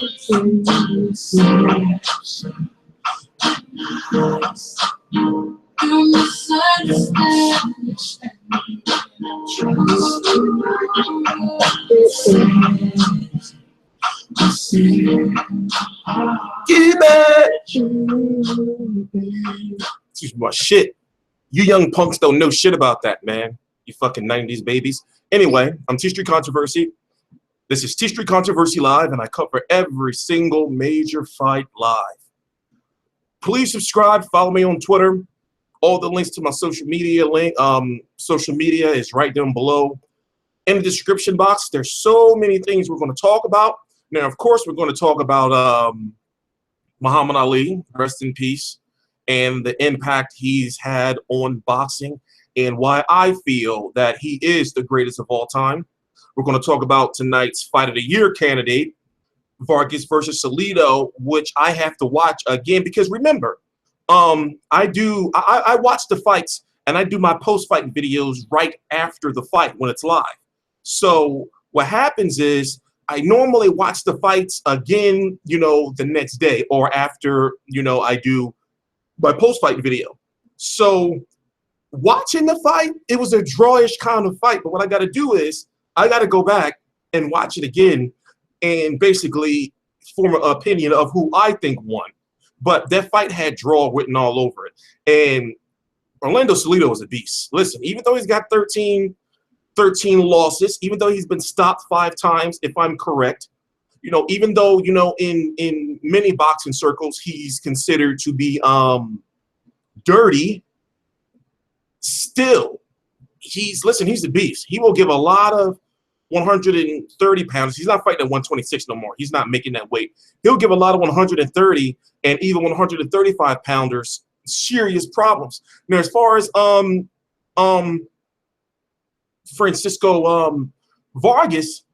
Give it. Excuse my shit. You young punks don't know shit about that, man. You fucking 90s babies. Anyway, I'm T Street Controversy. This is T Street Controversy Live, and I cover every single major fight live. Please subscribe, follow me on Twitter. All the links to my social media is right down below in the description box. There's so many things we're going to talk about. Now, of course, we're going to talk about Muhammad Ali, rest in peace, and the impact he's had on boxing and why I feel that he is the greatest of all time. We're going to talk about tonight's Fight of the Year candidate, Vargas versus Salido, which I have to watch again because remember, I watch the fights and I do my post-fight videos right after the fight when it's live. So what happens is I normally watch the fights again, the next day or after, I do my post-fight video. So watching the fight, it was a drawish kind of fight. But what I got to do is I got to go back and watch it again and basically form an opinion of who I think won. But that fight had draw written all over it. And Orlando Salido is a beast. Listen, even though he's got 13 losses, even though he's been stopped 5 times, if I'm correct, even though, in many boxing circles, he's considered to be dirty, still, he's a beast. He will give a lot of 130 pounds. He's not fighting at 126 no more. He's not making that weight. He'll give a lot of 130 and even 135 pounders serious problems. Now, as far as Francisco Vargas,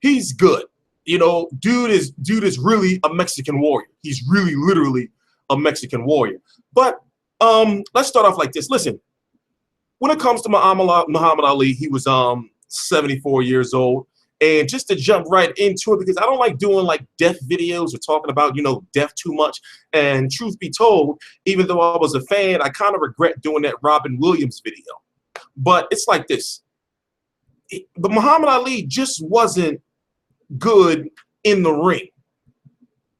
he's good. Dude is really a Mexican warrior. He's really literally a Mexican warrior. But let's start off like this. Listen, when it comes to Muhammad Ali, he was 74 years old. And just to jump right into it, because I don't like doing like death videos or talking about, death too much. And truth be told, even though I was a fan, I kind of regret doing that Robin Williams video. But it's like this. But Muhammad Ali just wasn't good in the ring.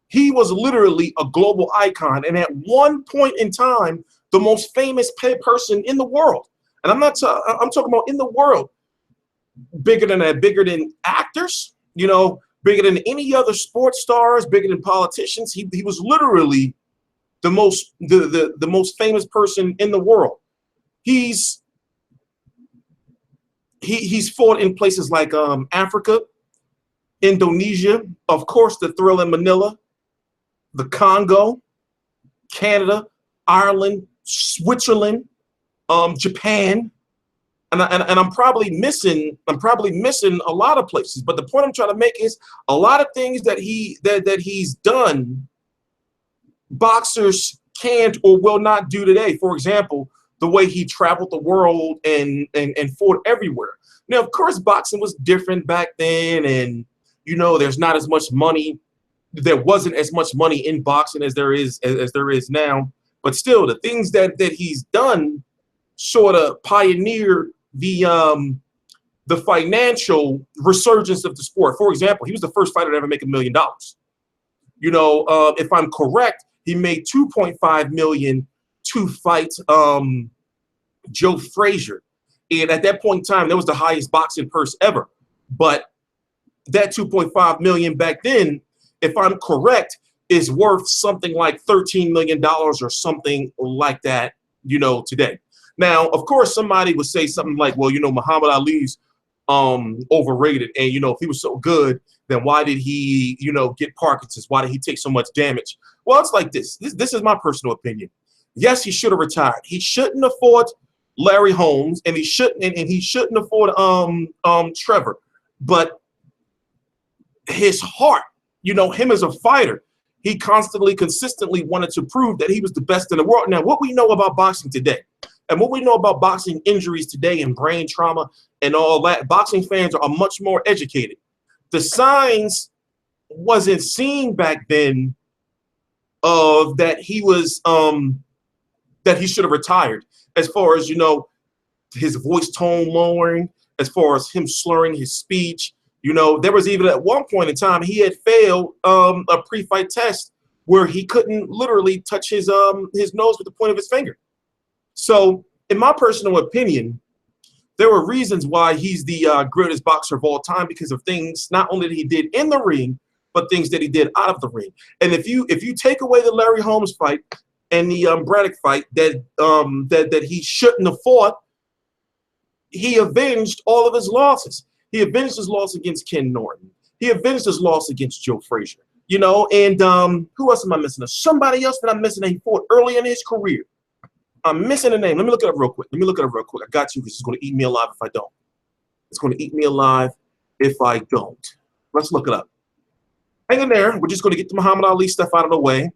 He was literally a global icon. And at one point in time, the most famous person in the world. And I'm talking about in the world. Bigger than actors, bigger than any other sports stars, bigger than politicians. He was literally the most famous person in the world. He's fought in places like Africa, Indonesia, of course, the Thrill in Manila, the Congo, Canada, Ireland, Switzerland, Japan. And I'm probably missing a lot of places. But the point I'm trying to make is a lot of things that he's done, boxers can't or will not do today. For example, the way he traveled the world and fought everywhere. Now, of course, boxing was different back then, and there's not as much money. There wasn't as much money in boxing as there is now. But still, the things that he's done sort of pioneered the financial resurgence of the sport. For example, he was the first fighter to ever make $1 million. If I'm correct, he made $2.5 million to fight Joe Frazier, and at that point in time, that was the highest boxing purse ever. But that $2.5 million back then, if I'm correct, is worth something like $13 million or something like that, today. Now, of course, somebody would say something like, well, Muhammad Ali's overrated. And, if he was so good, then why did he, get Parkinson's? Why did he take so much damage? Well, it's like this. This is my personal opinion. Yes, he should have retired. He shouldn't have fought Larry Holmes, and he shouldn't have fought Trevor. But his heart, him as a fighter, he consistently wanted to prove that he was the best in the world. Now, what we know about boxing today, and what we know about boxing injuries today and brain trauma and all that, boxing fans are much more educated. The signs wasn't seen back then of that he was that he should have retired, as far as, you know, his voice tone lowering, as far as him slurring his speech. You know, there was even at one point in time he had failed a pre-fight test where he couldn't literally touch his nose with the point of his finger. So, in my personal opinion, there were reasons why he's the greatest boxer of all time, because of things not only that he did in the ring, but things that he did out of the ring. And if you take away the Larry Holmes fight and the Braddock fight that he shouldn't have fought, he avenged all of his losses. He avenged his loss against Ken Norton. He avenged his loss against Joe Frazier. You know, and who else am I missing? There's somebody else that I'm missing that he fought early in his career. I'm missing a name. Let me look it up real quick. I got you, because it's going to eat me alive if I don't. It's going to eat me alive if I don't. Let's look it up. Hang in there. We're just going to get the Muhammad Ali stuff out of the way.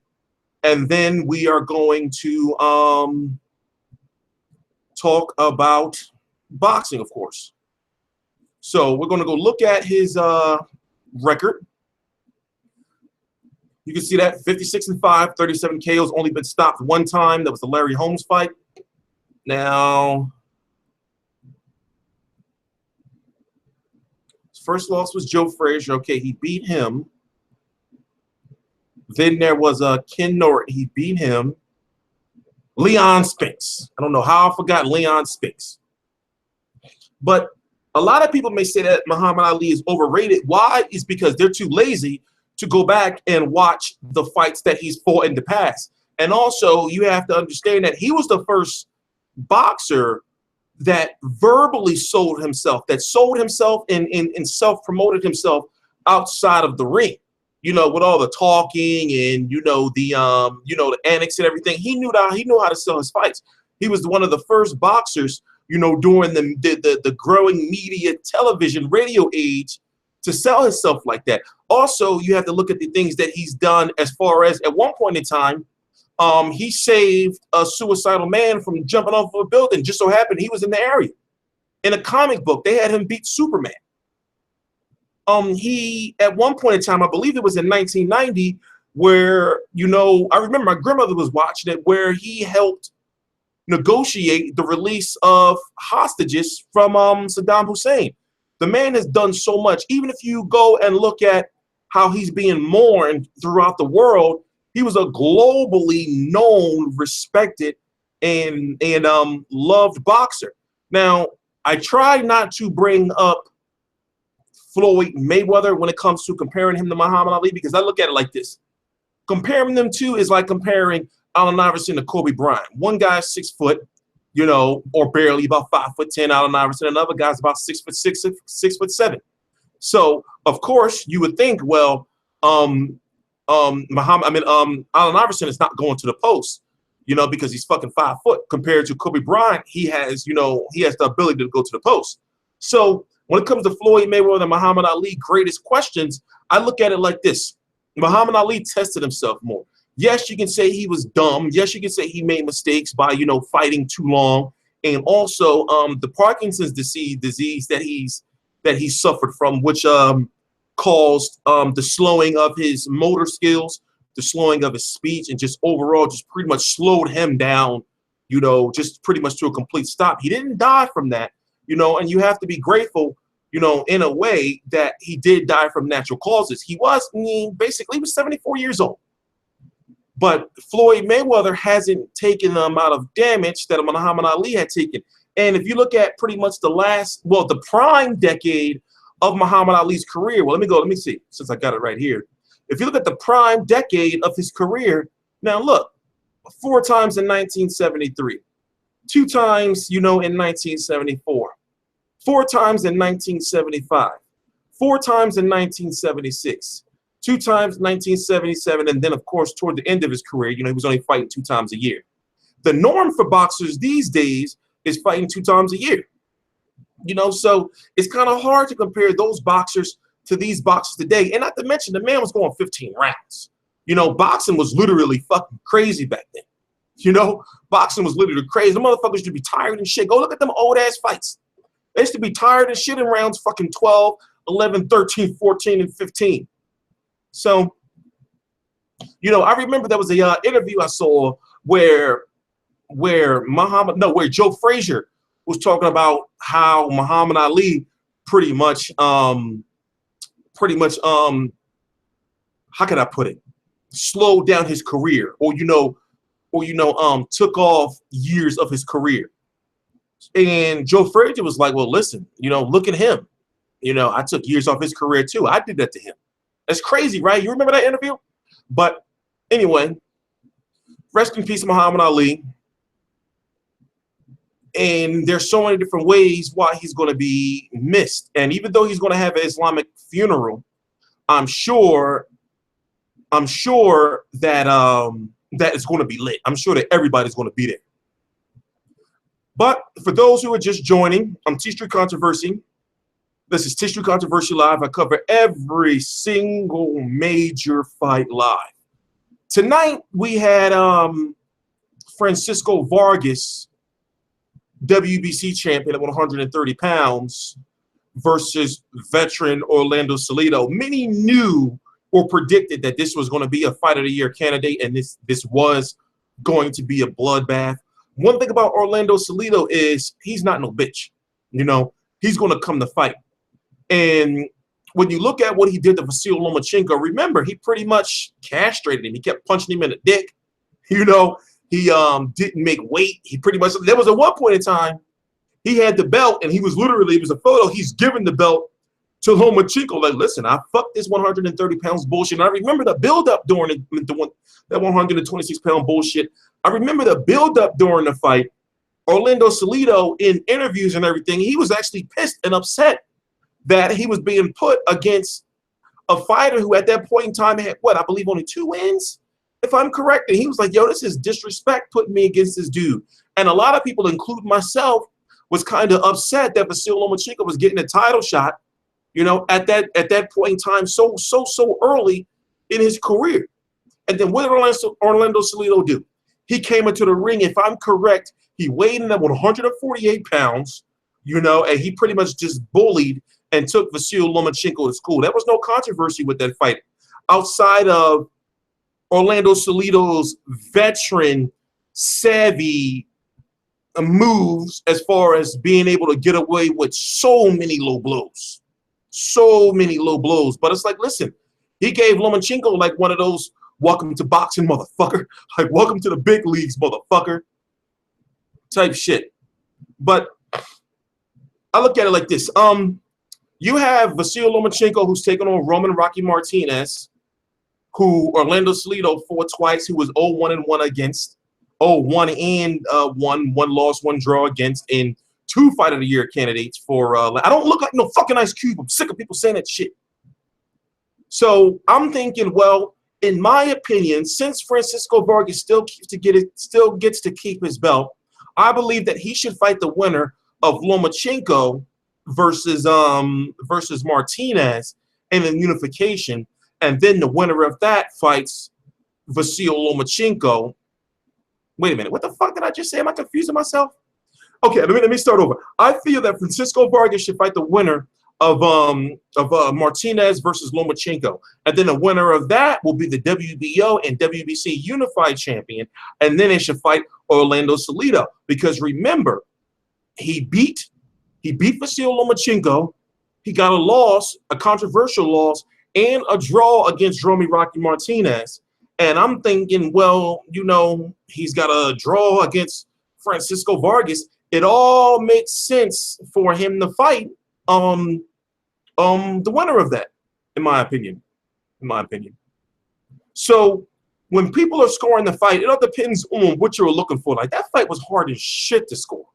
And then we are going to talk about boxing, of course. So we're going to go look at his record. You can see that 56-5, 37 KOs, only been stopped one time. That was the Larry Holmes fight. Now, his first loss was Joe Frazier. Okay, he beat him. Then there was Ken Norton. He beat him. Leon Spinks. I don't know how I forgot Leon Spinks. But a lot of people may say that Muhammad Ali is overrated. Why? Is because they're too lazy to go back and watch the fights that he's fought in the past. And also, you have to understand that he was the first boxer that verbally sold himself, and self-promoted himself outside of the ring. You know, with all the talking and, you know, the annex and everything. He knew how to sell his fights. He was one of the first boxers, you know, during the growing media, television, radio age, to sell himself like that. Also, you have to look at the things that he's done, as far as at one point in time, he saved a suicidal man from jumping off of a building. Just so happened he was in the area. In a comic book, they had him beat Superman. He, at one point in time, I believe it was in 1990, where, you know, I remember my grandmother was watching it, where he helped negotiate the release of hostages from Saddam Hussein. The man has done so much. Even if you go and look at how he's being mourned throughout the world, he was a globally known, respected, and loved boxer. Now, I try not to bring up Floyd Mayweather when it comes to comparing him to Muhammad Ali, because I look at it like this. Comparing them two is like comparing Allen Iverson to Kobe Bryant. One guy's 6 foot, you know, or barely, about 5'10", Allen Iverson. Another guy's about 6'6", 6'7". So of course you would think, well, Allen Iverson is not going to the post, you know, because he's fucking 5 foot. Compared to Kobe Bryant, he has the ability to go to the post. So when it comes to Floyd Mayweather and Muhammad Ali, greatest questions, I look at it like this. Muhammad Ali tested himself more. Yes, you can say he was dumb. Yes, you can say he made mistakes by, you know, fighting too long. And also the Parkinson's disease that he suffered from, which caused the slowing of his motor skills, the slowing of his speech, and just overall just pretty much slowed him down, you know, just pretty much to a complete stop. He didn't die from that, you know, and you have to be grateful, you know, in a way, that he did die from natural causes. He was 74 years old. But Floyd Mayweather hasn't taken the amount of damage that Muhammad Ali had taken. And if you look at pretty much the prime decade of Muhammad Ali's career, well, let me see, since I got it right here. If you look at the prime decade of his career, now look, 4 times in 1973, 2 times, you know, in 1974, 4 times in 1975, 4 times in 1976, 2 times in 1977, and then, of course, toward the end of his career, you know, he was only fighting 2 times a year. The norm for boxers these days is fighting 2 times a year. You know, so it's kind of hard to compare those boxers to these boxers today. And not to mention, the man was going 15 rounds. You know, boxing was literally fucking crazy back then. You know, boxing was literally crazy. The motherfuckers used to be tired and shit. Go look at them old-ass fights. They used to be tired and shit in rounds fucking 12, 11, 13, 14, and 15. So, I remember there was a interview I saw where Joe Frazier was talking about how Muhammad Ali pretty much how can I put it, slowed down his career, or took off years of his career. And Joe Frazier was like, well, listen, look at him. I took years off his career too. I did that to him. That's crazy, right? You remember that interview? But anyway, rest in peace, Muhammad Ali. And there's so many different ways why he's going to be missed. And even though he's going to have an Islamic funeral, I'm sure that that is going to be lit. I'm sure that everybody's going to be there. But for those who are just joining, I'm T Street Controversy. This is T Street Controversy Live. I cover every single major fight live. Tonight we had Francisco Vargas, WBC champion at 130 pounds, versus veteran Orlando Salido. Many knew or predicted that this was going to be a Fight of the Year candidate, and this was going to be a bloodbath. One thing about Orlando Salido is he's not no bitch. He's going to come to fight. And when you look at what he did to Vasyl Lomachenko, remember, he pretty much castrated him. He kept punching him in the dick. He didn't make weight. He pretty much, there was at one point in time, he had the belt, and he was literally, it was a photo, he's giving the belt to Lomachenko, like, listen, I fucked this 130 pounds bullshit. And I remember the build-up during that 126-pound bullshit. I remember the build-up during the fight. Orlando Salido, in interviews and everything, he was actually pissed and upset that he was being put against a fighter who at that point in time had, I believe only 2 wins, if I'm correct. And he was like, yo, this is disrespect putting me against this dude. And a lot of people, including myself, was kind of upset that Vasyl Lomachenko was getting a title shot, at that point in time, so early in his career. And then what did Orlando Salido do? He came into the ring, if I'm correct, he weighed in at 148 pounds, and he pretty much just bullied and took Vasyl Lomachenko to school. There was no controversy with that fight outside of Orlando Salido's veteran savvy moves as far as being able to get away with so many low blows. But it's like, listen, he gave Lomachenko like one of those welcome to boxing, motherfucker. Like, welcome to the big leagues, motherfucker. Type shit. But I look at it like this. You have Vasyl Lomachenko, who's taking on Roman Rocky Martinez, who Orlando Salido fought twice, who was 0-1-1 against. 0-1-1, 1 loss, 1 draw against, in 2 Fight of the Year candidates for I don't look like no fucking Ice Cube. I'm sick of people saying that shit. So I'm thinking, well, in my opinion, since Francisco Vargas still gets to keep his belt, I believe that he should fight the winner of Lomachenko versus Martinez in a unification, and then the winner of that fights Vasyl Lomachenko. Wait a minute, what the fuck did I just say? Am I confusing myself? Okay, let me start over. I feel that Francisco Vargas should fight the winner of Martinez versus Lomachenko, and then the winner of that will be the WBO and WBC unified champion, and then they should fight Orlando Salido, because remember, he beat Vasyl Lomachenko. He got a loss, a controversial loss, and a draw against Rocky Martinez. And I'm thinking, well, he's got a draw against Francisco Vargas. It all makes sense for him to fight the winner of that, in my opinion. So when people are scoring the fight, it all depends on what you're looking for. Like, that fight was hard as shit to score.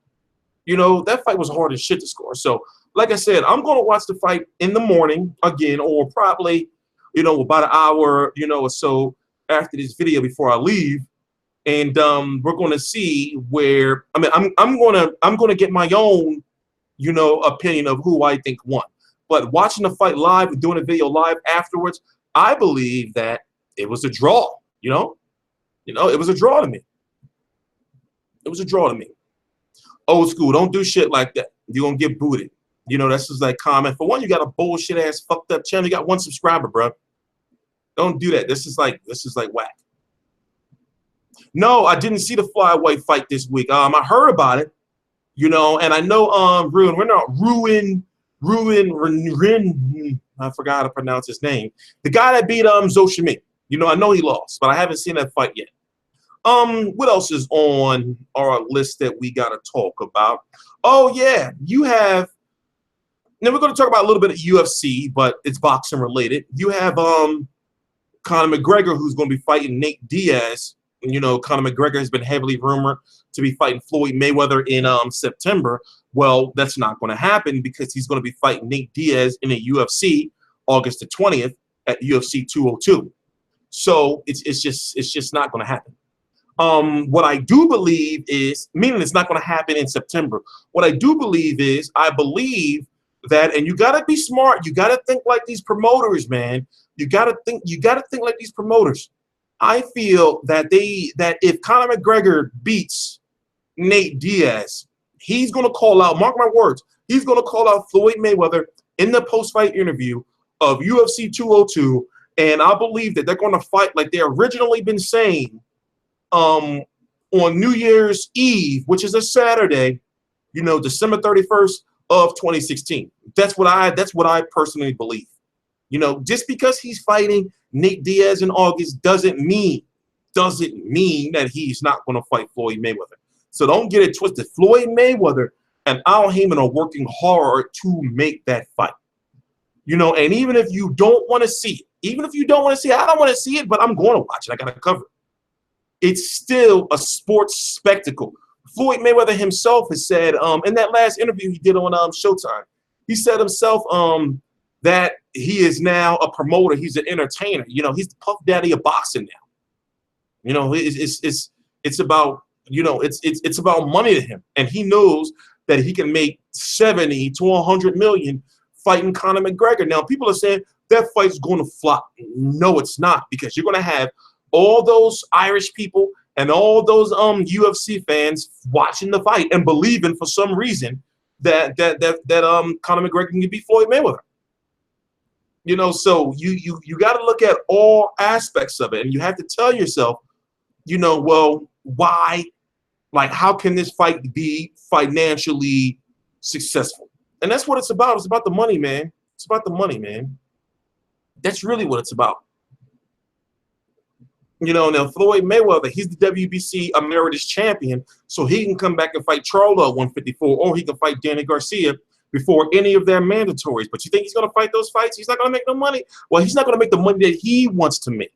That fight was hard as shit to score. So, like I said, I'm going to watch the fight in the morning again, or probably, about an hour, or so after this video before I leave. And we're going to see where, I'm going to get my own, opinion of who I think won. But watching the fight live and doing a video live afterwards, I believe that it was a draw, it was a draw to me. It was a draw to me. Old school, don't do shit like that. You're going to get booted. That's just like comment. For one, you got a bullshit ass fucked up channel. You got 1 subscriber, bro. Don't do that. This is like whack. No, I didn't see the flyweight fight this week. I heard about it, you know, and I know Ruin. I forgot how to pronounce his name. The guy that beat Zoshimi. You know, I know he lost, but I haven't seen that fight yet. What else is on our list that we gotta talk about? Oh yeah, you have. Now we're going to talk about a little bit of UFC, but it's boxing related. You have Conor McGregor, who's going to be fighting Nate Diaz. You know, Conor McGregor has been heavily rumored to be fighting Floyd Mayweather in September. Well, that's not going to happen because he's going to be fighting Nate Diaz in a UFC August the 20th at UFC 202. So it's just not going to happen. What I do believe is, meaning it's not going to happen in September. What I do believe is, I believe that, and you got to be smart. You got to think like these promoters, man. You got to think like these promoters. I feel that if Conor McGregor beats Nate Diaz, he's going to call out, mark my words, he's going to call out Floyd Mayweather in the post-fight interview of UFC 202, and I believe that they're going to fight like they originally been saying on New Year's Eve, which is a Saturday, you know, December 31st of 2016. That's what I personally believe. You know, just because he's fighting Nate Diaz in August doesn't mean that he's not going to fight Floyd Mayweather. So don't get it twisted. Floyd Mayweather and Al Heyman are working hard to make that fight. You know, and even if you don't want to see it, I don't want to see it, but I'm going to watch it. I got to cover it. It's still a sports spectacle. Floyd Mayweather himself has said in that last interview he did on Showtime, he said himself that he is now a promoter. He's an entertainer. You know, he's the Puff Daddy of boxing now. You know, it's about, you know, it's about money to him, and he knows that he can make 70 to 100 million fighting Conor McGregor. Now, people are saying that fight's going to flop. No, it's not, because you're going to have all those Irish people and all those UFC fans watching the fight and believing for some reason that Conor McGregor can beat Floyd Mayweather. You know, so you got to look at all aspects of it, and you have to tell yourself, you know, well, why? Like, how can this fight be financially successful? And that's what it's about. It's about the money, man. It's about the money, man. That's really what it's about. You know, now Floyd Mayweather, he's the WBC Emeritus champion, so he can come back and fight Charlo at 154, or he can fight Danny Garcia before any of their mandatories. But you think he's going to fight those fights? He's not going to make no money. Well, he's not going to make the money that he wants to make.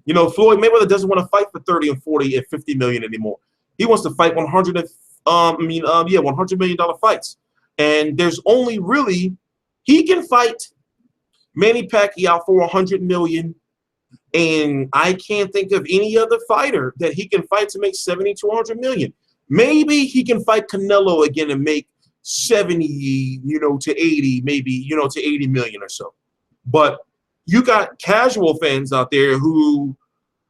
You know, Floyd Mayweather doesn't want to fight for 30 and 40 and 50 million anymore. He wants to fight $100 million fights. And there's only really, he can fight Manny Pacquiao for 100 million. And I can't think of any other fighter that he can fight to make 70 to 100 million. Maybe he can fight Canelo again and make 70, you know, to 80, maybe, you know, to 80 million or so. But you got casual fans out there who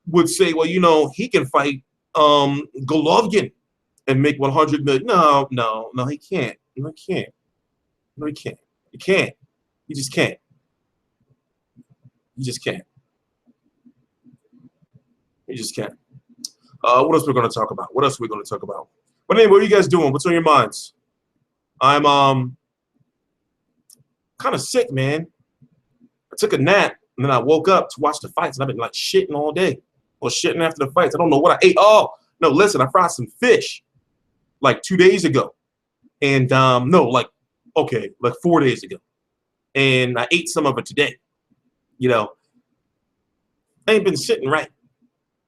would say, well, you know, he can fight Golovkin and make 100 million. No, he can't. No, he can't. No, he can't. He can't. He just can't. He just can't. He just can't. What else we're going to talk about? What else are we going to talk about? But anyway, what are you guys doing? What's on your minds? I'm kind of sick, man. I took a nap, and then I woke up to watch the fights, and I've been like shitting all day. Or shitting after the fights. I don't know what I ate. Oh, no, listen, I fried some fish like 2 days ago. And like 4 days ago. And I ate some of it today. You know, I ain't been sitting right.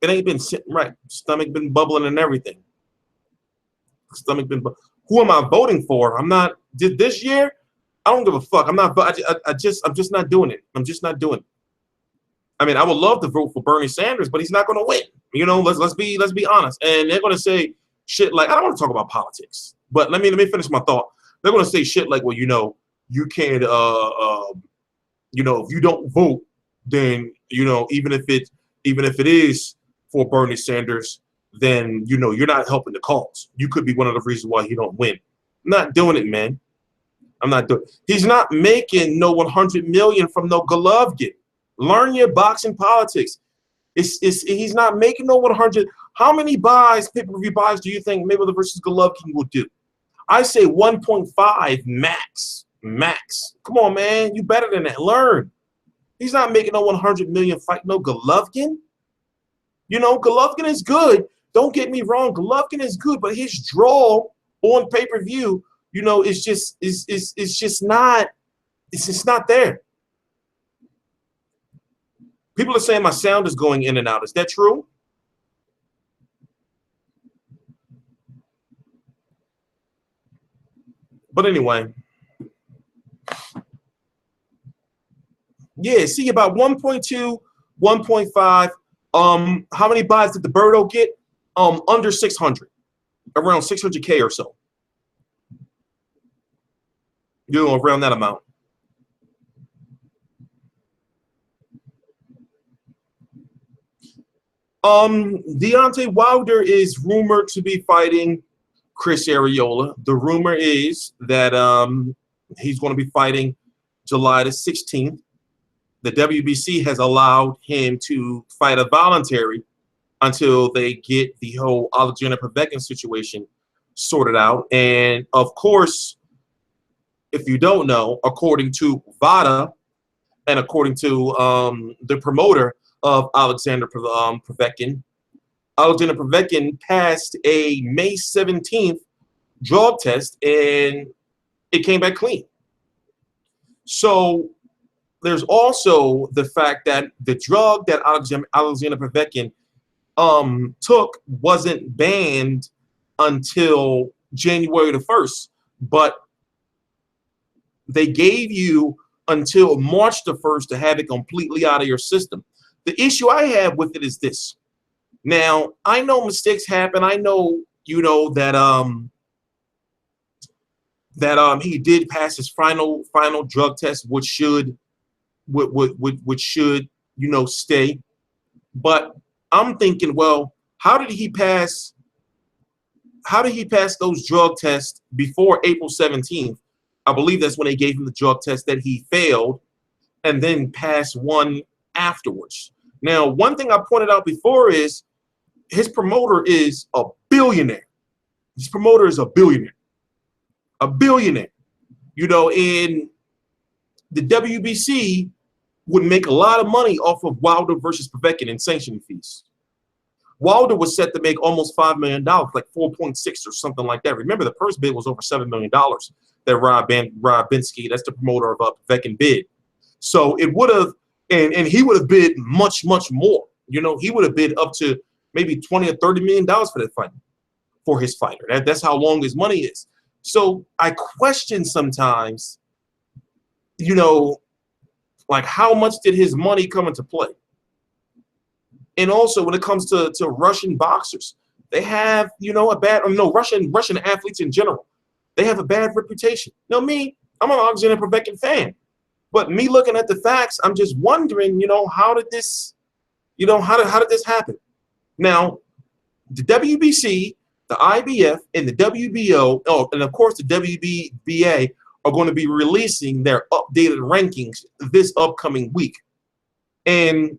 It ain't been sitting right. Stomach been bubbling and everything. Stomach been. Who am I voting for? I'm not. This year, I don't give a fuck. I'm not. I'm just not doing it. I'm just not doing it. I mean, I would love to vote for Bernie Sanders, but he's not going to win. You know, let's be honest. And they're going to say shit like, I don't want to talk about politics, but let me finish my thought. They're going to say shit like, well, you know, you can't. You know, if you don't vote, then, you know, even if it is for Bernie Sanders, then, you know, you're not helping the cause. You could be one of the reasons why he don't win. I'm not doing it, man. I'm not doing it. He's not making no 100 million from no Golovkin. Learn your boxing politics. He's not making no 100. How many buys, pay-per-view buys, do you think Mayweather versus Golovkin will do? I say 1.5 max. Max. Come on, man. You better than that. Learn. He's not making no 100 million fight. No Golovkin. You know, Golovkin is good. Don't get me wrong. Golovkin is good, but his draw on pay-per-view, you know, it's just not there. People are saying my sound is going in and out. Is that true? But anyway. Yeah, see about 1.2, 1.5. How many buys did the Birdo get? Under 600. Around 600K or so. You know, around that amount. Deontay Wilder is rumored to be fighting Chris Arreola. The rumor is that he's going to be fighting July the 16th. The WBC has allowed him to fight a voluntary until they get the whole Alexander Povetkin situation sorted out. And of course, if you don't know, according to VADA and according to the promoter of Alexander Povetkin, Alexander Povetkin passed a May 17th drug test and it came back clean. So there's also the fact that the drug that Alexander Povetkin took wasn't banned until January the 1st, but they gave you until March the 1st to have it completely out of your system. The issue I have with it is this. Now, I know mistakes happen. I know, you know, that he did pass his final drug test, which should you know, stay. But I'm thinking, well, how did he pass those drug tests before April 17th? I believe that's when they gave him the drug test that he failed, and then passed one afterwards. Now, one thing I pointed out before is his promoter is a billionaire. His promoter is a billionaire. A billionaire. You know, and the WBC would make a lot of money off of Wilder versus Povetkin in sanctioning fees. Wilder was set to make almost $5 million, like 4.6 or something like that. Remember, the first bid was over $7 million that Rob Binsky, that's the promoter of Povetkin, bid. So it would have, and he would have bid much, much more. You know, he would have bid up to maybe $20 or $30 million for that fight, for his fighter. That's how long his money is. So I question sometimes, you know, like how much did his money come into play? And also when it comes to Russian boxers, they have, you know, Russian athletes in general, they have a bad reputation. You know, me, I'm an Alexander Povetkin fan. But me looking at the facts, I'm just wondering, you know, how did this happen? Now, the WBC, the IBF, and the WBO, and of course the WBA are going to be releasing their updated rankings this upcoming week. And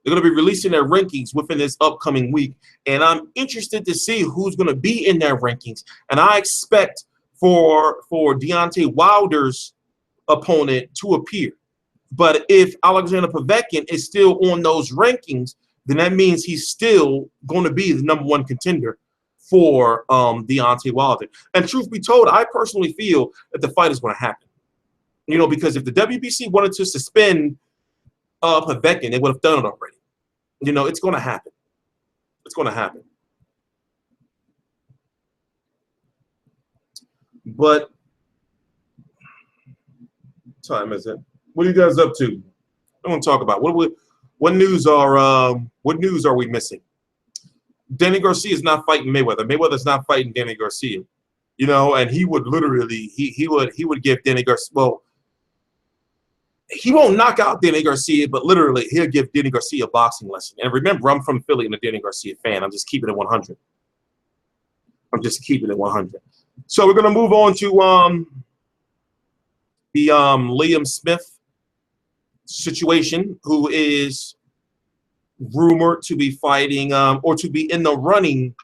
they're going to be releasing their rankings within this upcoming week. And I'm interested to see who's going to be in their rankings. And I expect for Deontay Wilder's opponent to appear. But if Alexander Povetkin is still on those rankings, then that means he's still going to be the #1 contender for Deontay Wilder. And truth be told, I personally feel that the fight is going to happen. You know, because if the WBC wanted to suspend Povetkin, they would have done it already. You know, it's going to happen. It's going to happen. But what time is it? What are you guys up to? I want to talk about what news are we missing? Danny Garcia is not fighting Mayweather. Mayweather's not fighting Danny Garcia. You know, and he would literally he would give Danny Garcia, well, he won't knock out Danny Garcia, but literally he'll give Danny Garcia a boxing lesson. And remember, I'm from Philly and a Danny Garcia fan. I'm just keeping it 100. I'm just keeping it 100. So we're gonna move on to the Liam Smith situation, who is rumored to be fighting or to be in the running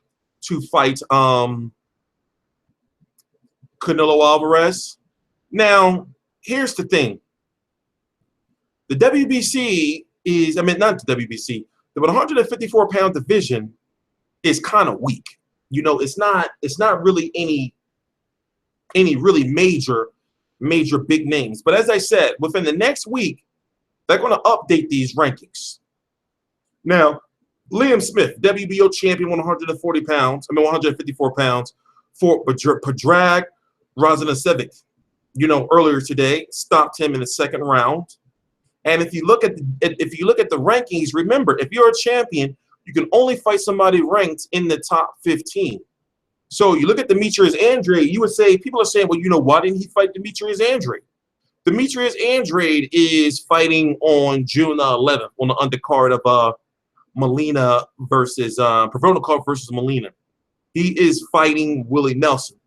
to fight Canelo Alvarez. Now, here's the thing. The WBC is, I mean, not the WBC, the 154-pound division is kind of weak. You know, it's not really any really major big names. But as I said, within the next week, they're going to update these rankings. Now, Liam Smith, WBO champion, 140 pounds, I mean 154 pounds, for Predrag Razanasevic, you know, earlier today, stopped him in the second round. And if you look at the rankings, remember, if you're a champion, you can only fight somebody ranked in the top 15. So you look at Demetrius Andrade, you would say, people are saying, well, you know, why didn't he fight Demetrius Andrade? Demetrius Andrade is fighting on June 11th on the undercard of Molina versus Provisional card versus Molina. He is fighting Willie Nelson.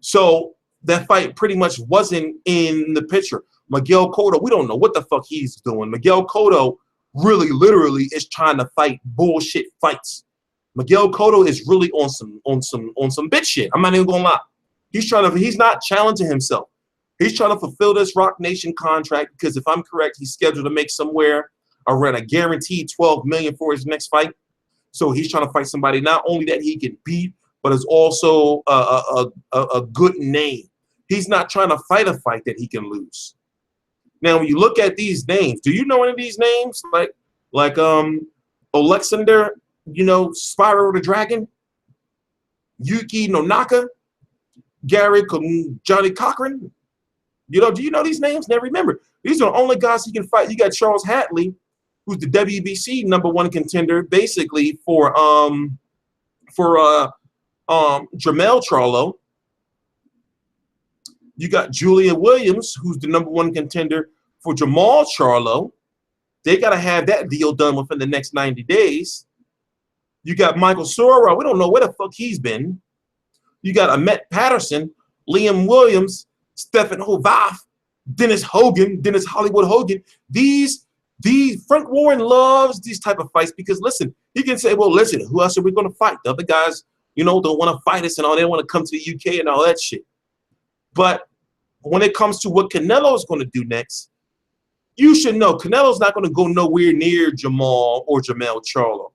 So that fight pretty much wasn't in the picture. Miguel Cotto, we don't know what the fuck he's doing. Miguel Cotto really literally is trying to fight bullshit fights. Miguel Cotto is really on some bitch shit. I'm not even gonna lie. He's not challenging himself. He's trying to fulfill this Rock Nation contract because if I'm correct, he's scheduled to make somewhere around a guaranteed $12 million for his next fight. So he's trying to fight somebody not only that he can beat, but is also a good name. He's not trying to fight a fight that he can lose. Now, when you look at these names, do you know any of these names? Like Alexander, you know, Spyro the Dragon, Yuki Nonaka, Johnny Cochran. You know, do you know these names? Now remember, these are the only guys he can fight. You got Charles Hatley, who's the WBC #1 contender, basically for Jermell Charlo. You got Julia Williams, who's the #1 contender for Jamal Charlo. They got to have that deal done within the next 90 days. You got Michael Sora. We don't know where the fuck he's been. You got Ahmet Patterson, Liam Williams, Stephen Hovath, Dennis Hollywood Hogan. These Frank Warren loves these type of fights because, listen, he can say, well, listen, who else are we going to fight? The other guys, you know, don't want to fight us and all. They want to come to the UK and all that shit. But when it comes to what Canelo is going to do next, you should know Canelo's not going to go nowhere near Jamal or Jermell Charlo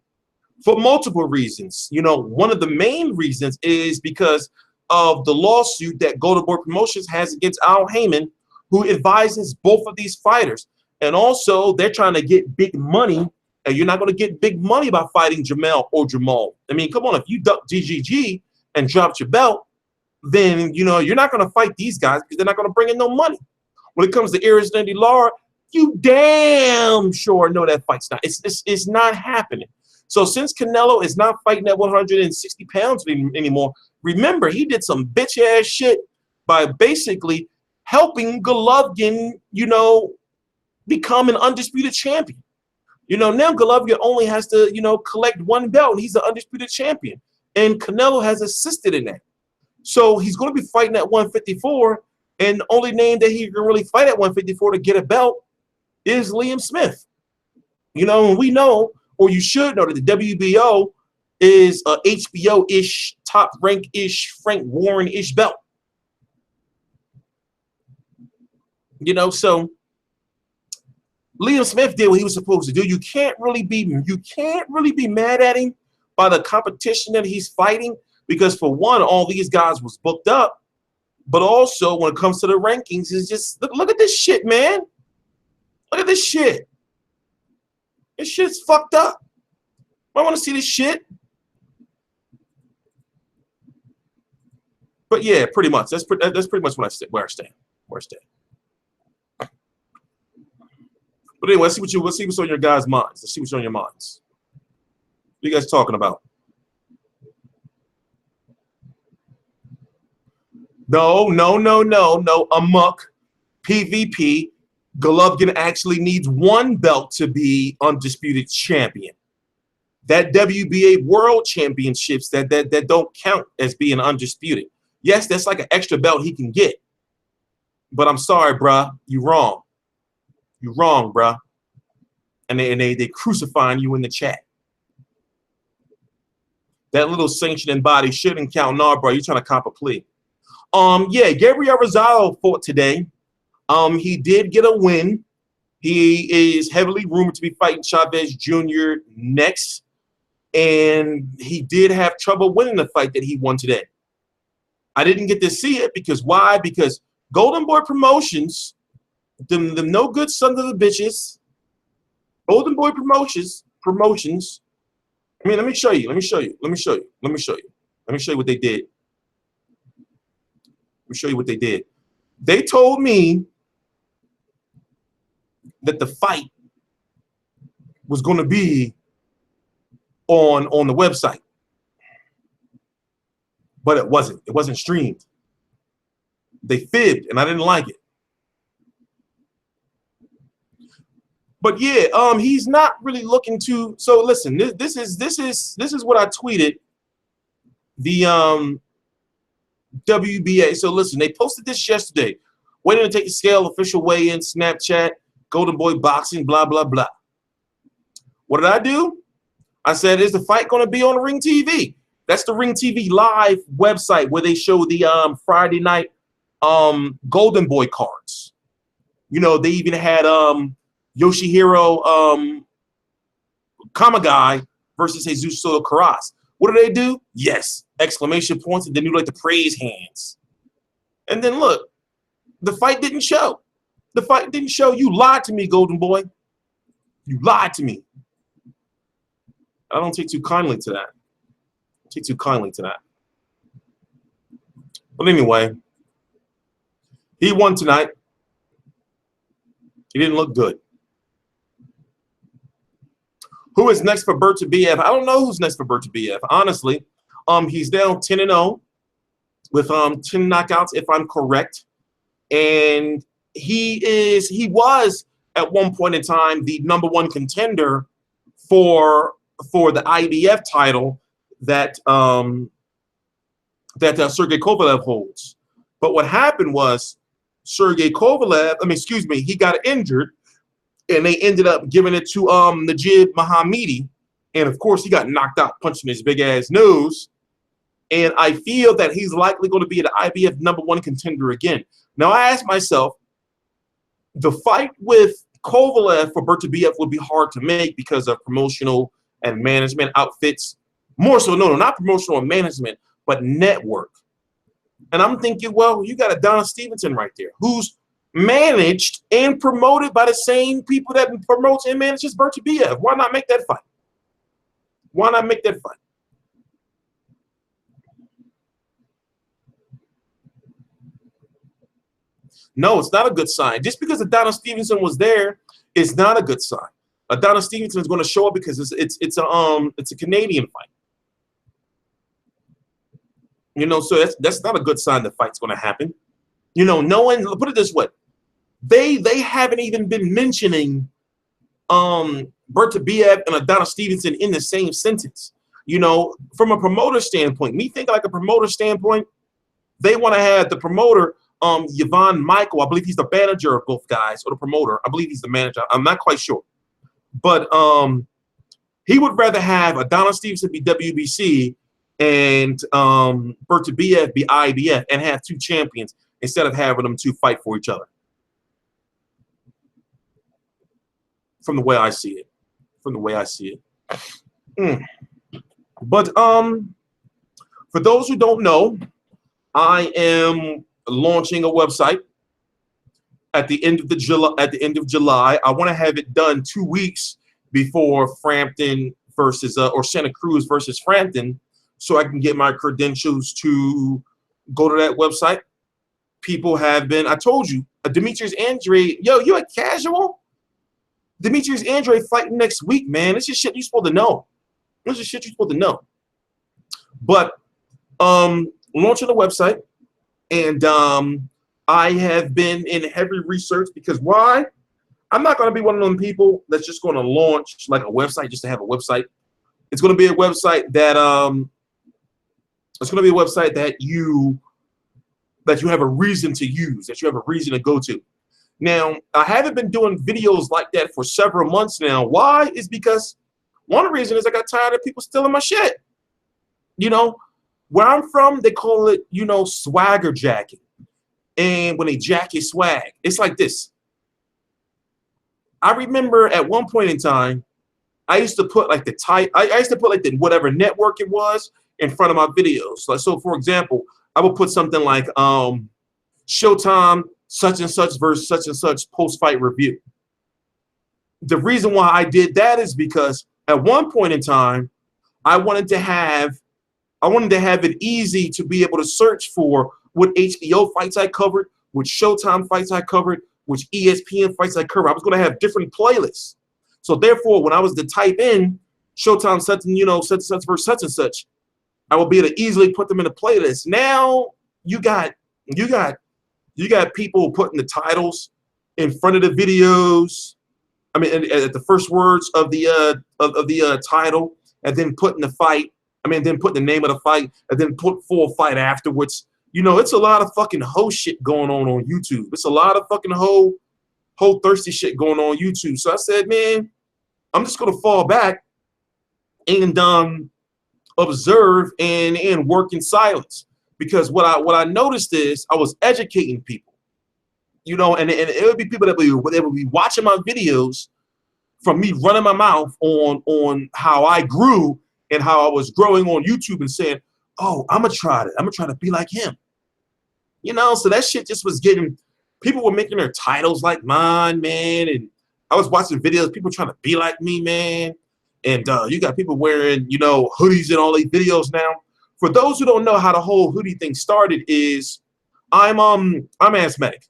for multiple reasons. You know, one of the main reasons is because of the lawsuit that Golden Boy Promotions has against Al Heyman, who advises both of these fighters. And also, they're trying to get big money, and you're not going to get big money by fighting Jermell or Jamal. I mean, come on, if you duck GGG and dropped your belt, then, you know, you're not going to fight these guys because they're not going to bring in no money. When it comes to Arizona Lara, you damn sure know that fight's not. It's not happening. So since Canelo is not fighting at 160 pounds anymore, remember, he did some bitch-ass shit by basically helping Golovkin, you know, become an undisputed champion. You know, now Golovkin only has to, you know, collect one belt, and he's the undisputed champion. And Canelo has assisted in that. So he's going to be fighting at 154, and the only name that he can really fight at 154 to get a belt is Liam Smith. You know, and we know, or you should know, that the WBO is a HBO-ish, top-rank-ish, Frank Warren-ish belt. You know, so Liam Smith did what he was supposed to do. You can't really be mad at him by the competition that he's fighting, because for one, all these guys was booked up, but also when it comes to the rankings, it's just look at this shit, man. Look at this shit. This shit's fucked up. I want to see this shit. But yeah, pretty much. That's pretty much where I stand. But anyway, let's see what's on your guys' minds. Let's see what's on your minds. What are you guys talking about? No. Amok. PvP. Golovkin actually needs one belt to be undisputed champion. That WBA World Championships that don't count as being undisputed. Yes, that's like an extra belt he can get. But I'm sorry, bruh. You wrong. You wrong, bruh. And they crucifying you in the chat. That little sanctioning body shouldn't count. Nah, bro. You're trying to cop a plea. Yeah, Gabriel Rosado fought today. He did get a win. He is heavily rumored to be fighting Chavez Jr. next. And he did have trouble winning the fight that he won today. I didn't get to see it because why? Because Golden Boy Promotions, them no good sons of the bitches, Golden Boy Promotions. I mean, let me show you what they did. Let me show you what they did. They told me that the fight was going to be on the website, but it wasn't. It wasn't streamed. They fibbed, and I didn't like it. But yeah, he's not really looking to. So listen, this is what I tweeted. The WBA. So listen, they posted this yesterday. Waiting to take the scale, official weigh-in, Snapchat, Golden Boy Boxing, blah blah blah. What did I do? I said, is the fight going to be on Ring TV? That's the Ring TV live website where they show the Friday night Golden Boy cards. You know, they even had Yoshihiro Kamagai versus Jesus Soto Karass. What did they do? Yes, exclamation points, and then do like the praise hands. And then look, the fight didn't show. The fight didn't show. You lied to me, Golden Boy. You lied to me. I don't take too kindly to that. But anyway, he won tonight. He didn't look good. Who is next for Berta BF? I don't know who's next for Berta BF. Honestly, he's down 10-0 with 10 knockouts, if I'm correct. And he was at one point in time the #1 contender for the IBF title that Sergey Kovalev holds. But what happened was Sergey Kovalev, he got injured, and they ended up giving it to Najib Mohammedi. And of course, he got knocked out punching his big ass nose. And I feel that he's likely going to be the IBF #1 contender again. Now, I asked myself, the fight with Kovalev for Berta BF would be hard to make because of promotional and management outfits. More so, no, not promotional and management, but network. And I'm thinking, well, you got a Donna Stevenson right there who's managed and promoted by the same people that promotes and manages Berta BF. Why not make that fight? Why not make that fight? No, it's not a good sign. Just because Adonis Stevenson was there, it's not a good sign. Adonis Stevenson is going to show up because it's a Canadian fight. You know, so that's not a good sign the fight's going to happen. You know, no one, put it this way, they haven't even been mentioning Berta BF and Adonis Stevenson in the same sentence. You know, from a promoter standpoint, me thinking like a promoter standpoint, they want to have the promoter, Yvonne Michael, I believe he's the manager of both guys, or the promoter. I believe he's the manager. I'm not quite sure. But he would rather have Adonis Stevenson be WBC and Berta BF be IBF and have two champions instead of having them two fight for each other. From the way I see it. But for those who don't know, I am launching a website at the end of July. I want to have it done 2 weeks before Frampton versus or Santa Cruz versus Frampton, so I can get my credentials to go to that website. People have been, I told you, Demetrius Andre, yo, you a casual? Demetrius Andre fighting next week, man. This is shit you're supposed to know. But launching the website, and I have been in heavy research because why? I'm not going to be one of them people that's just going to launch like a website just to have a website. It's going to be a website that you that you have a reason to use, that you have a reason to go to. Now, I haven't been doing videos like that for several months now. Why? Is because one reason is I got tired of people stealing my shit. You know, where I'm from, they call it, you know, swagger jacking. And when they jack your swag, it's like this. I remember at one point in time, I used to put like I used to put like the whatever network it was in front of my videos. Like, so for example, I would put something like Showtime such and such versus such and such post-fight review. The reason why I did that is because at one point in time, I wanted to have it easy to be able to search for what HBO fights I covered, which Showtime fights I covered, which ESPN fights I covered. I was going to have different playlists. So therefore, when I was to type in Showtime such and, you know, such and such versus such and such, I will be able to easily put them in a playlist. Now you got people putting the titles in front of the videos. I mean, at the first words of the title, and then putting the fight. I mean, then putting the name of the fight, and then put full fight afterwards. You know, it's a lot of fucking hoe shit going on YouTube. It's a lot of fucking hoe thirsty shit going on YouTube. So I said, man, I'm just gonna fall back and observe and work in silence. Because what I noticed is I was educating people, you know, and it would be people that would be watching my videos from me running my mouth on how I grew and how I was growing on YouTube and saying, oh, I'm gonna try it. I'm gonna try to be like him. You know, so that shit just was getting, people were making their titles like mine, man. And I was watching videos, people trying to be like me, man. And you got people wearing, you know, hoodies in all these videos now. For those who don't know how the whole hoodie thing started is I'm asthmatic.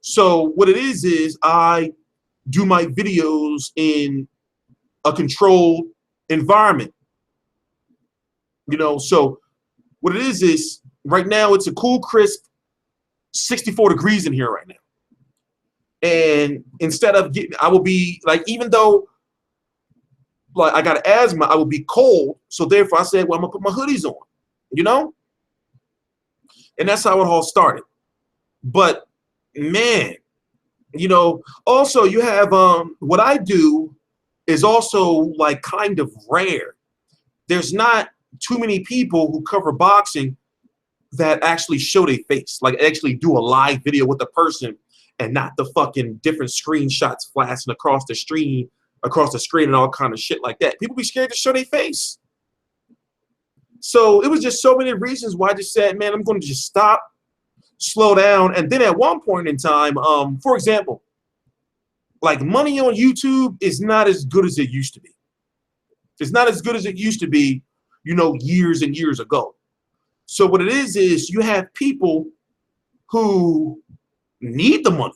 So what it is I do my videos in a controlled environment. You know, so what it is right now it's a cool, crisp 64 degrees in here right now. And instead of I will be like, even though like I got asthma, I will be cold. So therefore I said, well, I'm gonna put my hoodies on, you know? And that's how it all started. But man, you know, also you have what I do is also like kind of rare. There's not too many people who cover boxing that actually show their face, like actually do a live video with the person and not the fucking different screenshots flashing across the screen and all kind of shit like that. People be scared to show their face. So it was just so many reasons why I just said, man, I'm going to just stop, slow down. And then at one point in time, for example, like money on YouTube is not as good as it used to be. It's not as good as it used to be, you know, years and years ago. So what it is you have people who need the money.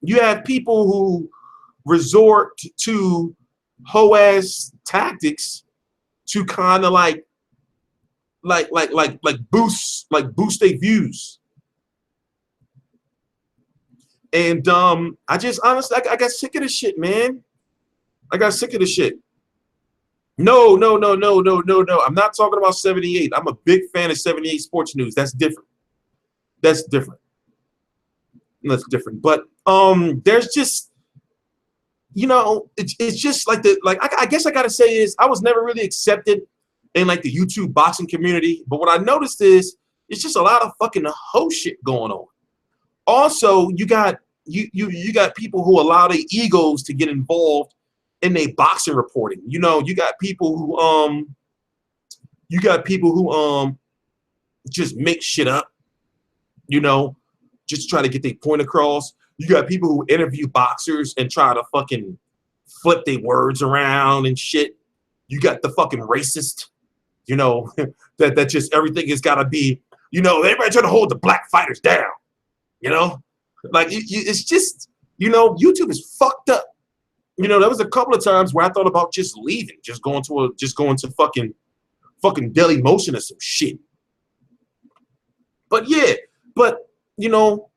You have people who resort to hoe-ass tactics to kind of like boost their views. And I just honestly I got sick of this shit, man. I got sick of this shit. No. I'm not talking about 78. I'm a big fan of 78 Sports News. That's different. That's different. That's different. But there's just, you know, it's just like I guess I gotta say is I was never really accepted in like the YouTube boxing community. But what I noticed is it's just a lot of fucking hoe shit going on. Also, you got people who allow their egos to get involved in their boxing reporting. You know, you got people who just make shit up, you know, just try to get their point across. You got people who interview boxers and try to fucking flip their words around and shit. You got the fucking racist, you know, that just everything has got to be, you know, everybody trying to hold the black fighters down, you know, like it's just, you know, YouTube is fucked up. You know, there was a couple of times where I thought about just leaving, just going to fucking Daily Motion or some shit. But yeah, you know,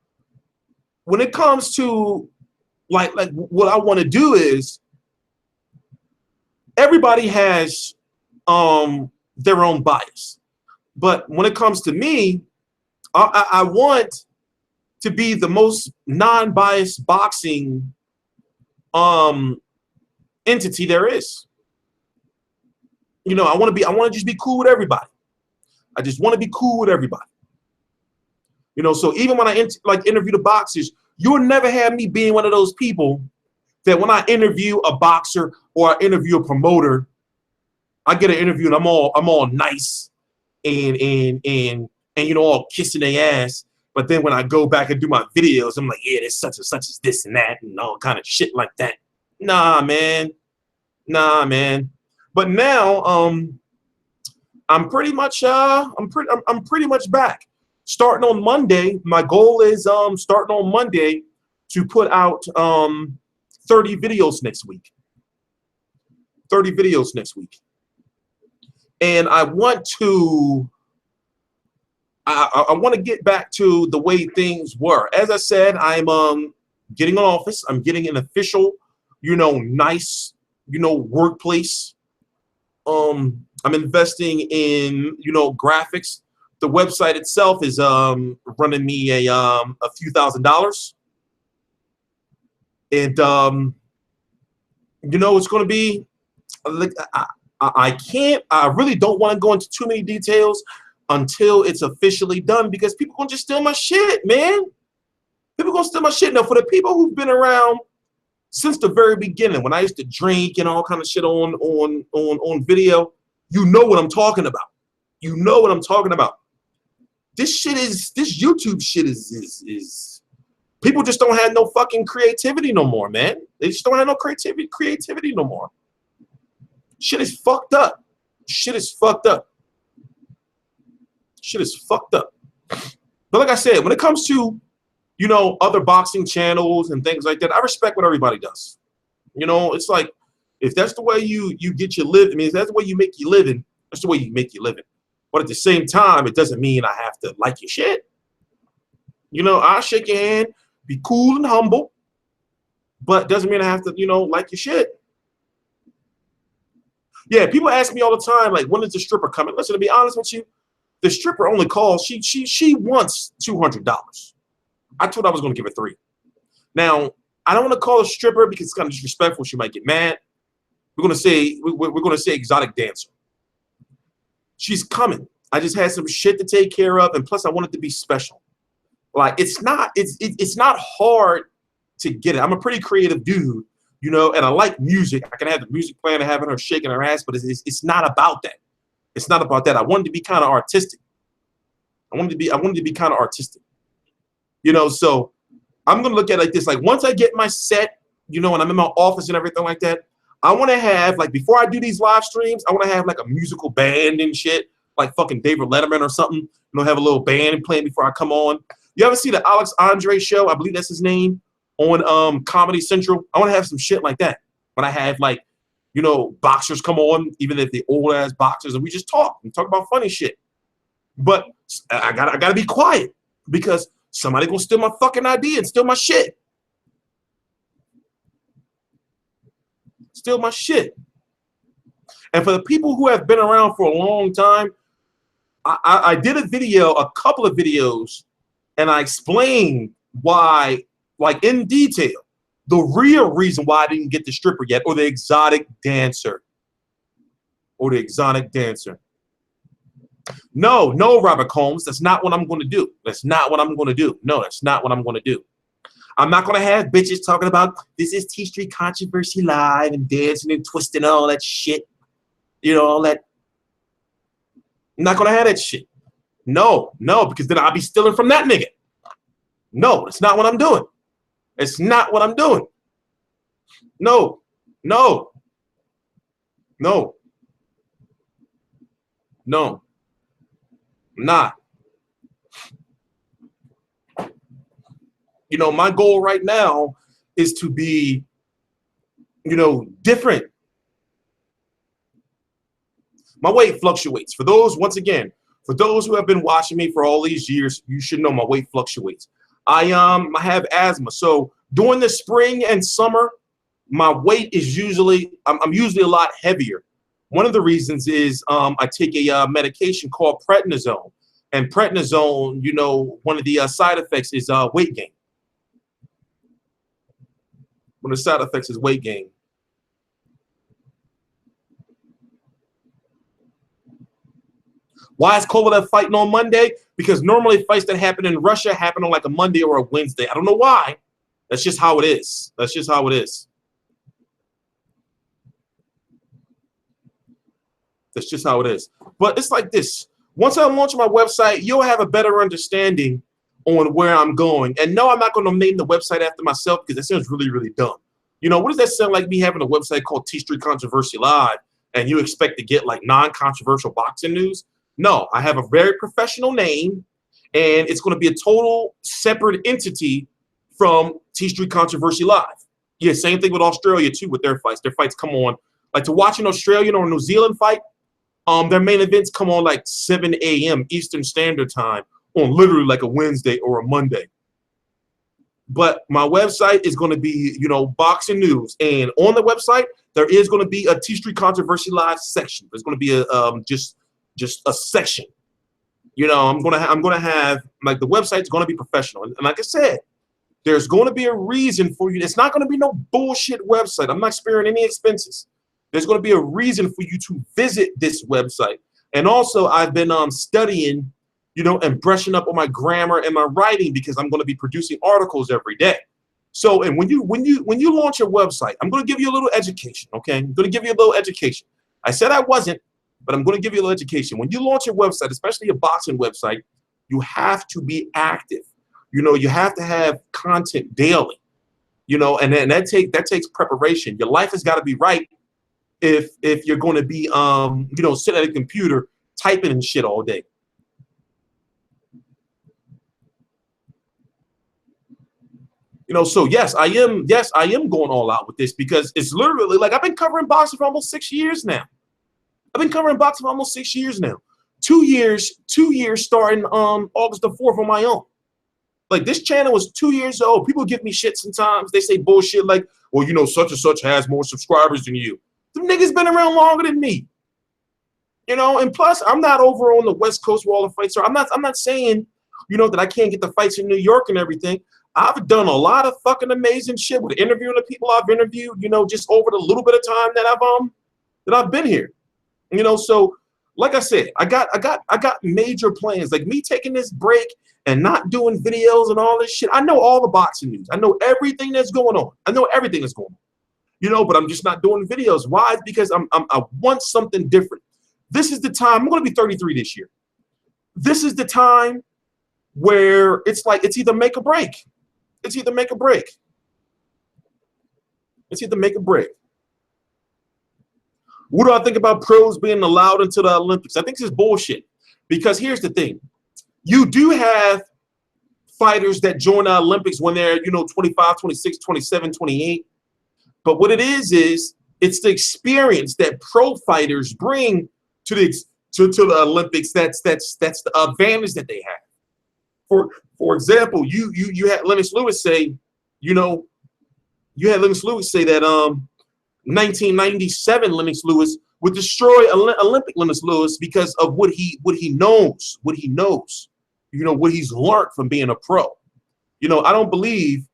when it comes to like what I want to do is everybody has their own bias. But when it comes to me, I want to be the most non-biased boxing entity there is. You know, I want to just be cool with everybody. I just want to be cool with everybody. You know, so even when I interview the boxers, you'll never have me being one of those people that when I interview a boxer or I interview a promoter, I get an interview and I'm all nice and you know, all kissing their ass. But then when I go back and do my videos, I'm like, yeah, there's such and such as this and that and all kind of shit like that. Nah, man. Nah, man. But now I'm pretty much back. Starting on Monday, my goal is starting on Monday to put out 30 videos next week. 30 videos next week. And I want to get back to the way things were. As I said, I'm getting an office. I'm getting an official, you know, nice, you know, workplace. I'm investing in, you know, graphics. The website itself is running me a few $1,000s. And you know, it's going to be like I really don't want to go into too many details until it's officially done, because people gonna just steal my shit, man. People gonna steal my shit. Now, for the people who've been around since the very beginning, when I used to drink and all kind of shit on video, you know what I'm talking about. You know what I'm talking about. This YouTube shit is people just don't have no fucking creativity no more, man. They just don't have no creativity no more. Shit is fucked up. Shit is fucked up. Shit is fucked up. But like I said, when it comes to, you know, other boxing channels and things like that, I respect what everybody does. You know, it's like, if that's the way you get your living, I mean, if that's the way you make your living, that's the way you make your living. But at the same time, it doesn't mean I have to like your shit. You know, I'll shake your hand, be cool and humble, but it doesn't mean I have to, you know, like your shit. Yeah, people ask me all the time, like, when is the stripper coming? Listen, to be honest with you, the stripper only calls, she wants $200. I told her I was going to give her $3. Now, I don't want to call her stripper because it's kind of disrespectful. She might get mad. We're going to say exotic dancer. She's coming. I just had some shit to take care of, and plus I want it to be special. Like, it's not hard to get it. I'm a pretty creative dude, you know, and I like music. I can have the music playing and having her shaking her ass, but it's not about that. It's not about that. I wanted to be kind of artistic. I wanted to be kind of artistic. You know, so I'm gonna look at it like this. Like, once I get my set, you know, and I'm in my office and everything like that, I want to have, like, before I do these live streams, I want to have like a musical band and shit, like fucking David Letterman or something. You know, have a little band playing before I come on. You ever see the Alex Andre show? I believe that's his name, on Comedy Central. I want to have some shit like that. When I have, like, you know, boxers come on, even if they're old ass boxers, and we just talk about funny shit. But I gotta be quiet, because somebody gonna steal my fucking idea and steal my shit. Steal my shit. And for the people who have been around for a long time, I did a video, a couple of videos, and I explained why, like, in detail, the real reason why I didn't get the stripper yet, or the exotic dancer. Or the exotic dancer. No, Robert Combs, that's not what I'm going to do. That's not what I'm going to do. No, that's not what I'm going to do. I'm not going to have bitches talking about, this is T Street Controversy Live, and dancing and twisting and all that shit. You know, all that. I'm not going to have that shit. No, because then I'll be stealing from that nigga. No, that's not what I'm doing. It's not what I'm doing. No. I'm not. You know, my goal right now is to be, you know, different. My weight fluctuates. For those, once again, for those who have been watching me for all these years, you should know my weight fluctuates. I have asthma, so during the spring and summer, my weight is usually, I'm usually a lot heavier. One of the reasons is I take a medication called prednisone. And prednisone, you know, one of the side effects is weight gain. One of the side effects is weight gain. Why is Kovalev fighting on Monday? Because normally fights that happen in Russia happen on like a Monday or a Wednesday. I don't know why. That's just how it is. That's just how it is. That's just how it is. But it's like this. Once I launch my website, you'll have a better understanding on where I'm going. And no, I'm not going to name the website after myself because that sounds really, really dumb. You know, what does that sound like me having a website called T Street Controversy Live and you expect to get like non-controversial boxing news? No, I have a very professional name and it's going to be a total separate entity from T Street Controversy Live. Yeah, same thing with Australia too with their fights. Their fights come on. Like to watch an Australian or New Zealand fight, their main events come on like 7 a.m. Eastern Standard Time on literally like a Wednesday or a Monday. But my website is going to be, you know, boxing news. And on the website, there is going to be a T Street Controversy Live section. There's going to be a just a section. You know, I'm gonna have like the website's going to be professional. And like I said, there's going to be a reason for you. It's not going to be no bullshit website. I'm not sparing any expenses. There's going to be a reason for you to visit this website. And also, I've been studying, you know, and brushing up on my grammar and my writing because I'm going to be producing articles every day. So, and when you launch your website, I'm going to give you a little education, okay? I'm going to give you a little education. I said I wasn't, but I'm going to give you a little education. When you launch your website, especially a boxing website, you have to be active. You know, you have to have content daily, you know, and then that takes preparation. Your life has got to be right if you're going to be, you know, sitting at a computer typing and shit all day. You know, so yes, I am going all out with this because it's literally like I've been covering boxing for almost 6 years now. I've been covering boxing for almost 6 years now. 2 years starting August the 4th on my own. Like this channel was 2 years old. People give me shit sometimes. They say bullshit like, well, you know, such and such has more subscribers than you. Them niggas been around longer than me. You know, and plus I'm not over on the West Coast where all the fights are. I'm not saying, you know, that I can't get the fights in New York and everything. I've done a lot of fucking amazing shit with interviewing the people I've interviewed, you know, just over the little bit of time that I've been here. You know, so like I said, I got major plans. Like me taking this break and not doing videos and all this shit. I know all the boxing news. I know everything that's going on. I know everything that's going on. You know, but I'm just not doing videos. Why? It's because I want something different. This is the time. I'm going to be 33 this year. This is the time where it's like it's either make or break. It's either make or break. It's either make or break. What do I think about pros being allowed into the Olympics? I think this is bullshit. Because here's the thing. You do have fighters that join the Olympics when they're, you know, 25, 26, 27, 28. But what it is it's the experience that pro fighters bring to the Olympics. That's the advantage that they have. For example, you had Lennox Lewis say, you know, you had Lennox Lewis say that 1997 Lennox Lewis would destroy Olympic Lennox Lewis because of what he knows, you know, what he's learned from being a pro. You know, I don't believe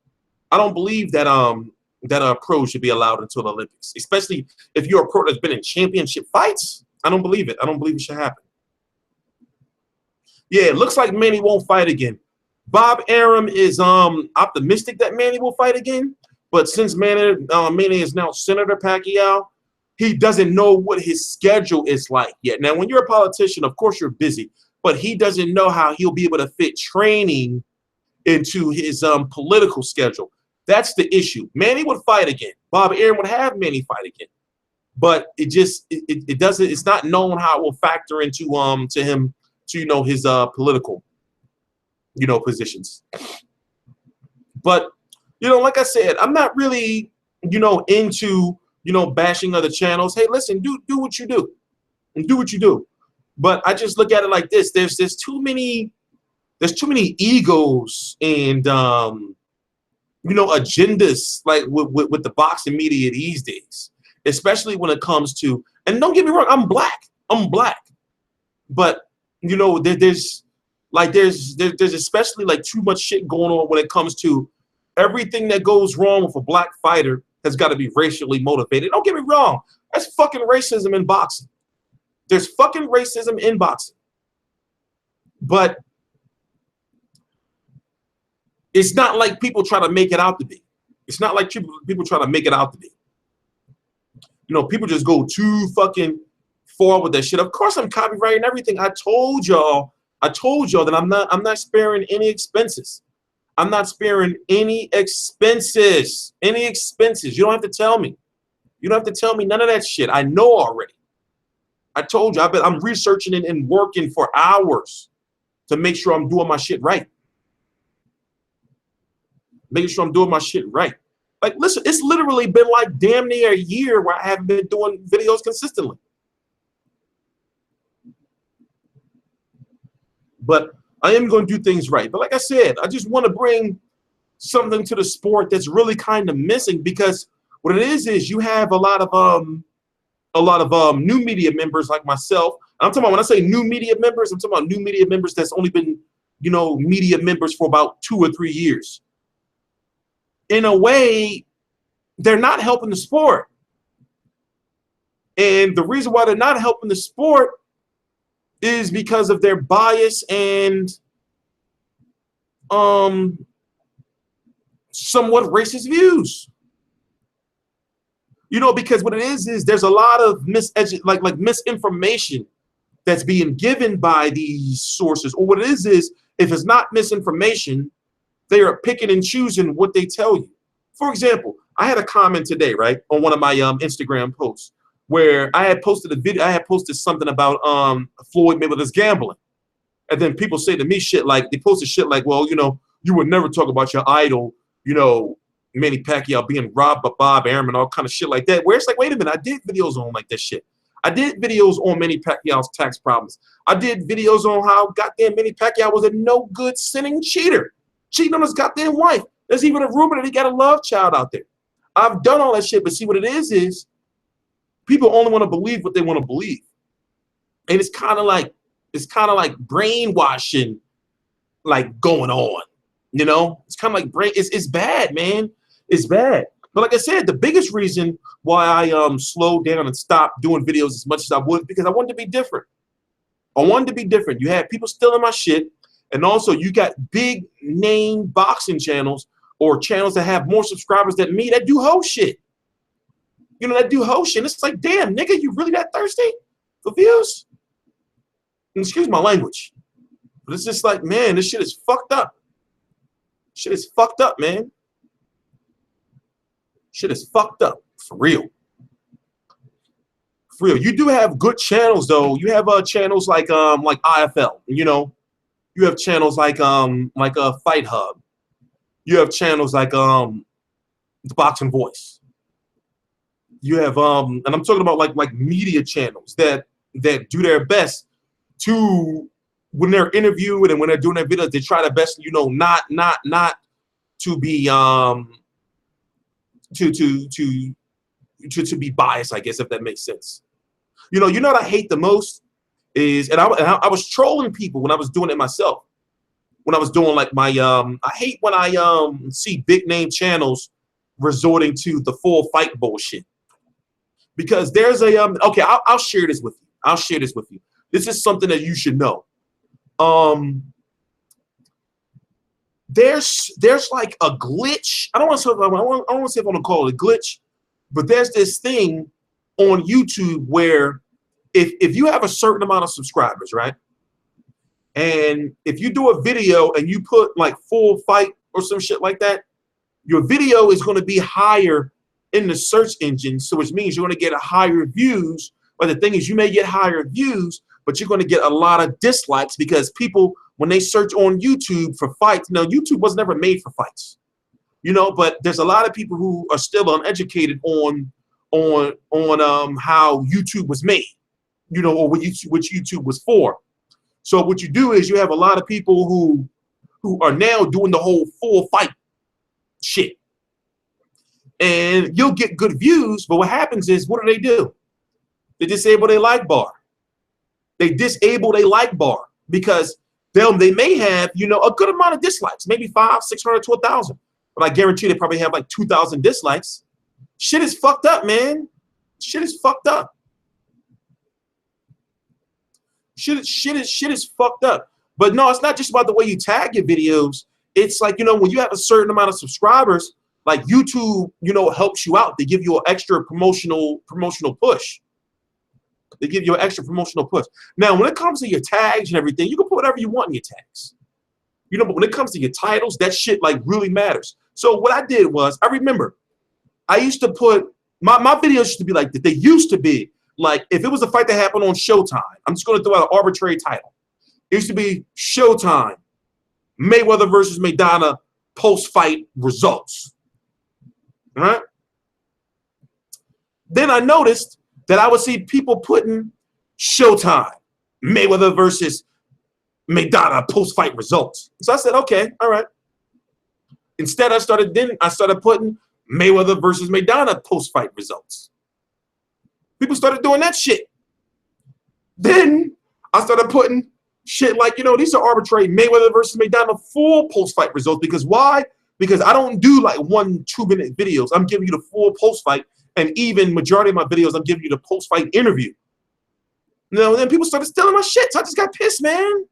that that a pro should be allowed into the Olympics, especially if you're a pro that's been in championship fights. I don't believe it. I don't believe it should happen. Yeah, it looks like Manny won't fight again. Bob Arum is optimistic that Manny will fight again, but since Manny is now Senator Pacquiao, he doesn't know what his schedule is like yet. Now, when you're a politician, of course you're busy, but he doesn't know how he'll be able to fit training into his political schedule. That's the issue. Manny would fight again. Bob Arum would have Manny fight again, but it doesn't. It's not known how it will factor into to him to, you know, his political, you know, positions. But, you know, like I said, I'm not really, you know, into, you know, bashing other channels. Hey, listen, do what you do, and do what you do. But I just look at it like this: there's too many egos and you know, agendas like with the boxing media these days, especially when it comes to. And don't get me wrong, I'm black, but you know, there's Like there's especially like too much shit going on when it comes to everything that goes wrong with a black fighter has got to be racially motivated. Don't get me wrong. That's fucking racism in boxing. There's fucking racism in boxing. But it's not like people try to make it out to be. It's not like people try to make it out to be. You know, people just go too fucking far with that shit. Of course I'm copyrighting everything. I told y'all that I'm not sparing any expenses. I'm not sparing any expenses. Any expenses. You don't have to tell me. You don't have to tell me none of that shit. I know already. I told you. I'm researching it and working for hours to make sure I'm doing my shit right. Making sure I'm doing my shit right. Like, listen, it's literally been like damn near a year where I haven't been doing videos consistently. But I am going to do things right. But like I said, I just want to bring something to the sport that's really kind of missing, because what it is you have a lot of new media members like myself. I'm talking about, when I say new media members, I'm talking about new media members that's only been, you know, media members for about 2 or 3 years. In a way, they're not helping the sport. And the reason why they're not helping the sport is because of their bias and somewhat racist views. You know, because what it is there's a lot of misinformation that's being given by these sources. Or what it is if it's not misinformation, they are picking and choosing what they tell you. For example, I had a comment today, right, on one of my Instagram posts where I had posted a video. I had posted something about Floyd Mayweather's gambling, and then people say to me shit like, they posted shit like, well, you know, you would never talk about your idol, you know, Manny Pacquiao being robbed by Bob Arum and all kind of shit like that. Where it's like, wait a minute, I did videos on like that shit. I did videos on Manny Pacquiao's tax problems. I did videos on how goddamn Manny Pacquiao was a no good sinning cheater, cheating on his goddamn wife. There's even a rumor that he got a love child out there. I've done all that shit, but see what it is people only want to believe what they want to believe. And it's kind of like brainwashing like going on, you know? It's kind of like it's bad, man. It's bad. But like I said, the biggest reason why I slowed down and stopped doing videos as much as I would, because I wanted to be different. I wanted to be different. You had people stealing my shit, and also you got big name boxing channels or channels that have more subscribers than me that do hoe shit. You know, that do hoe shit. It's like, damn, nigga, you really that thirsty for views? And excuse my language, but it's just like, man, this shit is fucked up. Shit is fucked up, man. Shit is fucked up, for real. For real. You do have good channels though. You have channels like IFL, you know. You have channels like Fight Hub. You have channels like The Boxing Voice. You have and I'm talking about like media channels that do their best to, when they're interviewed and when they're doing their videos, they try their best, you know, not to be to be biased, I guess, if that makes sense. You know what I hate the most is, and I was trolling people when I was doing it myself. When I was doing like my I hate when I see big name channels resorting to the full fight bullshit. Because there's a okay, I'll share this with you. I'll share this with you. This is something that you should know. There's like a glitch. I don't want to say if I want to call it a glitch, but there's this thing on YouTube where if you have a certain amount of subscribers, right? And if you do a video and you put like full fight or some shit like that, your video is going to be higher in the search engine, so which means you're going to get higher views. But the thing is, you may get higher views, but you're going to get a lot of dislikes because people, when they search on YouTube for fights, now YouTube was never made for fights, you know. But there's a lot of people who are still uneducated on how YouTube was made, you know, or what YouTube was for. So what you do is you have a lot of people who are now doing the whole full fight shit. And you'll get good views, but what happens is, what do? They disable their like bar. They disable their like bar because they may have, you know, a good amount of dislikes, maybe 500, 600 to 1,000. But I guarantee they probably have like 2,000 dislikes. Shit is fucked up, man. Shit is fucked up. Shit is fucked up. But no, it's not just about the way you tag your videos. It's like, you know, when you have a certain amount of subscribers, like YouTube, you know, helps you out. They give you an extra promotional push. They give you an extra promotional push. Now, when it comes to your tags and everything, you can put whatever you want in your tags. You know, but when it comes to your titles, that shit like really matters. So what I did was, I remember, I used to put, my videos used to be like, they used to be like, if it was a fight that happened on Showtime, I'm just going to throw out an arbitrary title. It used to be Showtime, Mayweather versus Maidana, post-fight results. All right? Then I noticed that I would see people putting Showtime, Mayweather versus Maidana, post-fight results. So I said, okay, all right. Instead, I started putting Mayweather versus Maidana, post-fight results. People started doing that shit. Then I started putting shit like, you know, these are arbitrary Mayweather versus Maidana full post-fight results. Because why? Because I don't do like 1-2 minute videos. I'm giving you the full post-fight, and even majority of my videos, I'm giving you the post-fight interview. You know, and then people started stealing my shit. So I just got pissed, man.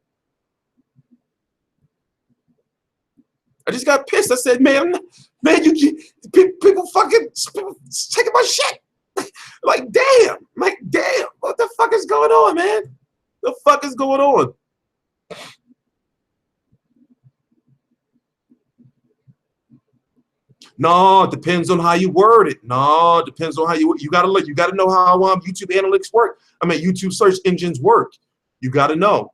I just got pissed. I said, man, people fucking taking my shit. Like, damn, what the fuck is going on, man? The fuck is going on? No, it depends on how you word it. No, it depends on how you gotta look. You gotta know how YouTube analytics work. I mean, YouTube search engines work. You gotta know.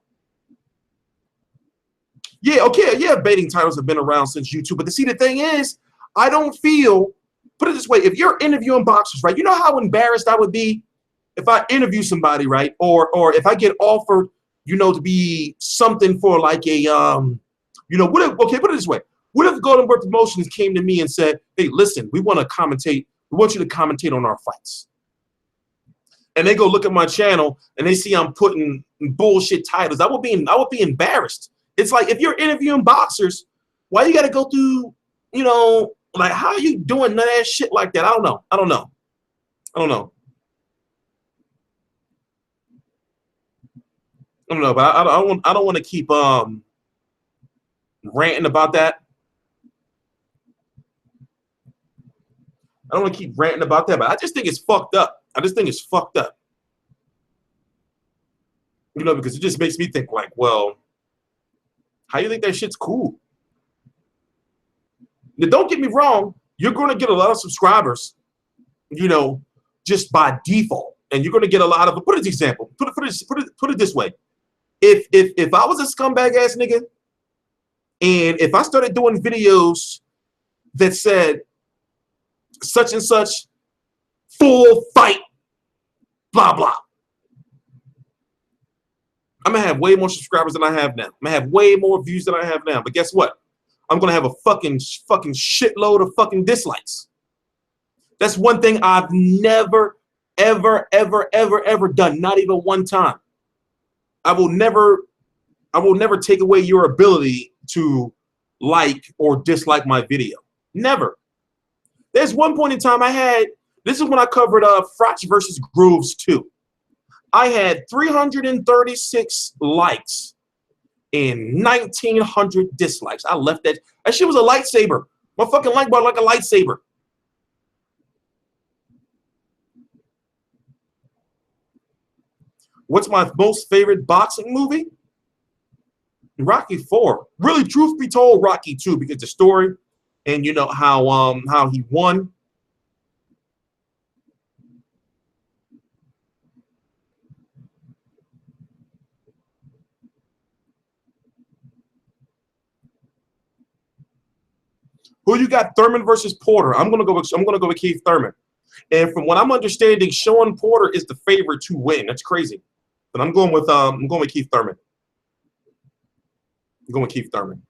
Yeah, okay, yeah, baiting titles have been around since YouTube. But see, the thing is, I don't feel, put it this way, if you're interviewing boxers, right, you know how embarrassed I would be if I interview somebody, right, or if I get offered, you know, to be something for like a, you know, okay, put it this way. What if Golden Boy Promotions came to me and said, hey, listen, we want to commentate, we want you to commentate on our fights. And they go look at my channel and they see I'm putting bullshit titles. I would be embarrassed. It's like, if you're interviewing boxers, why you got to go through, you know, like, how are you doing none of that shit like that? I don't know. I don't know. I don't know. I don't know, but I don't want to keep ranting about that. I don't want to keep ranting about that, but I just think it's fucked up. I just think it's fucked up. You know, because it just makes me think like, well, how you think that shit's cool? Now, don't get me wrong. You're going to get a lot of subscribers, you know, just by default. And you're going to get a lot of, put it as example, put it this way. If I was a scumbag ass nigga, and if I started doing videos that said such and such full fight, blah, blah, I'm going to have way more subscribers than I have now. I'm going to have way more views than I have now. But guess what? I'm going to have a fucking shitload of fucking dislikes. That's one thing I've never, ever, ever, ever, ever done. Not even one time. I will never take away your ability to like or dislike my video. Never. There's one point in time I had, this is when I covered Frotch versus Grooves 2. I had 336 likes and 1,900 dislikes. I left that. That shit was a lightsaber. My fucking like bar like a lightsaber. What's my most favorite boxing movie? Rocky 4. Really, truth be told, Rocky 2, because the story and you know how he won. Who you got? Thurman versus Porter. I'm gonna go with Keith Thurman. And from what I'm understanding, Sean Porter is the favorite to win. That's crazy. But I'm going with Keith Thurman. I'm going with Keith Thurman.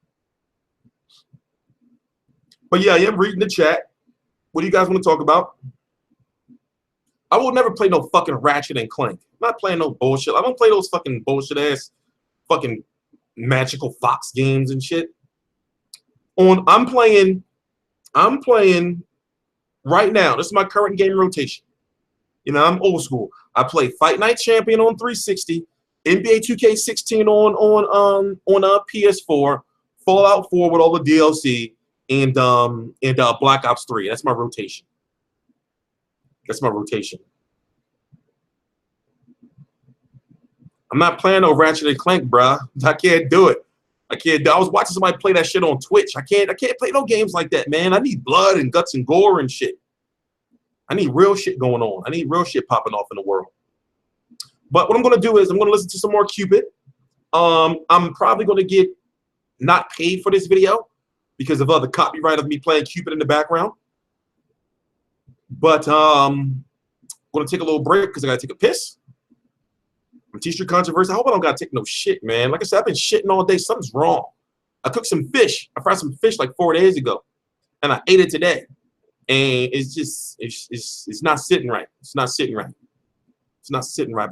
But yeah, I'm reading the chat. What do you guys want to talk about? I will never play no fucking Ratchet and Clank. I'm not playing no bullshit. I don't play those fucking bullshit ass fucking magical Fox games and shit. I'm playing right now. This is my current game rotation. You know, I'm old school. I play Fight Night Champion on 360, NBA 2K16 on PS4, Fallout 4 with all the DLC, and Black Ops 3. That's my rotation. That's my rotation. I'm not playing no Ratchet and Clank, bruh. I can't do it. I was watching somebody play that shit on Twitch. I can't play no games like that, man. I need blood and guts and gore and shit. I need real shit going on. I need real shit popping off in the world. But what I'm gonna do is I'm gonna listen to some more Cupid. I'm probably gonna get not paid for this video because of the copyright of me playing Cupid in the background. But I'm gonna take a little break because I gotta take a piss. I'm T-Street Controversy. I hope I don't gotta take no shit, man. Like I said, I've been shitting all day. Something's wrong. I cooked some fish. I fried some fish like 4 days ago, and I ate it today. And it's just it's not sitting right. It's not sitting right. It's not sitting right.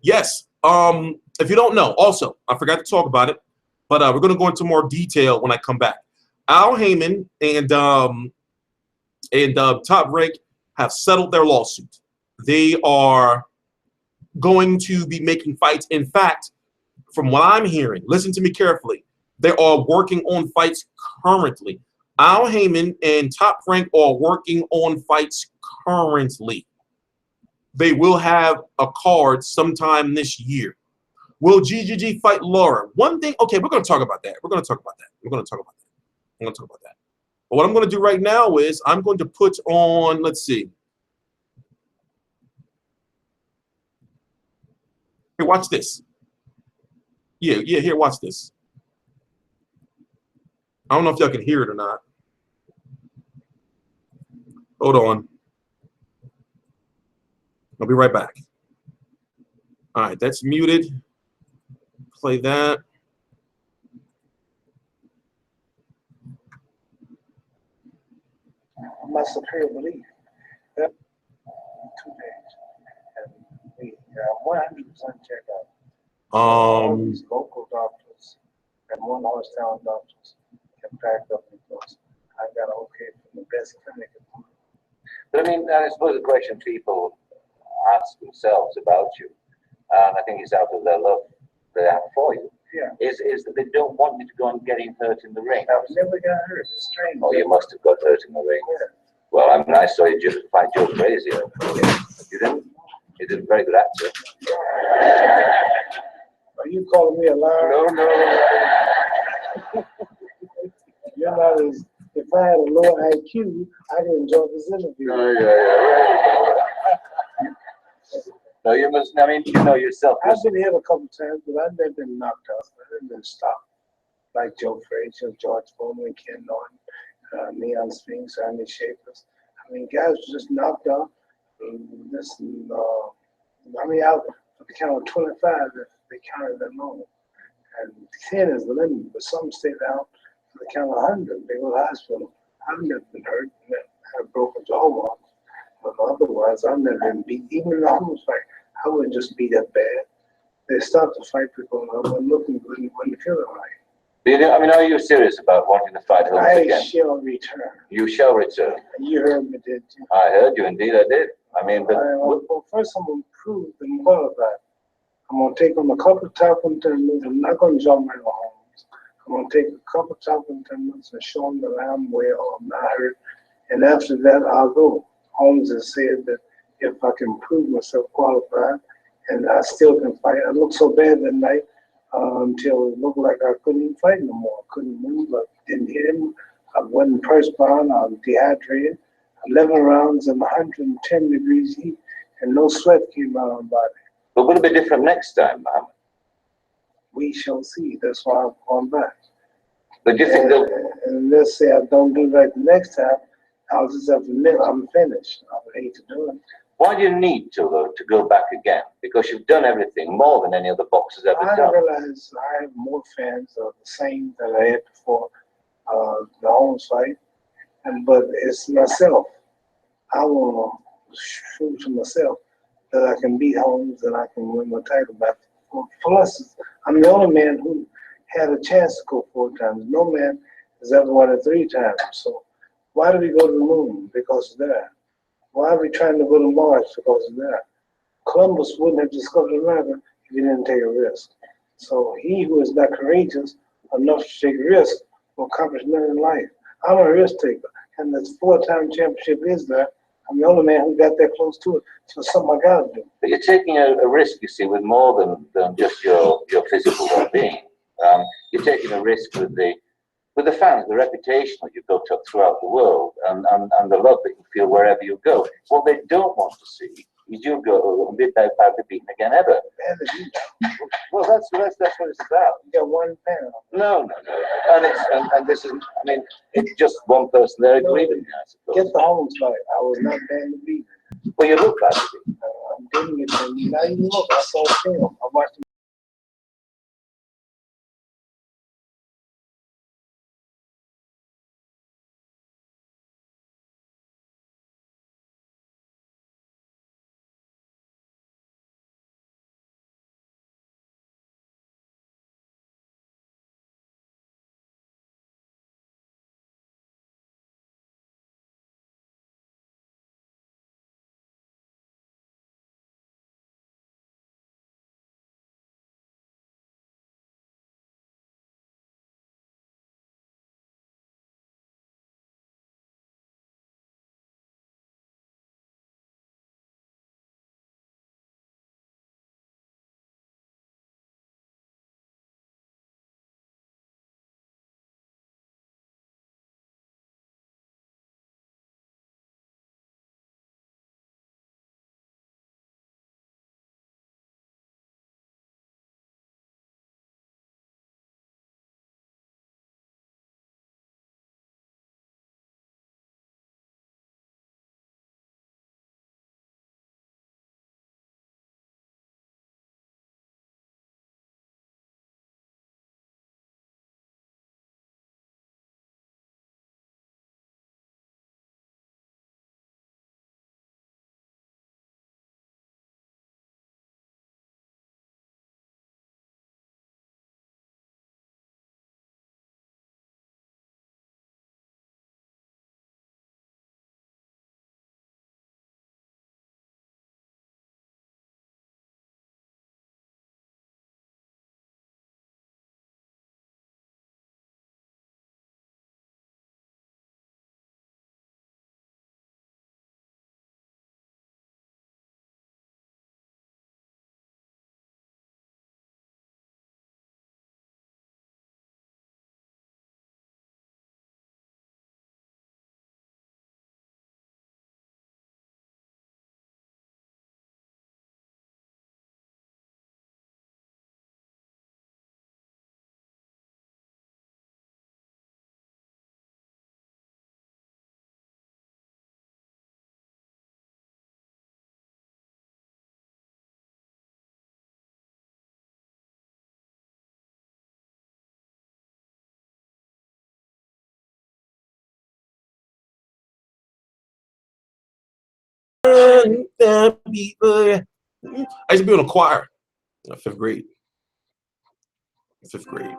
Yes. If you don't know, also I forgot to talk about it, but we're gonna go into more detail when I come back. Al Heyman and Top Rank have settled their lawsuit. They are going to be making fights. In fact, from what I'm hearing, listen to me carefully. They are working on fights currently. Al Heyman and Top Rank are working on fights currently. They will have a card sometime this year. Will GGG fight Laura? One thing, okay, we're going to talk about that. We're going to talk about that. We're going to talk about that. I'm going to talk about that. But what I'm going to do right now is I'm going to put on, let's see. Here, watch this. Yeah, here, watch this. I don't know if y'all can hear it or not. Hold on. I'll be right back. All right, that's muted. Play that. My superior belief that 2 days and we 100% check out all these local doctors and one horsetown doctors can back up because I got an okay from the best clinic. But I mean, I suppose the question people ask themselves about you, and I think it's out of their love they have for you, is that they don't want you to go and getting hurt in the ring. I've never got hurt. It's strange. Oh, you must have got hurt in the ring. Yeah. Well, I mean, I saw you just fight Joe Frazier. You didn't? You did a very good actor. Are you calling me a liar? No. You're not as, if I had a low IQ, I'd enjoy this interview. No, you must, I mean, you know yourself. I've been hit a couple times, but I've never been knocked out. I've never been stopped. Like Joe Frazier, George Foreman, Ken Norton, Neon Spinks, Andy Shapers. I mean, guys were just knocked out. I mean, out for the count of 25, if they counted that long. And 10 is the limit, but some stayed out for the count of 100. They go to the hospital. I've never been hurt. I had a broken jawbone. But otherwise, I've never been beat. Even in the homeless fight, I wouldn't just be that bad. They stopped to fight people, and I wasn't looking good and wasn't feeling right. I mean, are you serious about wanting to fight Holmes again? I shall return. You shall return. You heard me, did you? I heard you, indeed I did. I mean, but... Well, first I'm going to prove and qualify. I'm going to take on a couple of top contenders. I'm not going to jump right on Holmes. I'm going to take a couple of top contenders and show them that I'm well, I'm not hurt. And after that, I'll go. Holmes has said that if I can prove myself qualified and I still can fight. I looked so bad that night until it looked like I couldn't even fight no more. I couldn't move. I didn't hit him. I wasn't perspiring. I was dehydrated. 11 rounds in 110 degrees heat, and no sweat came out of my body. But will it be different next time, man? We shall see. That's why I'm going back. But do you think they'll... And let's say I don't do that the next time, I'll just have to admit I'm finished. I would hate to do it. Why do you need to, though, to go back again? Because you've done everything more than any other boxer's ever done. I realize I have more fans of the same that I had before the Holmes fight. But it's myself. I want to shoot to myself. that I can beat Holmes and I can win my title back. Plus, I'm the only man who had a chance to go 4 times. No man has ever won it 3 times. So why do we go to the moon? Because of that. Why are we trying to go to Mars? Because of that. Columbus wouldn't have discovered America if he didn't take a risk. So he who is not courageous enough to take a risk will accomplish nothing in life. I'm a risk taker, and this 4-time championship is that. I'm the only man who got that close to it. So it's something I gotta do. But you're taking a risk, you see, with more than just your physical well-being. You're taking a risk with the fans, the reputation that you've built up throughout the world, and the love that you feel wherever you go. What they don't want to see is you go and be badly beaten again ever. Well, that's what it's about. You got one panel. No. And this is, I mean, it's just one person there agreed with me, I suppose. Get the Holmes fight. I was not badly beaten. Well, you look badly beaten. I'm getting it. And now you look. I saw film. I watched the I used to be in a choir in 5th grade. 5th grade.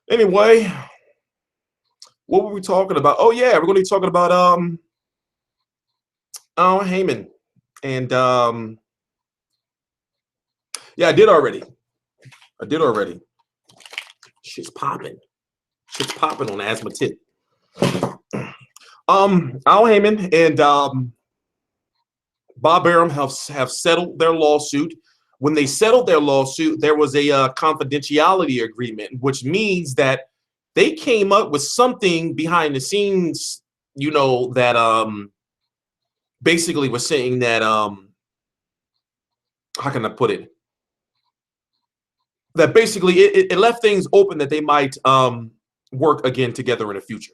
Anyway, what were we talking about? Oh yeah, we're going to be talking about Heyman, and yeah, I did already. Shit's popping. Shit's popping on Asthma Tip. Al Heyman and Bob Arum have settled their lawsuit. When they settled their lawsuit, there was a confidentiality agreement, which means that they came up with something behind the scenes, you know, that basically was saying that how can I put it? That basically it left things open that they might work again together in the future.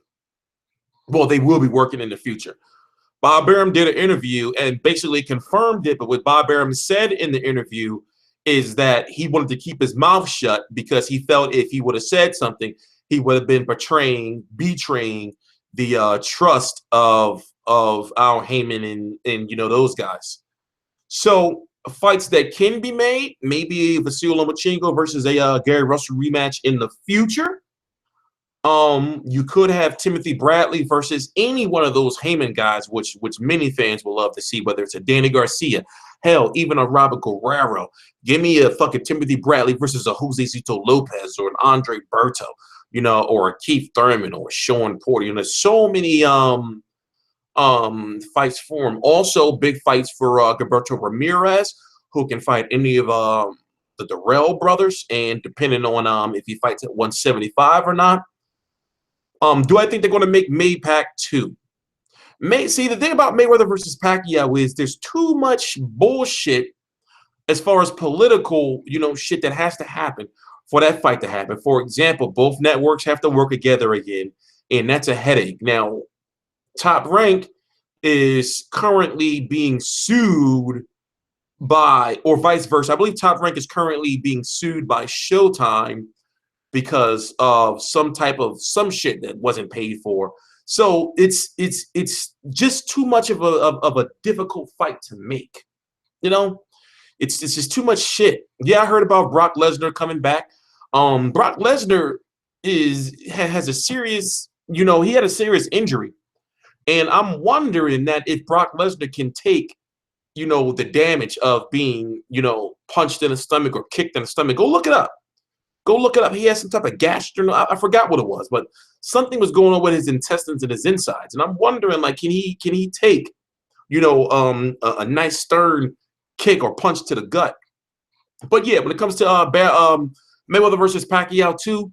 Well, they will be working in the future. Bob Arum did an interview and basically confirmed it, but what Bob Arum said in the interview is that he wanted to keep his mouth shut because he felt if he would have said something, he would have been betraying the trust of Al Heyman and you know those guys. So fights that can be made, maybe Vasil Lomachenko versus a Gary Russell rematch in the future. You could have Timothy Bradley versus any one of those Heyman guys, which many fans will love to see, whether it's a Danny Garcia, hell, even a Robert Guerrero. Give me a fucking Timothy Bradley versus a Jose Zito Lopez or an Andre Berto, you know, or a Keith Thurman or a Sean Porter. You know, there's so many fights for him. Also, big fights for Gilberto Ramirez, who can fight any of the Darrell brothers, and depending on if he fights at 175 or not. Do I think they're going to make Maypac 2? See, the thing about Mayweather versus Pacquiao is there's too much bullshit as far as political, you know, shit that has to happen for that fight to happen. For example, both networks have to work together again, and that's a headache. Now, Top Rank is currently being sued by, or vice versa. I believe Top Rank is currently being sued by Showtime because of some shit that wasn't paid for. So it's just too much of a difficult fight to make. You know, it's just too much shit. Yeah, I heard about Brock Lesnar coming back. Brock Lesnar has a serious, you know, he had a serious injury. And I'm wondering that if Brock Lesnar can take, you know, the damage of being, you know, punched in the stomach or kicked in the stomach. Go look it up. Go look it up. He has some type of I forgot what it was, but something was going on with his intestines and his insides. And I'm wondering, like, can he take, you know, a nice stern kick or punch to the gut? But yeah, when it comes to Mayweather versus Pacquiao 2,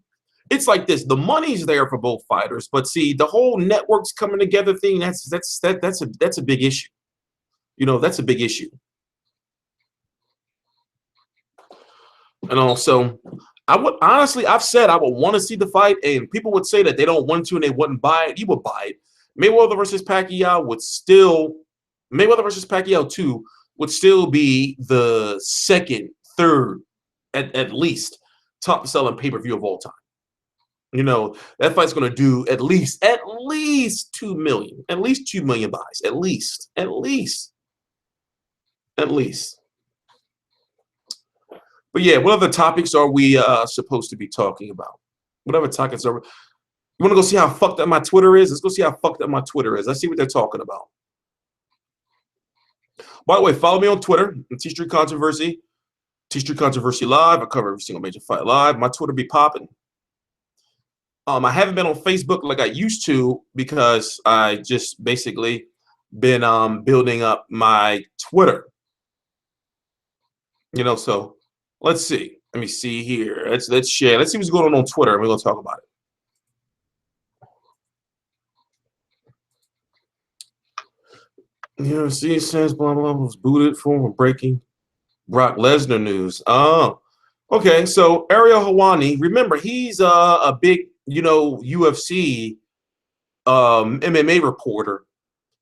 it's like this. The money's there for both fighters, but see, the whole networks coming together thing, that's a big issue. You know, that's a big issue. And also, I would honestly, I've said I would want to see the fight, and people would say that they don't want to and they wouldn't buy it. You would buy it. Mayweather versus Pacquiao Mayweather versus Pacquiao 2 would still be the second, third, at least top selling pay-per-view of all time. You know, that fight's going to do at least 2 million, at least 2 million buys, at least. But yeah, what other topics are we supposed to be talking about? Whatever topics are. You want to go see how fucked up my Twitter is? Let's go see how fucked up my Twitter is. Let's see what they're talking about. By the way, follow me on Twitter, T Street Controversy, T Street Controversy Live. I cover every single major fight live. My Twitter be popping. I haven't been on Facebook like I used to because I just basically been building up my Twitter. You know, so let's see. Let me see here. Let's share. Let's see what's going on Twitter, and we're gonna talk about it. You know, see, it says blah blah was booted for breaking Brock Lesnar news. Oh, okay. So Ariel Helwani, remember he's a big, you know, UFC MMA reporter,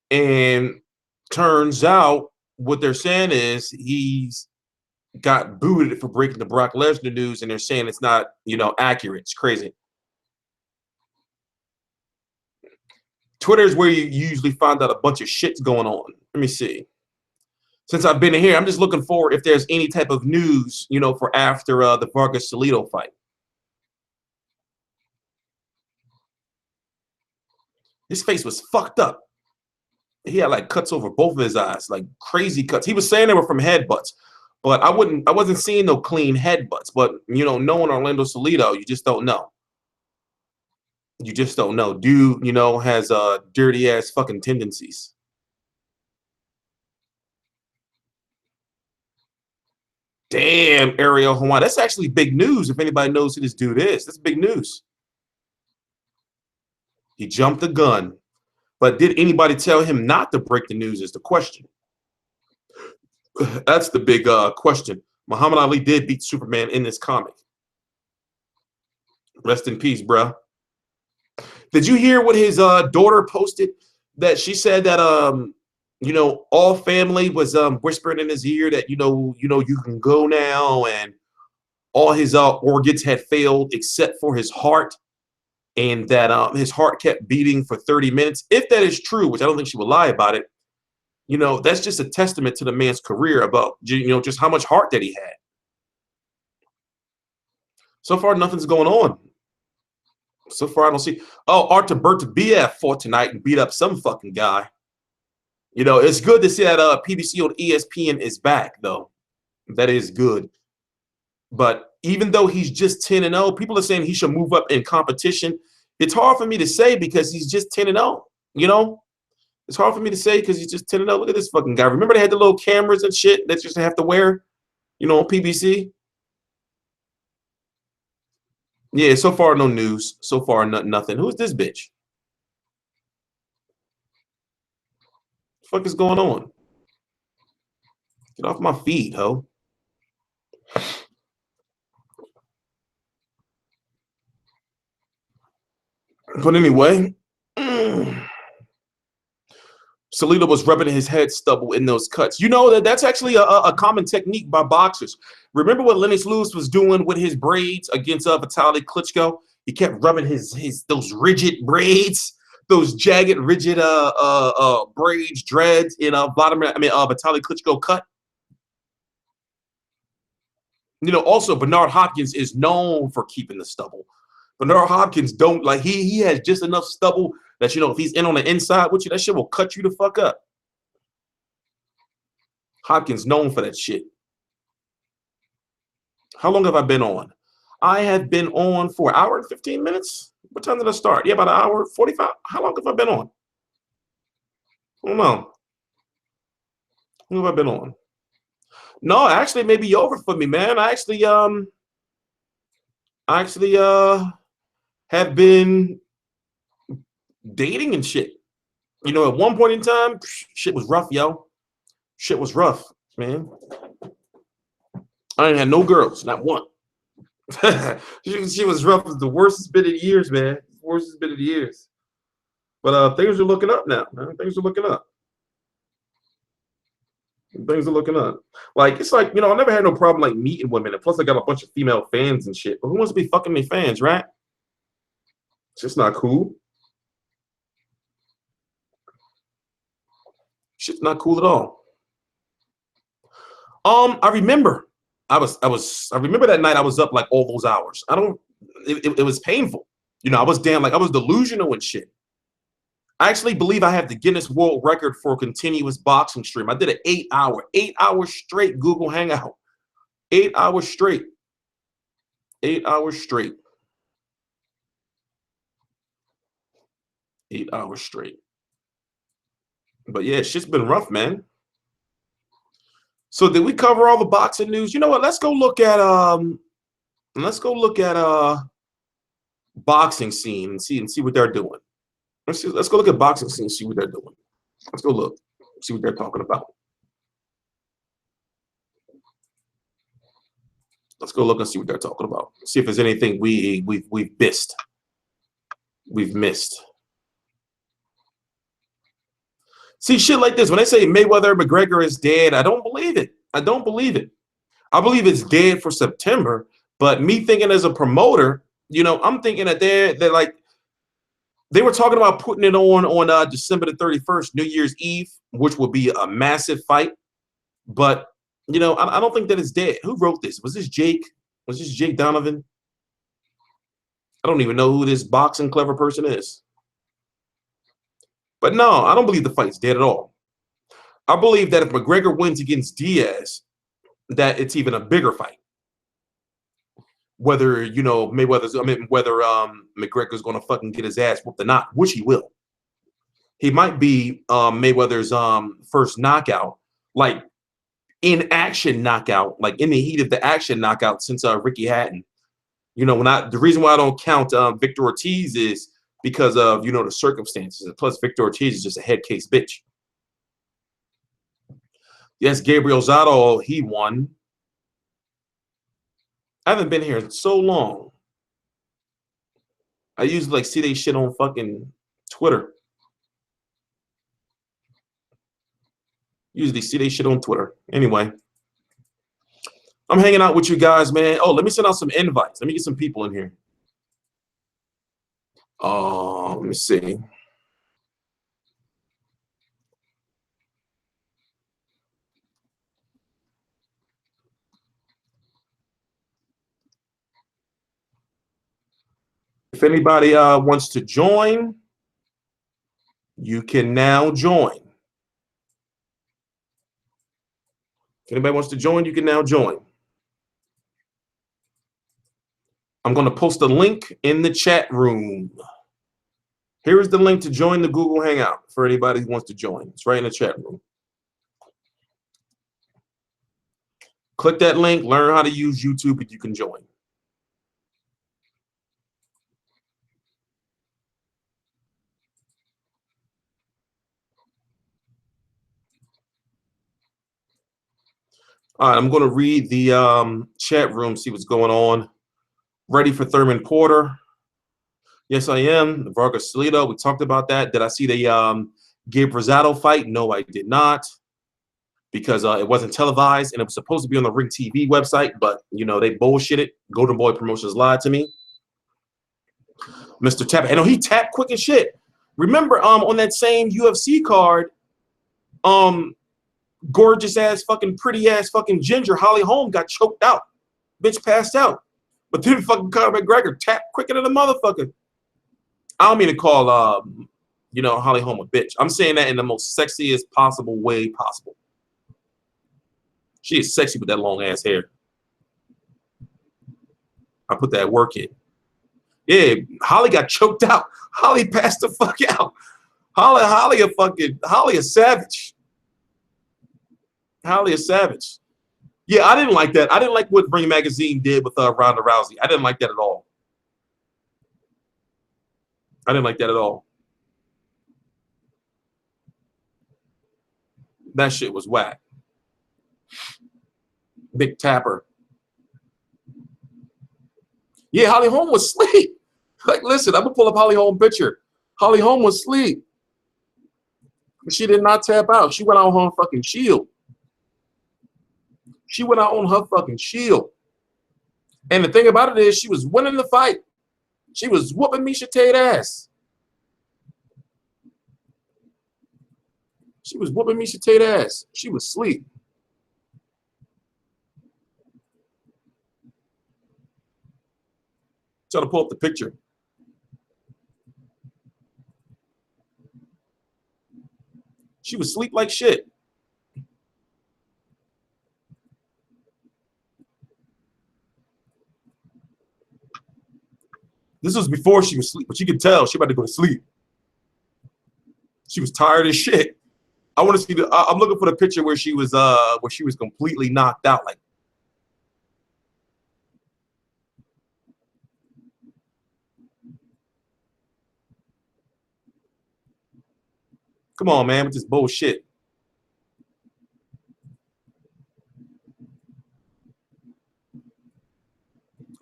and turns out what they're saying is he's got booted for breaking the Brock Lesnar news, and they're saying it's not, you know, accurate. It's crazy. Twitter is where you usually find out a bunch of shit's going on. Let me see. Since I've been in here, I'm just looking for if there's any type of news, you know, for after the Vargas Salido fight. His face was fucked up. He had like cuts over both of his eyes, like crazy cuts. He was saying they were from headbutts, but I wasn't seeing no clean headbutts. But you know, knowing Orlando Salido, you just don't know. You just don't know. Dude, you know, has dirty ass fucking tendencies. Damn, Ariel Helwani. That's actually big news if anybody knows who this dude is. That's big news. He jumped the gun. But did anybody tell him not to break the news is the question. That's the big question. Muhammad Ali did beat Superman in this comic. Rest in peace, bruh. Did you hear what his daughter posted? That she said that you know, all family was whispering in his ear that you know you can go now, and all his organs had failed except for his heart, and that his heart kept beating for 30 minutes. If that is true, which I don't think she would lie about it, You know, that's just a testament to the man's career about, you know, just how much heart that he had. So far, nothing's going on. So far, I don't see. Oh, Artur BF fought tonight and beat up some fucking guy. You know, it's good to see that PBC on ESPN is back, though. That is good. But even though he's just 10-0, people are saying he should move up in competition. It's hard for me to say because he's just 10-0. You know, it's hard for me to say because he's just 10-0. Look at this fucking guy. Remember they had the little cameras and shit that you used to have to wear, you know, on PBC. Yeah, so far no news. So far nothing. Who's this bitch? What the fuck is going on? Get off my feed, ho. But anyway, Salido was rubbing his head stubble in those cuts. You know that's actually a common technique by boxers. Remember what Lennox Lewis was doing with his braids against Vitaly Klitschko? He kept rubbing his those rigid braids, those jagged, rigid braids, dreads in Vitaly Klitschko cut. You know, also Bernard Hopkins is known for keeping the stubble. Bernard Hopkins don't like he has just enough stubble that, you know, if he's in on the inside with you, that shit will cut you the fuck up. Hopkins known for that shit. How long have I been on? I have been on for an hour and 15 minutes. What time did I start? Yeah, about an hour 45. How long have I been on? I don't know. How long have I been on? No, actually, maybe over for me, man. I actually have been dating and shit. You know, at one point in time, shit was rough, yo. Shit was rough, man. I ain't had no girls, not one. she was rough. It was the worst bit of years, man. Worst bit of years. But things are looking up now, man. Things are looking up. Things are looking up. Like, it's like, you know, I never had no problem like meeting women. And plus I got a bunch of female fans and shit. But who wants to be fucking me fans, right? It's just not cool. Shit's not cool at all. I remember that night I was up like all those hours. It was painful. You know, I was damn like I was delusional and shit. I actually believe I have the Guinness World Record for a continuous boxing stream. I did an 8 hours straight Google Hangout. 8 hours straight. 8 hours straight. 8 hours straight. But yeah, shit's been rough, man. So did we cover all the boxing news? You know what? Let's go look at boxing scene and see what they're doing. Let's go look at boxing scene and see what they're doing. Let's go look, see what they're talking about. Let's go look and see what they're talking about. See if there's anything we've missed. We've missed. See, shit like this. When they say Mayweather McGregor is dead, I don't believe it. I don't believe it. I believe it's dead for September. But me thinking as a promoter, you know, I'm thinking that they're like, they were talking about putting it on December the 31st, New Year's Eve, which would be a massive fight. But, you know, I don't think that it's dead. Who wrote this? Was this Jake? Was this Jake Donovan? I don't even know who this boxing clever person is. But no, I don't believe the fight's dead at all. I believe that if McGregor wins against Diaz, that it's even a bigger fight. Whether, you know, whether McGregor's going to fucking get his ass whooped or not, which he will. He might be Mayweather's first knockout, like in action knockout, like in the heat of the action knockout since Ricky Hatton. You know, the reason why I don't count Victor Ortiz is because of, you know, the circumstances. And plus, Victor Ortiz is just a head case bitch. Yes, Gabriel Zotto, he won. I haven't been here in so long. I usually like see they shit on fucking Twitter. Usually see they shit on Twitter. Anyway, I'm hanging out with you guys, man. Oh, let me send out some invites. Let me get some people in here. Let me see. If anybody wants to join, you can now join. If anybody wants to join, you can now join. I'm going to post a link in the chat room. Here is the link to join the Google Hangout for anybody who wants to join. It's right in the chat room. Click that link, learn how to use YouTube, and you can join. All right, I'm going to read the chat room, see what's going on. Ready for Thurman Porter? Yes, I am. Vargas Salido, we talked about that. Did I see the Gabe Rosado fight? No, I did not, because it wasn't televised, and it was supposed to be on the Ring TV website, but, you know, they bullshitted. Golden Boy Promotions lied to me. Mr. Tap, I know he tapped quick as shit. Remember, on that same UFC card, gorgeous ass fucking pretty ass fucking ginger Holly Holm got choked out. Bitch passed out. But then fucking Conor McGregor tapped quicker than a motherfucker. I don't mean to call you know, Holly Holm a bitch. I'm saying that in the most sexiest possible way possible. She is sexy with that long ass hair. I put that work in. Yeah, Holly got choked out. Holly passed the fuck out. Holly a savage. Holly a savage. Yeah, I didn't like that. I didn't like what Ring Magazine did with Ronda Rousey. I didn't like that at all. I didn't like that at all. That shit was whack. Big tapper. Yeah, Holly Holm was asleep. Like, listen, I'm gonna pull up Holly Holm picture. Holly Holm was asleep. She did not tap out. She went out on her fucking shield. She went out on her fucking shield. And the thing about it is, she was winning the fight. She was whooping Miesha Tate ass. She was whooping Miesha Tate ass. She was asleep. Trying to pull up the picture. She was asleep like shit. This was before she was asleep, but you could tell she about to go to sleep. She was tired as shit. I want to see the. I'm looking for the picture where she was completely knocked out. Like, come on, man, with this bullshit.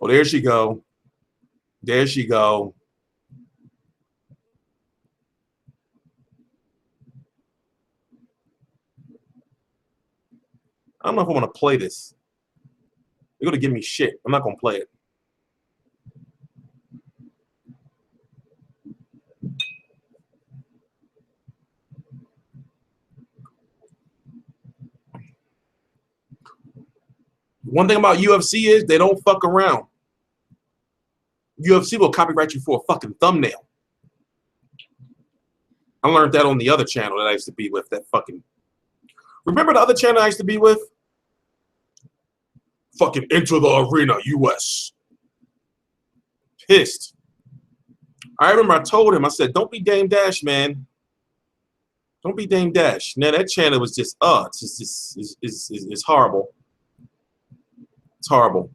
Oh, there she go. There she go. I don't know if I want to play this. You're going to give me shit. I'm not going to play it. One thing about UFC is they don't fuck around. UFC will copyright you for a fucking thumbnail. I learned that on the other channel that I used to be with. That fucking. Remember the other channel I used to be with? Fucking Enter the Arena US. Pissed. I remember I told him, I said, don't be Dame Dash, man. Don't be Dame Dash. Now that channel was just, it's horrible. It's horrible.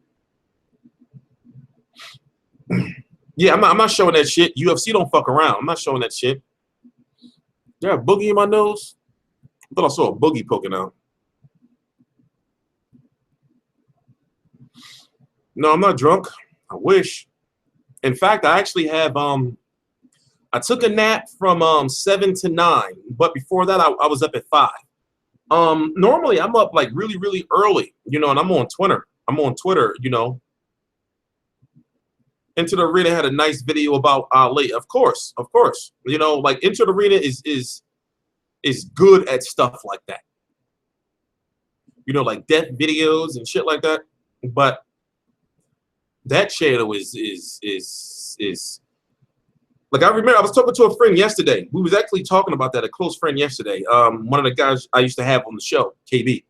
Yeah, I'm not showing that shit. UFC don't fuck around. I'm not showing that shit. There a boogie in my nose? I thought I saw a boogie poking out. No, I'm not drunk. I wish. In fact, I actually have I took a nap from 7 to 9, but before that I was up at 5. Normally I'm up like really, really early, you know, and I'm on Twitter. You know. Into the Arena had a nice video about Ali. Of course. You know, like Into the Arena is good at stuff like that. You know, like death videos and shit like that. But that channel is Like I remember, I was talking to a friend yesterday. We was actually talking about that, a close friend yesterday. One of the guys I used to have on the show, KB.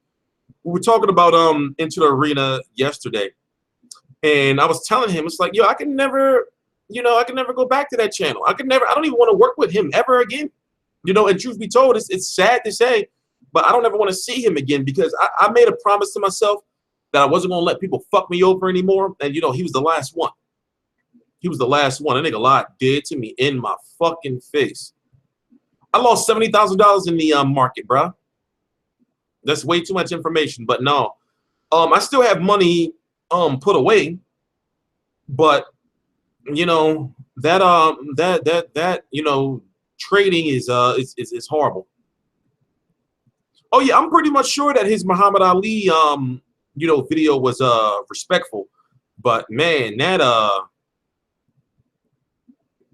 We were talking about Into the Arena yesterday, and I was telling him, it's like, yo, I can never, I can never go back to that channel. I don't even want to work with him ever again. And truth be told, it's sad to say, but I don't ever want to see him again because I made a promise to myself that I wasn't going to let people fuck me over anymore. And, he was the last one. He was the last one. That nigga lied dead to me in my fucking face. I lost $70,000 in the market, bro. That's way too much information. But no, I still have money put away. But that trading is horrible. Oh yeah, I'm pretty much sure that his Muhammad Ali video was respectful. But man, that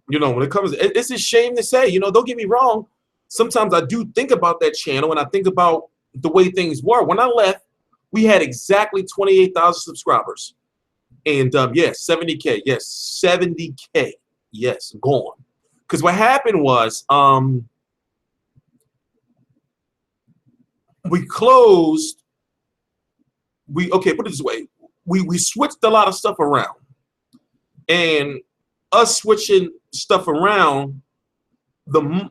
when it comes, it's a shame to say, don't get me wrong. Sometimes I do think about that channel and I think about the way things were. When I left, we had exactly 28,000 subscribers. And yes, 70K. Yes, 70K. Yes, gone. Because what happened was we closed. Okay, put it this way. We switched a lot of stuff around. And us switching stuff around, the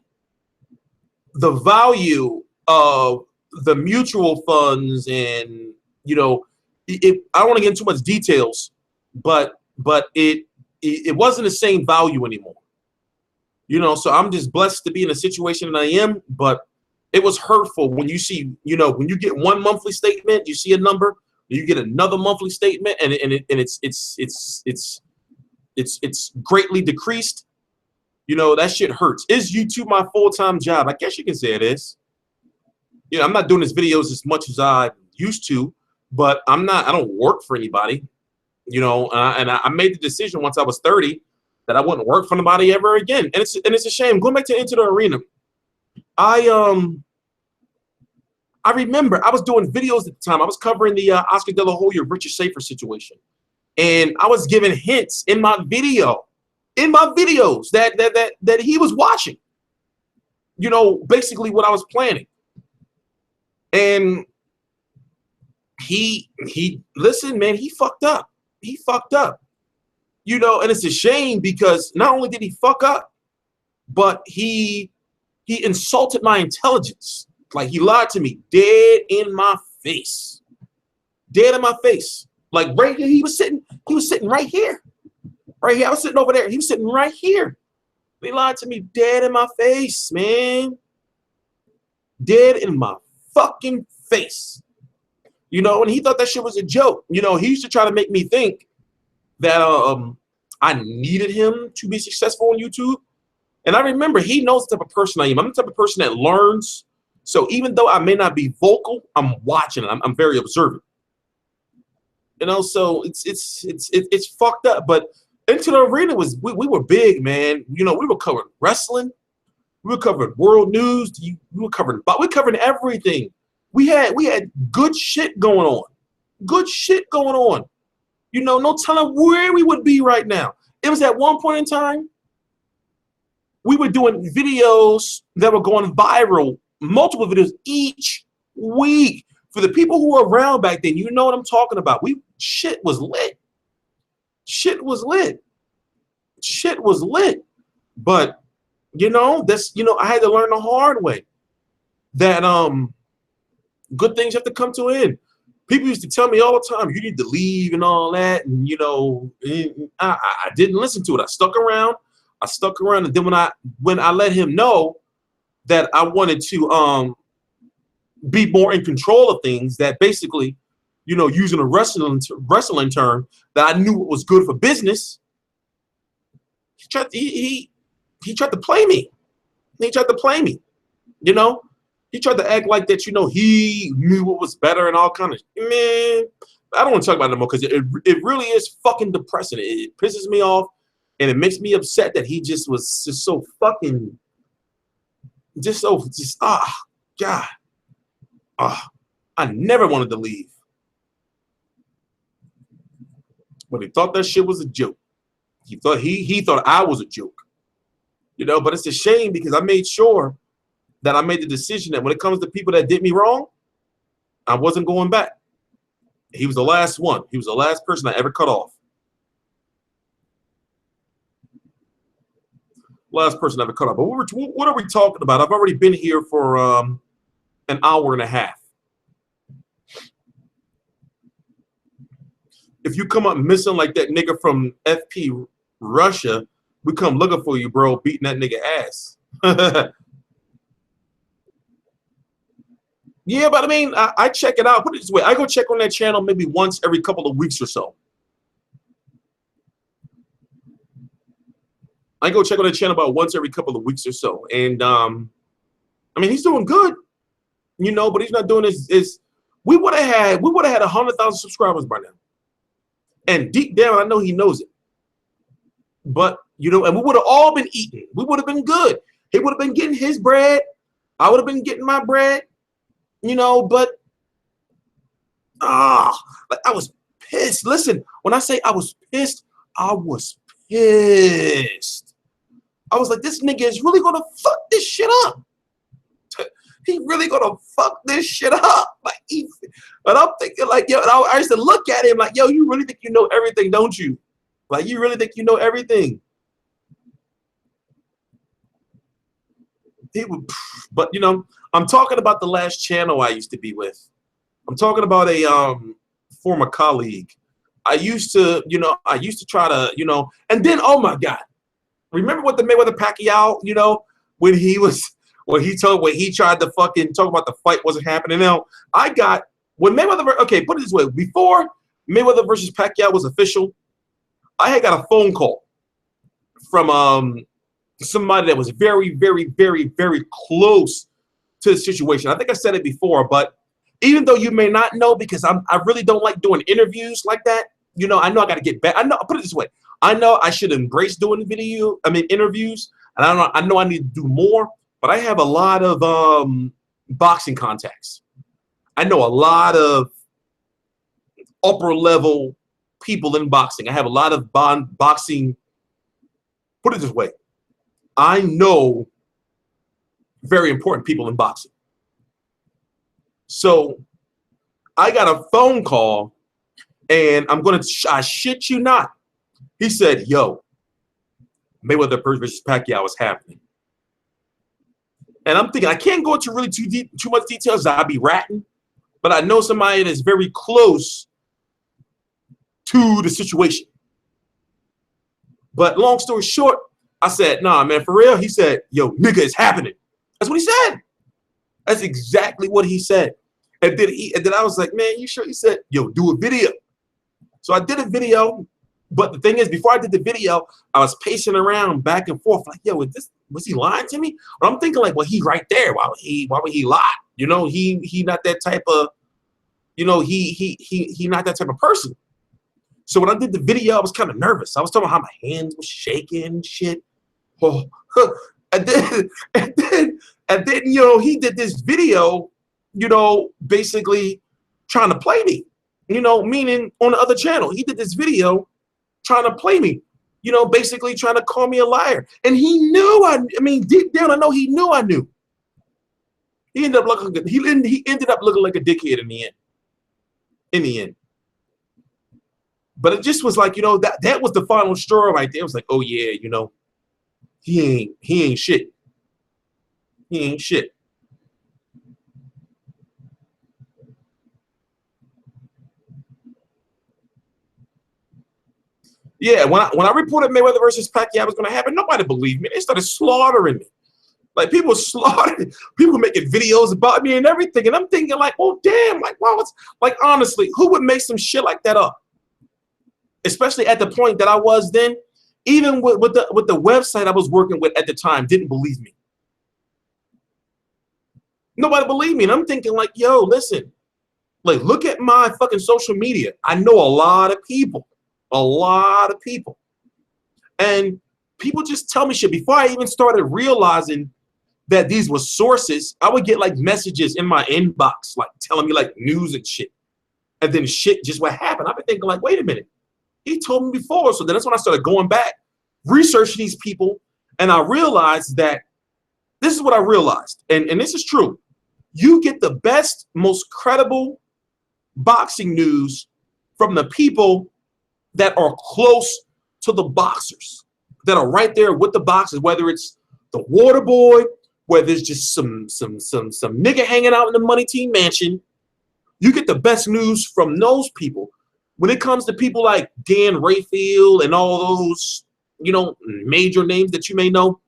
value of the mutual funds and I don't want to get into too much details, but it wasn't the same value anymore. So I'm just blessed to be in a situation that I am, but it was hurtful when you see, when you get one monthly statement, you see a number, you get another monthly statement, and it's greatly decreased. That shit hurts. Is YouTube my full-time job? I guess you can say it is. I'm not doing these videos as much as I used to, but I don't work for anybody, and I made the decision once I was 30 that I wouldn't work for nobody ever again. And it's a shame. Going back to Into the Arena, I remember I was doing videos at the time. I was covering the Oscar De La Hoya, Richard Schaefer situation. And I was giving hints in my videos that he was watching, basically what I was planning. And he listen, man, he fucked up. He fucked up. And it's a shame because not only did he fuck up, but he insulted my intelligence. Like he lied to me dead in my face. Dead in my face. Like right here, he was sitting right here. Right here. I was sitting over there. He was sitting right here. He lied to me dead in my face, man. Dead in my fucking face. And he thought that shit was a joke. He used to try to make me think that I needed him to be successful on YouTube. And I remember he knows the type of person I am. I'm the type of person that learns. So even though I may not be vocal, I'm watching. I'm very observant. So it's fucked up. But Into the Arena we were big, man. We were covering wrestling. We were covering world news. We were covering everything. We had good shit going on. Good shit going on. No telling where we would be right now. It was at one point in time, we were doing videos that were going viral, multiple videos each week. For the people who were around back then, you know what I'm talking about. Shit was lit. Shit was lit. Shit was lit. But I had to learn the hard way that good things have to come to an end. People used to tell me all the time, you need to leave and all that. And, I didn't listen to it. I stuck around. And then when I let him know that I wanted to be more in control of things, that basically, using a wrestling term, that I knew what was good for business, he tried to play me. He tried to play me. He tried to act like that, he knew what was better and all kind of, man, I don't want to talk about it anymore because it really is fucking depressing. It pisses me off and it makes me upset that he just was just so fucking, God. I never wanted to leave. But he thought that shit was a joke. He thought I was a joke. You know, but it's a shame because I made sure that I made the decision that when it comes to people that did me wrong, I wasn't going back. He was the last one. He was the last person I ever cut off. Last person I ever cut off. But what are we talking about? I've already been here for an hour and a half. If you come up missing like that nigga from FP Russia, we come looking for you, bro, beating that nigga ass. Yeah, but I mean, I check it out. Put it this way. I go check on that channel maybe once every couple of weeks or so. I go check on the channel about once every couple of weeks or so. And, I mean, he's doing good, you know, but he's not doing his we would have had 100,000 subscribers by now. And deep down, I know he knows it. But, you know, and we would have all been eating. We would have been good. He would have been getting his bread. I would have been getting my bread, you know, but, like I was pissed. Listen, when I say I was pissed, I was pissed. I was like, this nigga is really going to fuck this shit up. He really gonna fuck this shit up. Like, but I'm thinking, like, yo, and I used to look at him like, yo, you really think you know everything, don't you? Like, you really think you know everything? He would, but you know, I'm talking about the last channel I used to be with. I'm talking about a former colleague. I used to try to, you know, and then, oh my God, remember what the Mayweather Pacquiao, you know, when he tried to fucking talk about the fight wasn't happening. Now, when Mayweather, okay, put it this way, before Mayweather versus Pacquiao was official, I had got a phone call from somebody that was very, very, very, very close to the situation. I think I said it before, but even though you may not know, because I really don't like doing interviews like that, you know, I know I got to get back. I know, put it this way, I know I should embrace doing interviews, and I know I need to do more. But I have a lot of boxing contacts. I know a lot of upper level people in boxing. I have a lot of boxing. Put it this way, I know very important people in boxing. So I got a phone call, and I shit you not. He said, yo, Mayweather versus Pacquiao is happening. And I'm thinking, I can't go into really too much details. I'll be ratting. But I know somebody that's very close to the situation. But long story short, I said, nah, man, for real? He said, yo, nigga, it's happening. That's what he said. That's exactly what he said. And then I was like, man, you sure? He said, yo, do a video. So I did a video. But the thing is, before I did the video, I was pacing around back and forth like, yo, was he lying to me? But I'm thinking like, well, he's right there. Why would he lie? You know, he not that type of, you know, he not that type of person. So when I did the video, I was kind of nervous. I was talking about how my hands were shaking and shit. Oh, and then, you know, he did this video, you know, basically trying to play me, you know, meaning on the other channel. He did this video trying to play me, you know, basically trying to call me a liar. And he knew, I mean, deep down, I know he knew I knew. He ended up looking like a dickhead in the end. But it just was like, you know, that was the final straw right there. It was like, oh yeah, you know, he ain't shit. He ain't shit. Yeah, when I reported Mayweather versus Pacquiao was going to happen, nobody believed me. They started slaughtering me. Like, people making videos about me and everything. And I'm thinking like, oh, damn, like, wow, like, honestly, who would make some shit like that up? Especially at the point that I was then, even with the website I was working with at the time, didn't believe me. Nobody believed me. And I'm thinking like, yo, listen, like, look at my fucking social media. I know a lot of people. A lot of people. And people just tell me shit. Before I even started realizing that these were sources, I would get like messages in my inbox, like telling me like news and shit. And then shit just what happened. I've been thinking like, wait a minute. He told me before. So then that's when I started going back, researching these people. And I realized that this is what I realized, and this is true. You get the best, most credible boxing news from the people that are close to the boxers, that are right there with the boxers, whether it's the water boy, whether it's just some nigga hanging out in the money team mansion. You get the best news from those people. When it comes to people like Dan Rayfield and all those, you know, major names that you may know,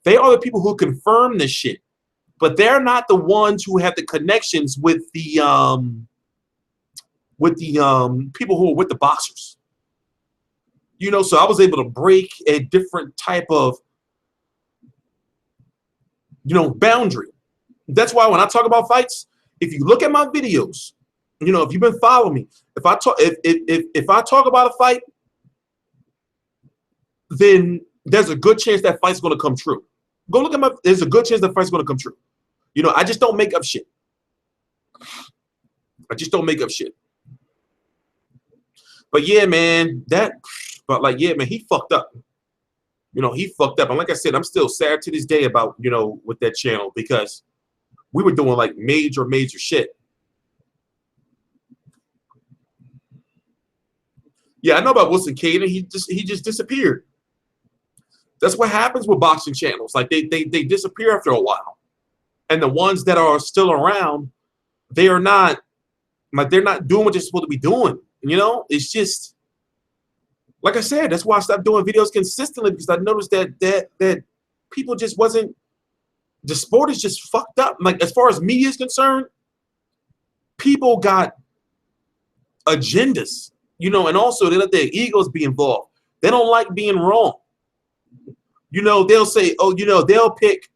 they are the people who confirm this shit. But they're not the ones who have the connections with the people who are with the boxers. You know, so I was able to break a different type of, you know, boundary. That's why when I talk about fights, if you look at my videos, you know, if you've been following me, if I talk about a fight, then there's a good chance that fight's going to come true. Go look at my. There's a good chance that fight's going to come true. You know, I just don't make up shit. I just don't make up shit. But yeah, man, yeah, man, he fucked up. You know, he fucked up. And like I said, I'm still sad to this day about, you know, with that channel, because we were doing like major shit. Yeah, I know about Wilson Caden. He just disappeared. That's what happens with boxing channels. Like they disappear after a while. And the ones that are still around, they are not, like, they're not doing what they're supposed to be doing. You know, it's just, like I said, that's why I stopped doing videos consistently, because I noticed that people just wasn't, the sport is just fucked up. Like, as far as media is concerned, people got agendas, you know, and also they let their egos be involved. They don't like being wrong. You know, they'll say, oh, you know, they'll pick,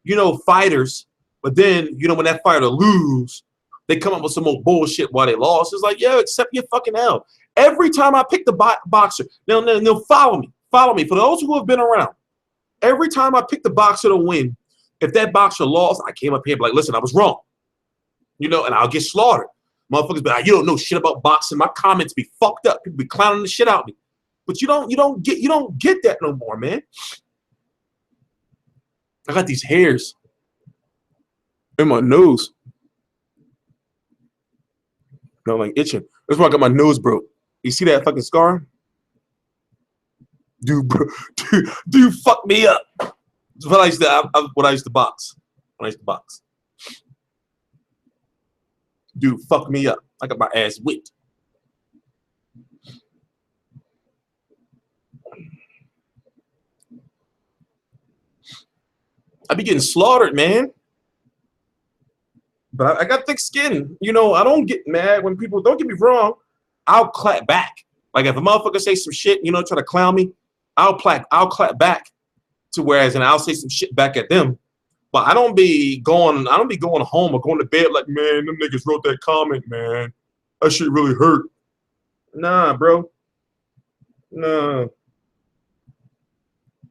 you know, fighters, but then, you know, when that fighter lose, they come up with some more bullshit while they lost. It's like, yo, accept your fucking hell. Every time I pick the boxer, now follow me. Follow me. For those who have been around, every time I pick the boxer to win, if that boxer lost, I came up here and be like, listen, I was wrong. You know, and I'll get slaughtered. Motherfuckers be like, you don't know shit about boxing. My comments be fucked up. People be clowning the shit out of me. But you don't get that no more, man. I got these hairs in my nose. I'm like itching. That's why I got my nose broke. You see that fucking scar? Dude, bro, dude, fuck me up. That's what I used to box. When I used to box. Dude, fuck me up. I got my ass whipped. I be getting slaughtered, man. But I got thick skin. You know, I don't get mad when people, don't get me wrong, I'll clap back. Like if a motherfucker say some shit, you know, try to clown me, I'll clap back. To whereas, and I'll say some shit back at them. But I don't be going home or going to bed like, man, them niggas wrote that comment, man. That shit really hurt. Nah, bro. Nah.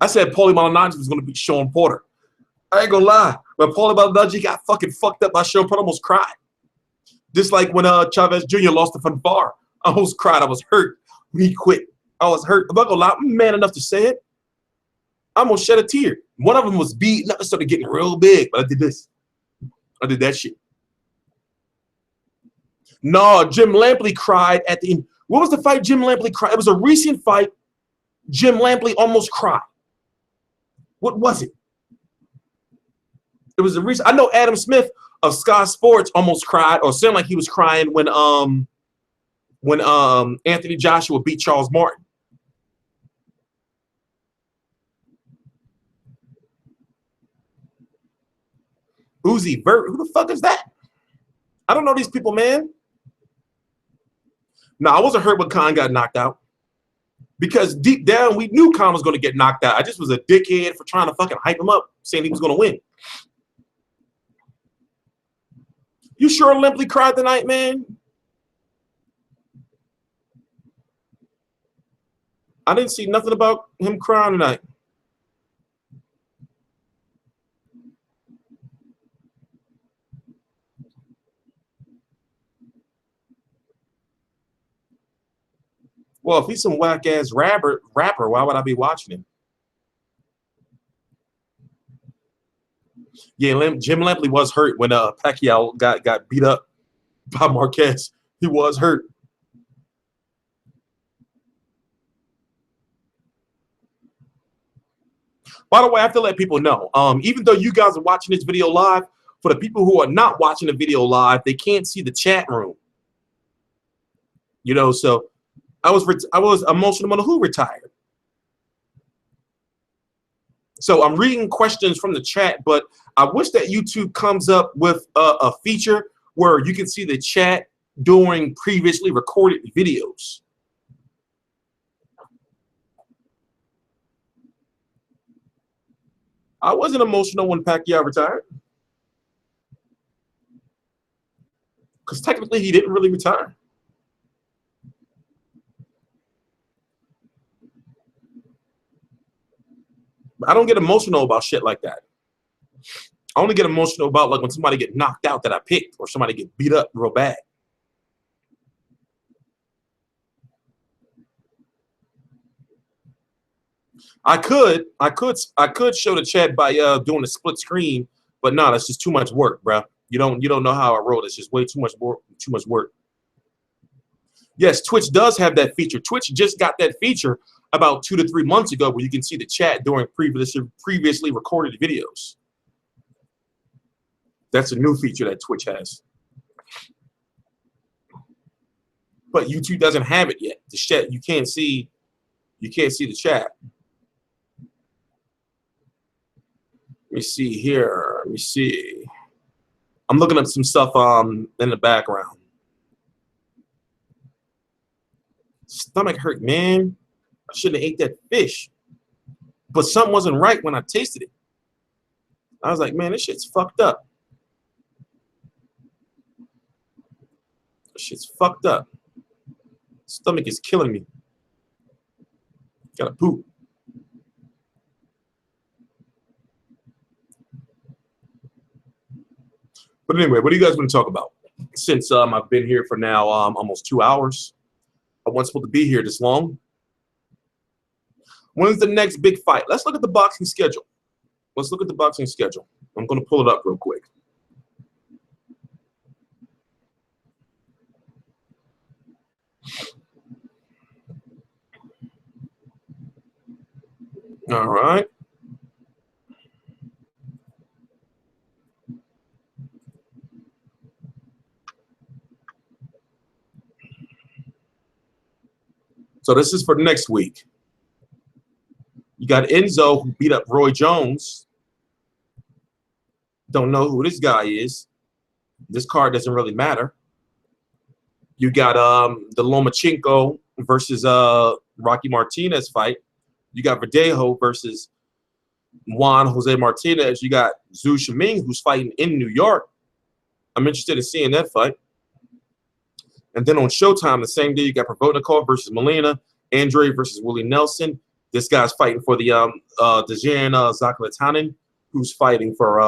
I said Paulie Malignaggi was gonna beat Sean Porter. I ain't gonna lie. When Paulie Malignaggi got fucking fucked up by Sean Porter, I almost cried. Just like when Chavez Jr. lost to Fanfare. I almost cried. I was hurt when he quit. I was hurt. I'm not gonna lie, I'm man enough to say it. I almost shed a tear. One of them was beaten up and started getting real big, but I did this. I did that shit. No, Jim Lampley cried at the end. What was the fight Jim Lampley cried? It was a recent fight. Jim Lampley almost cried. What was it? It was a recent. I know Adam Smith of Sky Sports almost cried, or sounded like he was crying when Anthony Joshua beat Charles Martin. Uzi Vert, who the fuck is that? I don't know these people, man. No, I wasn't hurt when Khan got knocked out. Because deep down, we knew Khan was going to get knocked out. I just was a dickhead for trying to fucking hype him up, saying he was going to win. You sure Lampley cried tonight, man? I didn't see nothing about him crying tonight. Well, if he's some whack-ass rapper, why would I be watching him? Yeah, Jim Lampley was hurt when Pacquiao got beat up by Marquez. He was hurt. By the way, I have to let people know, even though you guys are watching this video live, for the people who are not watching the video live, they can't see the chat room. You know, so I was emotional on who retired. So I'm reading questions from the chat, but I wish that YouTube comes up with a feature where you can see the chat during previously recorded videos. I wasn't emotional when Pacquiao retired. Because technically he didn't really retire. I don't get emotional about shit like that. I only get emotional about like when somebody get knocked out that I picked or somebody get beat up real bad. I could show the chat by doing a split screen, but no, that's just too much work, bro. You don't know how I roll. It's just way too much work. Yes, Twitch does have that feature. Twitch just got that feature about 2 to 3 months ago where you can see the chat during previously recorded videos. That's a new feature that Twitch has. But YouTube doesn't have it yet. The chat, you can't see the chat. Let me see here. Let me see. I'm looking up some stuff in the background. Stomach hurt, man. I shouldn't have ate that fish. But something wasn't right when I tasted it. I was like, man, this shit's fucked up. This shit's fucked up. Stomach is killing me. Gotta poop. But anyway, what do you guys want to talk about? Since I've been here for now almost 2 hours. I wasn't supposed to be here this long. When's the next big fight? Let's look at the boxing schedule. Let's look at the boxing schedule. I'm going to pull it up real quick. All right. So this is for next week. You got Enzo, who beat up Roy Jones. Don't know who this guy is. This card doesn't really matter. You got the Lomachenko versus Rocky Martinez fight. You got Verdejo versus Juan Jose Martinez. You got Zhu Shiming, who's fighting in New York. I'm interested in seeing that fight. And then on Showtime, the same day, you got Provodnikov versus Molina, Andre versus Willie Nelson. This guy's fighting for the Dejan Zakhlitanin, who's fighting for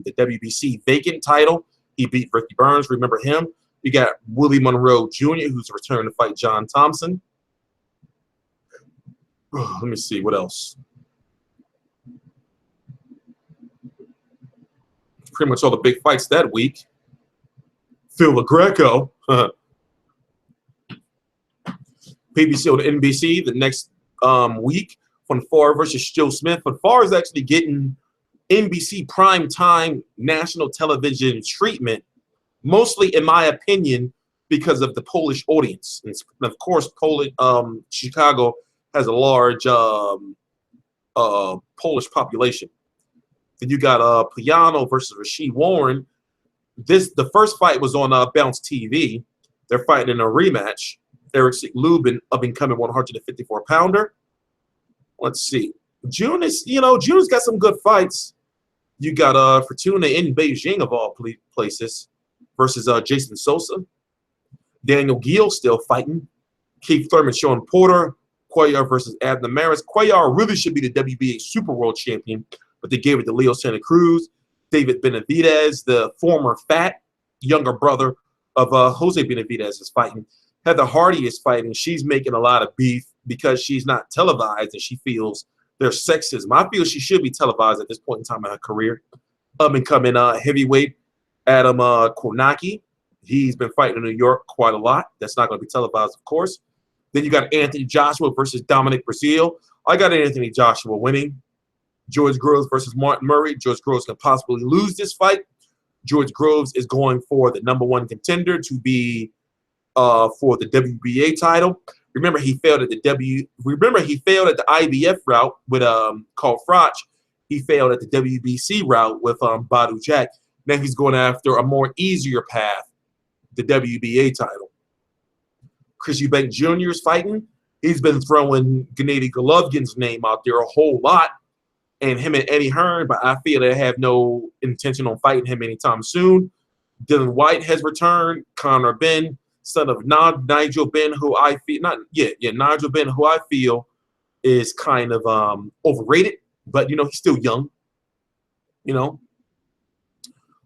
the WBC vacant title. He beat Ricky Burns. Remember him? You got Willie Monroe Jr., who's returning to fight John Thompson. Let me see. What else? Pretty much all the big fights that week. Phil LaGreco. PBC on NBC the next week. Fonfara versus Joe Smith. Fonfara is actually getting NBC primetime national television treatment, mostly, in my opinion, because of the Polish audience. And of course, Chicago has a large Polish population. Then you got Piano versus Rasheed Warren. The first fight was on Bounce TV. They're fighting in a rematch. Eric Lubin, up and coming 154-pounder. Let's see. June's got some good fights. You got Fortuna in Beijing, of all places, versus Jason Sosa. Daniel Gill still fighting. Keith Thurman, Sean Porter. Cuellar versus Abner Maris. Cuellar really should be the WBA Super World Champion, but they gave it to Leo Santa Cruz. David Benavidez, the former fat younger brother of Jose Benavidez, is fighting. Heather Hardy is fighting. She's making a lot of beef because she's not televised and she feels there's sexism. I feel she should be televised at this point in time in her career. up and coming heavyweight Adam Kornacki. He's been fighting in New York quite a lot. That's not going to be televised, of course. Then you got Anthony Joshua versus Dominic Breazeale. I got Anthony Joshua winning. George Groves versus Martin Murray. George Groves can possibly lose this fight. George Groves is going for the #1 contender to be for the WBA title. Remember, he failed at the IBF route with called Froch. He failed at the WBC route with Badu Jack. Now he's going after a more easier path, the WBA title. Chris Eubank Jr. is fighting. He's been throwing Gennady Golovkin's name out there a whole lot, and him and Eddie Hearn, but I feel they have no intention on fighting him anytime soon. Dylan White has returned. Conor Benn, son of Nigel Benn, who I feel Nigel Benn, who I feel is kind of overrated, but he's still young.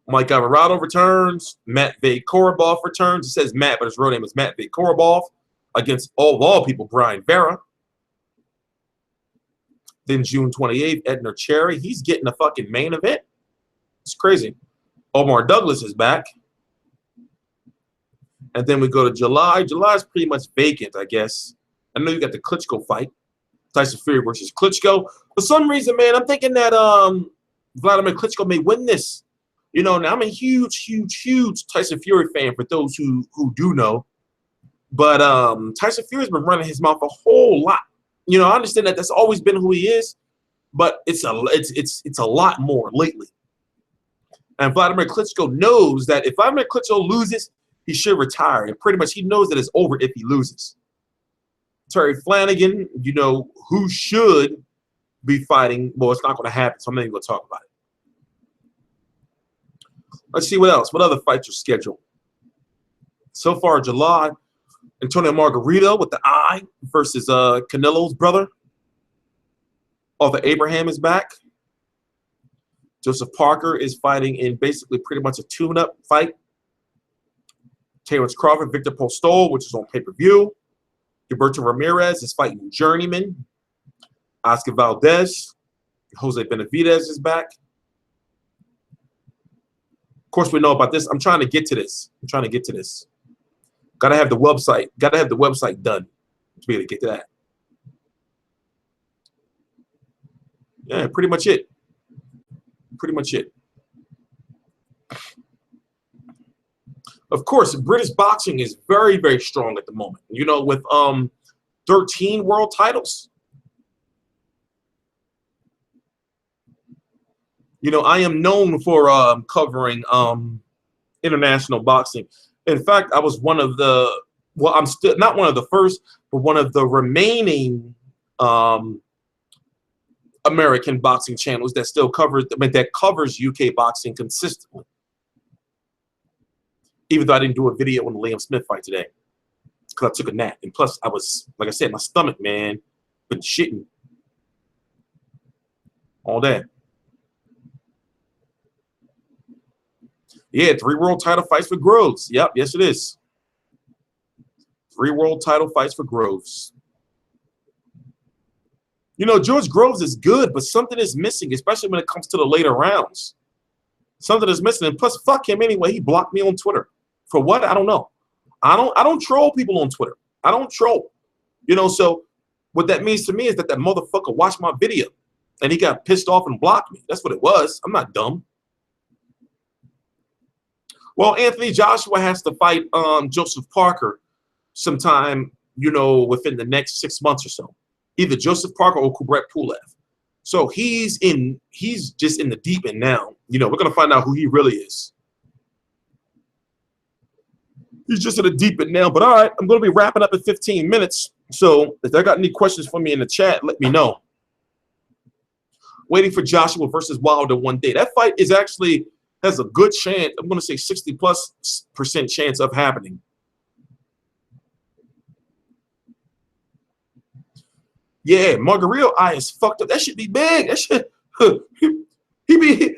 Mike Alvarado returns. Matvey Korobov returns. It says Matt, but his real name is Matvey Korobov against all people, Brian Vera. Then June 28th, Edner Cherry. He's getting a fucking main event. It's crazy. Omar Douglas is back. And then we go to July. July is pretty much vacant, I guess. I know you got the Klitschko fight. Tyson Fury versus Klitschko. For some reason, man, I'm thinking that Vladimir Klitschko may win this. Now I'm a huge Tyson Fury fan for those who do know. But Tyson Fury's been running his mouth a whole lot. I understand that that's always been who he is, but it's a lot more lately. And Vladimir Klitschko knows that if Vladimir Klitschko loses, he should retire. And pretty much he knows that it's over if he loses. Terry Flanagan, who should be fighting. Well, it's not going to happen, so I'm not even going to talk about it. Let's see what else. What other fights are scheduled? So far, July, Antonio Margarito with the eye versus Canelo's brother. Arthur Abraham is back. Joseph Parker is fighting in basically pretty much a tune-up fight. Terrence Crawford, Victor Postol, which is on pay-per-view. Gilberto Ramirez is fighting Journeyman. Oscar Valdez. Jose Benavidez is back. Of course, we know about this. I'm trying to get to this. Gotta have the website. Gotta have the website done to be able to get to that. Yeah, pretty much it. Of course, British boxing is very, very strong at the moment. With 13 world titles. I am known for covering international boxing. In fact, I was one of the, well, I'm still not one of the first, but one of the remaining American boxing channels that still covers UK boxing consistently. Even though I didn't do a video on the Liam Smith fight today, because I took a nap, and plus I was, like I said, my stomach, man, been shitting all that. Yeah, 3 world title fights for Groves. Yep, yes it is. 3 world title fights for Groves. George Groves is good, but something is missing, especially when it comes to the later rounds. Something is missing, and plus, fuck him anyway. He blocked me on Twitter. For what? I don't know. I don't troll people on Twitter. I don't troll. So what that means to me is that motherfucker watched my video, and he got pissed off and blocked me. That's what it was. I'm not dumb. Well, Anthony Joshua has to fight Joseph Parker sometime, within the next 6 months or so. Either Joseph Parker or Kubrat Pulev. So he's just in the deep end now. We're going to find out who he really is. He's just in the deep end now. But all right, I'm going to be wrapping up in 15 minutes. So if they got any questions for me in the chat, let me know. Waiting for Joshua versus Wilder one day. That fight is actually has a good chance. I'm going to say 60+% chance of happening. Yeah, Margarito eye is fucked up. That should be big. That should he be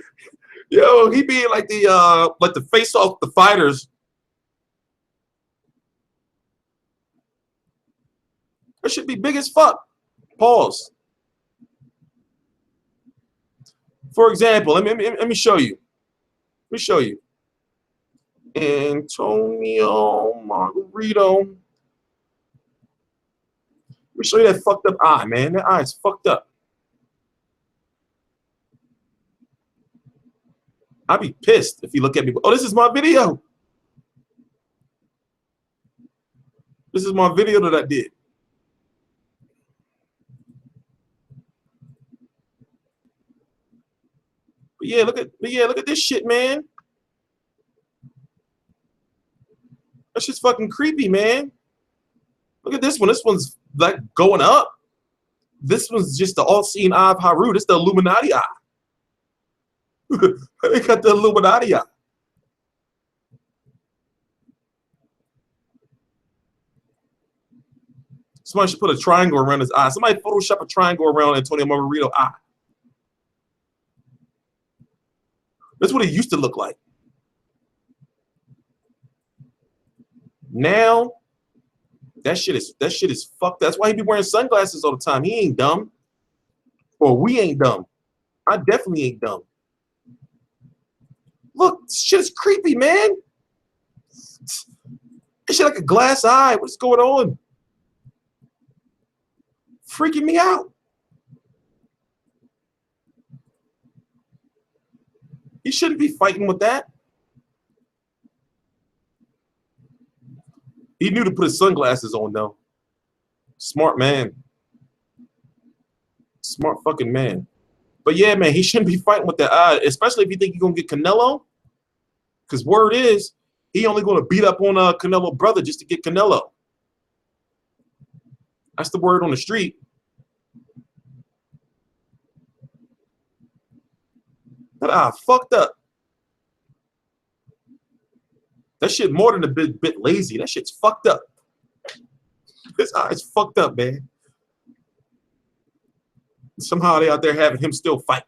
like the face off the fighters. That should be big as fuck. Pause. For example, let me show you. me show you. Antonio Margarito. Let me show you that fucked up eye, man. That eye is fucked up. I'd be pissed if you look at me. Oh, this is my video. This is my video that I did. But yeah, look at this shit, man. That shit's fucking creepy, man. Look at this one. This one's like going up. This one's just the all-seeing eye of Haru. This is the Illuminati eye. They got the Illuminati eye. Somebody should put a triangle around his eye. Somebody Photoshop a triangle around Antonio Margarito's eye. That's what it used to look like. Now, that shit is fucked. That's why he be wearing sunglasses all the time. He ain't dumb. Or we ain't dumb. I definitely ain't dumb. Look, this shit is creepy, man. This shit like a glass eye. What's going on? Freaking me out. He shouldn't be fighting with that. He knew to put his sunglasses on, though. Smart man. Smart fucking man. But yeah, man, he shouldn't be fighting with that eye, especially if you think you're going to get Canelo. Because word is, he only going to beat up on Canelo brother just to get Canelo. That's the word on the street. That eye fucked up. That shit more than a bit lazy. That shit's fucked up. This eye is fucked up, man. Somehow they out there having him still fight.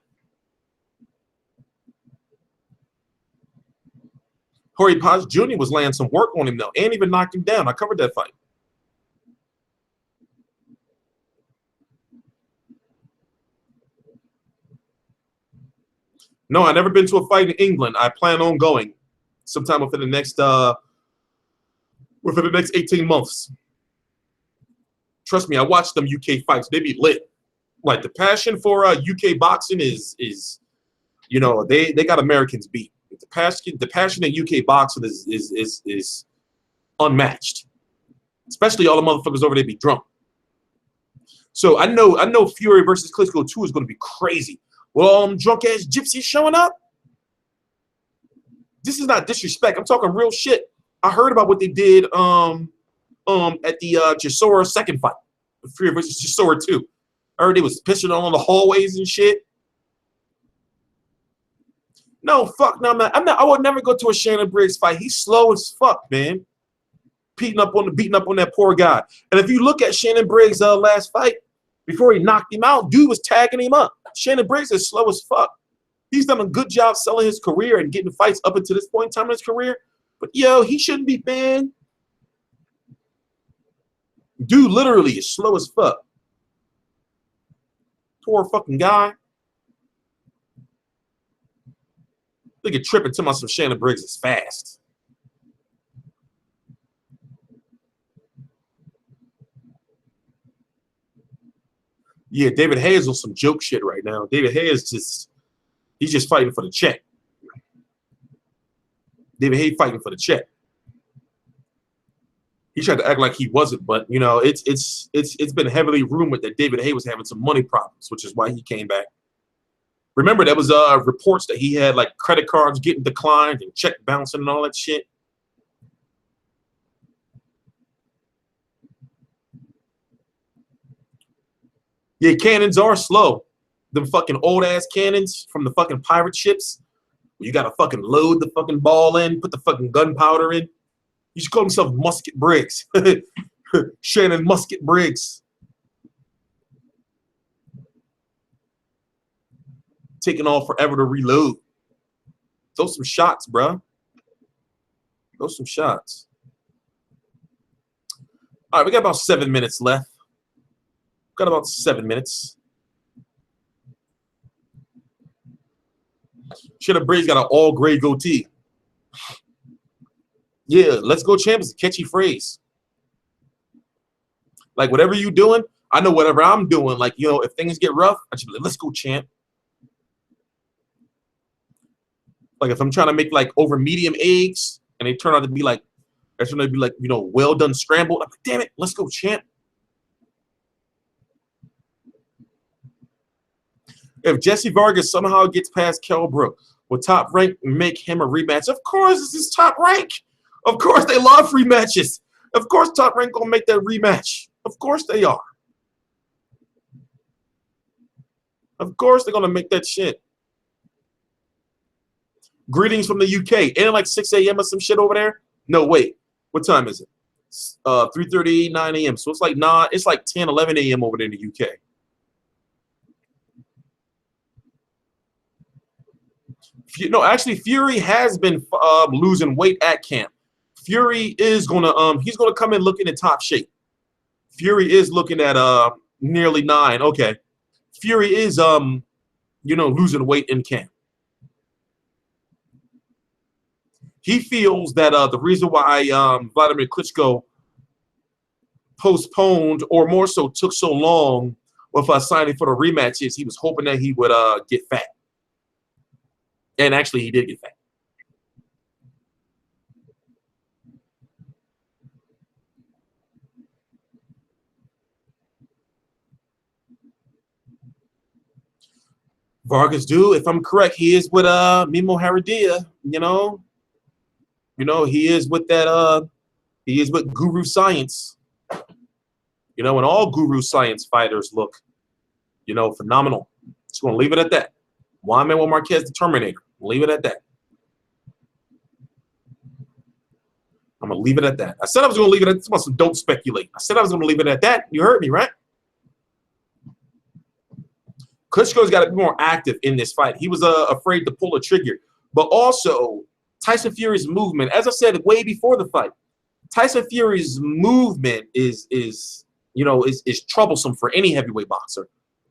Jorge Paz Jr. was laying some work on him, though, and even knocked him down. I covered that fight. No, I've never been to a fight in England. I plan on going sometime within the next 18 months. Trust me, I watch them UK fights. They be lit. Like the passion for UK boxing is you know, they got Americans beat. The passion in UK boxing is unmatched. Especially all the motherfuckers over there be drunk. So I know Fury versus Klitschko 2 is going to be crazy. Well, drunk ass gypsies showing up. This is not disrespect. I'm talking real shit. I heard about what they did at the Chisora second fight, Fury versus Chisora 2. I heard they was pissing on the hallways and shit. No, fuck no, man. I would never go to a Shannon Briggs fight. He's slow as fuck, man. Beating up on that poor guy. And if you look at Shannon Briggs' last fight, before he knocked him out, dude was tagging him up. Shannon Briggs is slow as fuck. He's done a good job selling his career and getting fights up until this point in time in his career. But, yo, he shouldn't be banned. Dude literally is slow as fuck. Poor fucking guy. They get tripping to my some Shannon Briggs is fast. Yeah, David Hayes on some joke shit right now. David Hayes he's just fighting for the check. David Hayes fighting for the check. He tried to act like he wasn't, but you know, it's been heavily rumored that David Hayes was having some money problems, which is why he came back. Remember, there was reports that he had like credit cards getting declined and check bouncing and all that shit. Yeah, cannons are slow. Them fucking old-ass cannons from the fucking pirate ships. You got to fucking load the fucking ball in, put the fucking gunpowder in. He should call himself Musket Briggs. Shannon Musket Briggs. Taking all forever to reload. Throw some shots, bruh. Throw some shots. All right, we got about 7 minutes left. Got about 7 minutes. Should have Brady's got an all gray goatee. Yeah, let's go, champ is a catchy phrase. Like, whatever you doing, I know whatever I'm doing. Like, you know, if things get rough, I should be like, let's go, champ. Like, if I'm trying to make like over medium eggs and they turn out to be like, you know, well done scrambled, I'm like, damn it, let's go, champ. If Jesse Vargas somehow gets past Kell Brook, will Top Rank make him a rematch? Of course, this is Top Rank. Of course, they love rematches. Of course, Top Rank gonna make that rematch. Of course they are. Of course they're gonna make that shit. Greetings from the UK. Ain't it like 6 a.m. or some shit over there? No, wait. What time is it? 3:30, 9 a.m. So it's like 9. It's like 10, 11 a.m. over there in the UK. No, actually, Fury has been losing weight at camp. Fury is gonna he's gonna come in looking in top shape. Fury is looking at nearly 9. Okay, Fury is you know, losing weight in camp. He feels that the reason why Vladimir Klitschko postponed, or more so took so long with signing for the rematch, is he was hoping that he would get fat. And actually, he did get fat. Vargas, if I'm correct, he is with Mimo Haradia. You know, he is with that. He is with Guru Science. You know, and all Guru Science fighters look, you know, phenomenal. Just gonna leave it at that. Juan Manuel Marquez, the Terminator. Leave it at that. I'm gonna leave it at that. I said I was gonna leave it at that. Don't speculate. I said I was gonna leave it at that. You heard me, right? Klitschko's got to be more active in this fight. He was afraid to pull a trigger, but also Tyson Fury's movement. As I said way before the fight, Tyson Fury's movement is troublesome for any heavyweight boxer.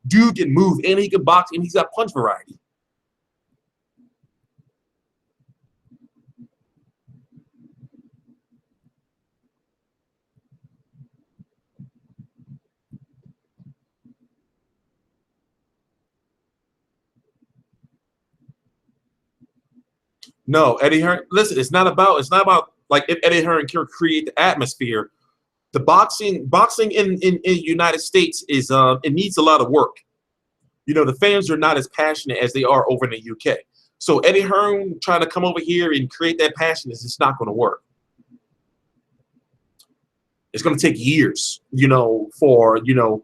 Dude can move and he can box and he's got punch variety. No, Eddie Hearn. Listen, it's not about like if Eddie Hearn can create the atmosphere. The boxing in the United States is it needs a lot of work. You know, the fans are not as passionate as they are over in the UK. So Eddie Hearn trying to come over here and create that passion is just not going to work. It's going to take years, you know, for it to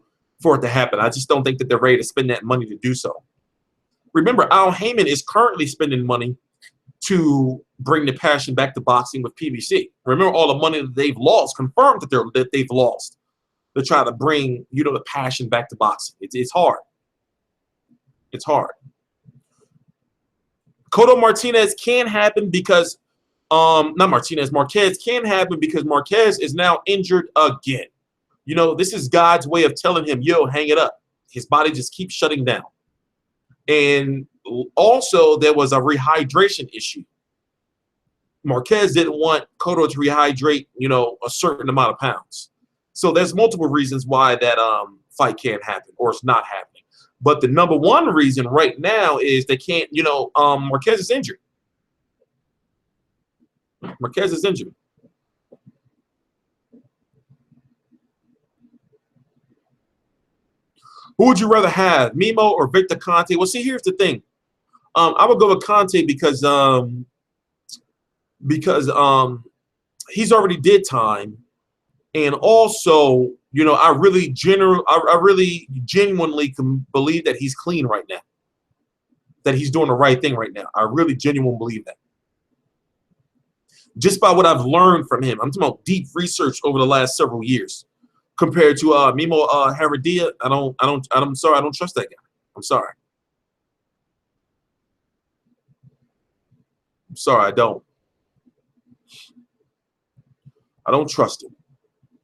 happen. I just don't think that they're ready to spend that money to do so. Remember, Al Heyman is currently spending money to bring the passion back to boxing with PBC. Remember all the money that they've lost, confirmed that they've lost to try to bring, you know, the passion back to boxing. It's hard. It's hard. Cotto Martinez can happen because Marquez can happen because Marquez is now injured again. You know, this is God's way of telling him, yo, hang it up. His body just keeps shutting down. And also, there was a rehydration issue. Marquez didn't want Cotto to rehydrate, you know, a certain amount of pounds. So there's multiple reasons why that fight can't happen or it's not happening. But the number one reason right now is they can't, you know, Marquez is injured. Marquez is injured. Who would you rather have, Mimo or Victor Conte? Well, see, here's the thing. I would go with Conte because he's already did time, and also, you know, I really genuinely can believe that he's clean right now, that he's doing the right thing right now. I really genuinely believe that. Just by what I've learned from him, I'm talking about deep research over the last several years. Compared to Mimo Haradia, I'm sorry, I don't trust that guy. I'm sorry. I'm sorry, I don't. I don't trust him.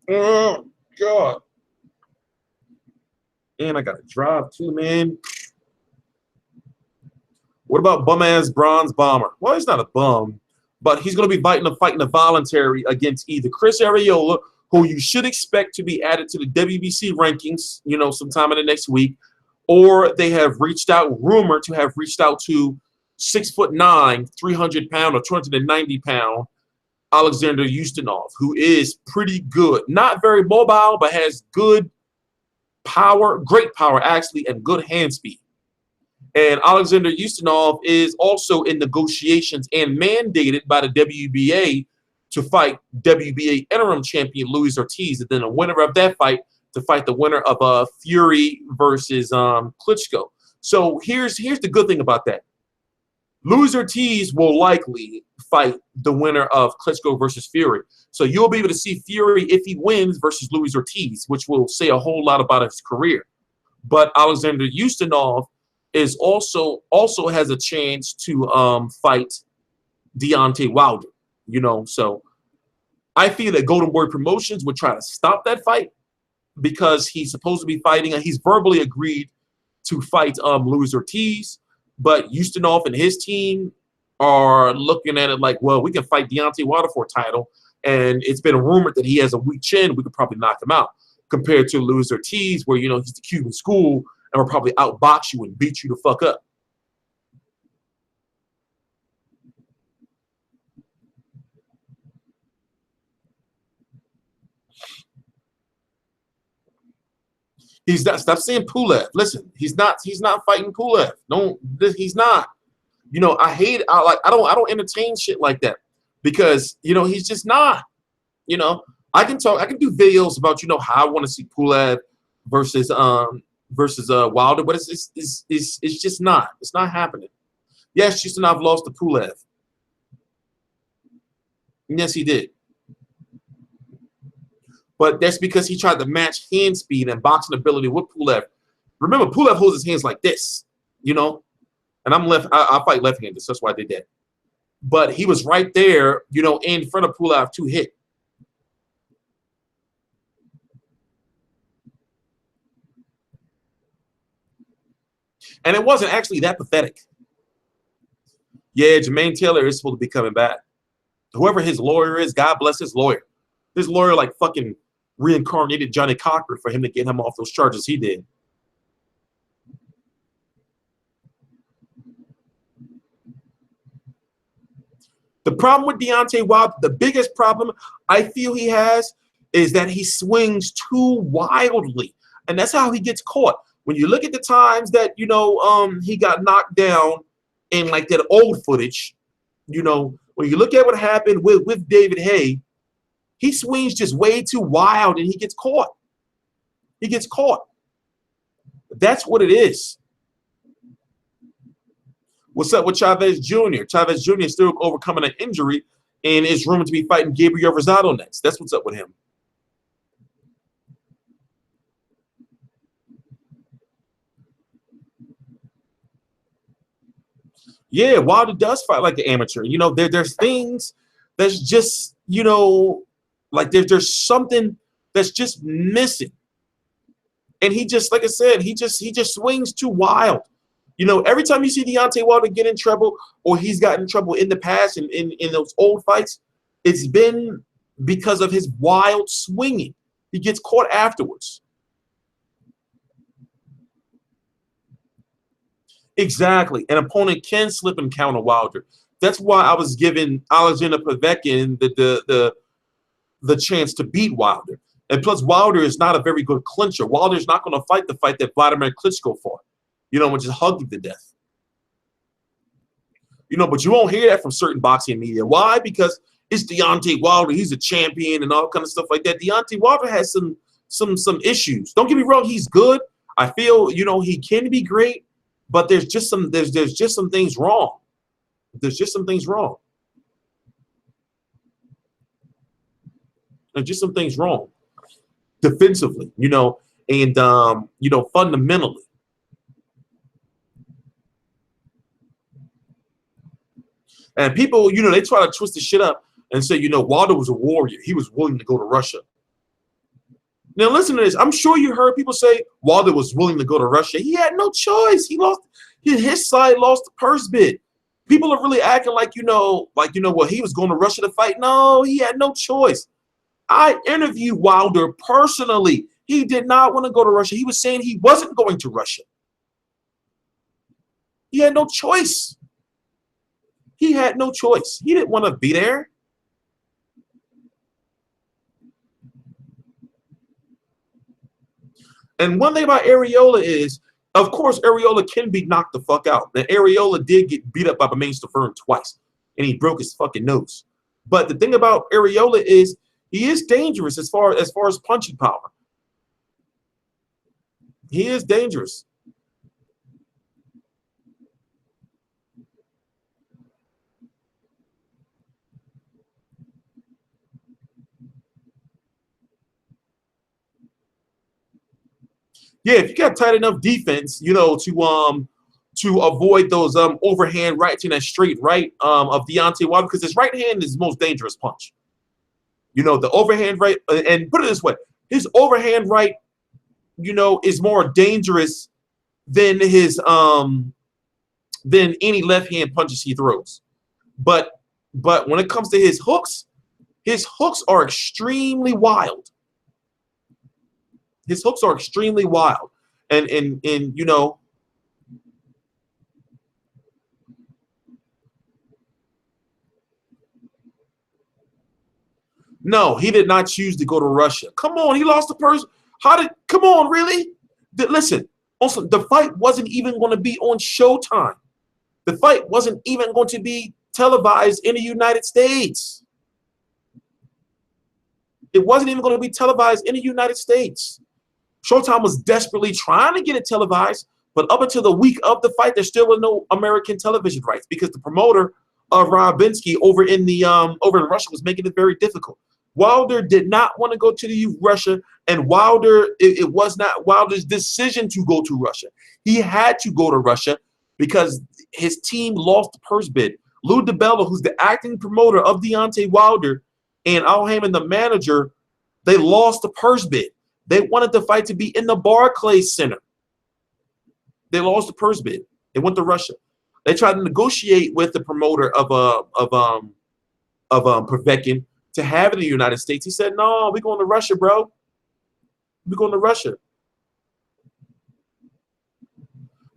Oh, God. And I got to drive too, man. What about bum-ass Bronze Bomber? Well, he's not a bum, but he's going to be fighting a voluntary against either Chris Arreola, who you should expect to be added to the WBC rankings, you know, sometime in the next week, or they have rumored to have reached out to 6'9", 300-pound or 290-pound Alexander Ustinov, who is pretty good. Not very mobile, but has good power, great power actually, and good hand speed. And Alexander Ustinov is also in negotiations and mandated by the WBA to fight WBA interim champion Luis Ortiz, and then the winner of that fight to fight the winner of Fury versus Klitschko. So here's the good thing about that. Luis Ortiz will likely fight the winner of Klitschko versus Fury. So you'll be able to see Fury if he wins versus Luis Ortiz, which will say a whole lot about his career. But Alexander Ustinov is also has a chance to fight Deontay Wilder. You know, so I feel that Golden Boy Promotions would try to stop that fight because he's supposed to be fighting, and he's verbally agreed to fight Luis Ortiz, but Ustinov and his team are looking at it like, well, we can fight Deontay Wilder for a title, and it's been rumored that he has a weak chin. We could probably knock him out compared to Luis Ortiz, where, you know, he's the Cuban school and will probably outbox you and beat you the fuck up. He's not. Stop saying Pulev. Listen, he's not fighting Pulev. He's not. You know, I don't entertain shit like that because, you know, he's just not. You know, I can do videos about, you know, how I want to see Pulev versus Wilder, but it's just not. It's not happening. Yes, Ustinov lost to Pulev. Yes, he did. But that's because he tried to match hand speed and boxing ability with Pulev. Remember, Pulev holds his hands like this, you know? And I'm left. I fight left-handed, so that's why I did that. But he was right there, you know, in front of Pulev to hit. And it wasn't actually that pathetic. Yeah, Jermaine Taylor is supposed to be coming back. Whoever his lawyer is, God bless his lawyer. His lawyer like fucking reincarnated Johnny Cochran for him to get him off those charges he did. The problem with Deontay Wilder, the biggest problem I feel he has, is that he swings too wildly. And that's how he gets caught. When you look at the times that, you know, he got knocked down in like that old footage, you know, when you look at what happened with David Haye, he swings just way too wild and he gets caught. He gets caught. That's what it is. What's up with Chavez Jr.? Chavez Jr. is still overcoming an injury and is rumored to be fighting Gabriel Rosado next. That's what's up with him. Yeah, Wilder does fight like an amateur. You know, there's things that's just, you know, like there's something that's just missing. And he just, like I said, he just swings too wild. You know, every time you see Deontay Wilder get in trouble, or he's gotten in trouble in the past in those old fights, it's been because of his wild swinging. He gets caught afterwards. Exactly. An opponent can slip and counter Wilder. That's why I was giving Alexander Povetkin the chance to beat Wilder. And plus, Wilder is not a very good clincher. Wilder's not going to fight the fight that Vladimir Klitschko fought, you know, which is hug you to death. You know, but you won't hear that from certain boxing media. Why? Because it's Deontay Wilder. He's a champion and all kind of stuff like that. Deontay Wilder has some issues. Don't get me wrong. He's good. I feel, you know, he can be great, but there's just some things wrong. There's just some things wrong. There's just some things wrong defensively, you know, and you know, fundamentally. And people, you know, they try to twist the shit up and say, you know, Wilder was a warrior. He was willing to go to Russia. Now, listen to this. I'm sure you heard people say Wilder was willing to go to Russia. He had no choice. He lost. His side lost the purse bid. People are really acting like, well, he was going to Russia to fight. No, he had no choice. I interviewed Wilder personally. He did not want to go to Russia. He was saying he wasn't going to Russia. He had no choice. He had no choice. He didn't want to be there. And one thing about Arreola is, of course, Arreola can be knocked the fuck out. And Arreola did get beat up by Bermane Stiverne twice, and he broke his fucking nose. But the thing about Arreola is he is dangerous as far as punching power. He is dangerous. Yeah, if you got tight enough defense, to avoid those overhand rights in that straight right of Deontay Wilder, because his right hand is the most dangerous punch. The overhand right, and put it this way, his overhand right, is more dangerous than his than any left hand punches he throws. But when it comes to his hooks are extremely wild. His hooks are extremely wild. And no, he did not choose to go to Russia. Come on, he lost the purse. Come on, really? Listen, also, the fight wasn't even going to be on Showtime. The fight wasn't even going to be televised in the United States. It wasn't even going to be televised in the United States. Showtime was desperately trying to get it televised, but up until the week of the fight, there still were no American television rights because the promoter of Rabinsky over in Russia was making it very difficult. Wilder did not want to go to Russia, and it was not Wilder's decision to go to Russia. He had to go to Russia because his team lost the purse bid. Lou DiBella, who's the acting promoter of Deontay Wilder, and Al Haymon, the manager, they lost the purse bid. They wanted the fight to be in the Barclays Center. They lost the purse bid. They went to Russia. They tried to negotiate with the promoter of Povetkin to have it in the United States. He said, "No, we're going to Russia, bro. We're going to Russia."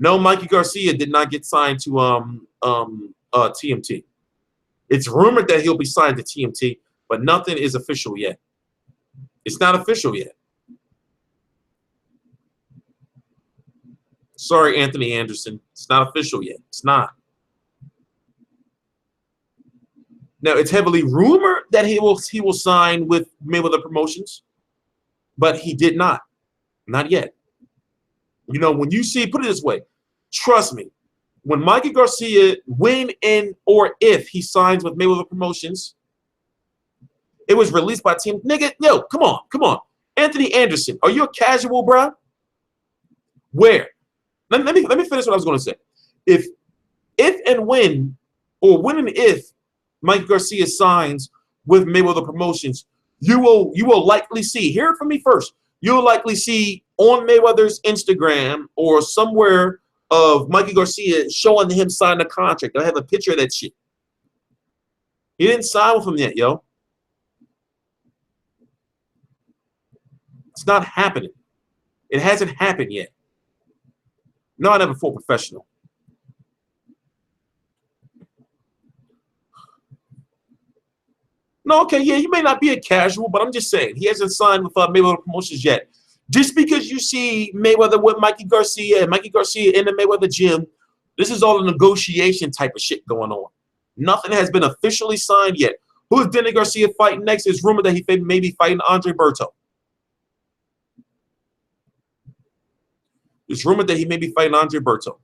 No, Mikey Garcia did not get signed to TMT. It's rumored that he'll be signed to TMT, but nothing is official yet. It's not official yet. Sorry, Anthony Anderson. It's not official yet. It's not. Now, it's heavily rumored that he will sign with Mayweather Promotions, but he did not. Not yet. When you see, put it this way, trust me, when Mikey Garcia, when and or if he signs with Mayweather Promotions, it was released by team. Nigga, yo, come on. Anthony Anderson, are you a casual, bruh? Where? Let me finish what I was going to say. If and when, or when and if Mike Garcia signs with Mayweather Promotions, you will likely see, hear it from me first, you'll likely see on Mayweather's Instagram or somewhere of Mikey Garcia showing him sign a contract. I have a picture of that shit. He didn't sign with him yet, yo. It's not happening. It hasn't happened yet. No, I never fought professional. No, okay, yeah, you may not be a casual, but I'm just saying he hasn't signed with Mayweather Promotions yet. Just because you see Mayweather with Mikey Garcia and Mikey Garcia in the Mayweather gym, this is all a negotiation type of shit going on. Nothing has been officially signed yet. Who is Denny Garcia fighting next? It's rumored that he may be fighting Andre Berto. It's rumored that he may be fighting Andre Berto.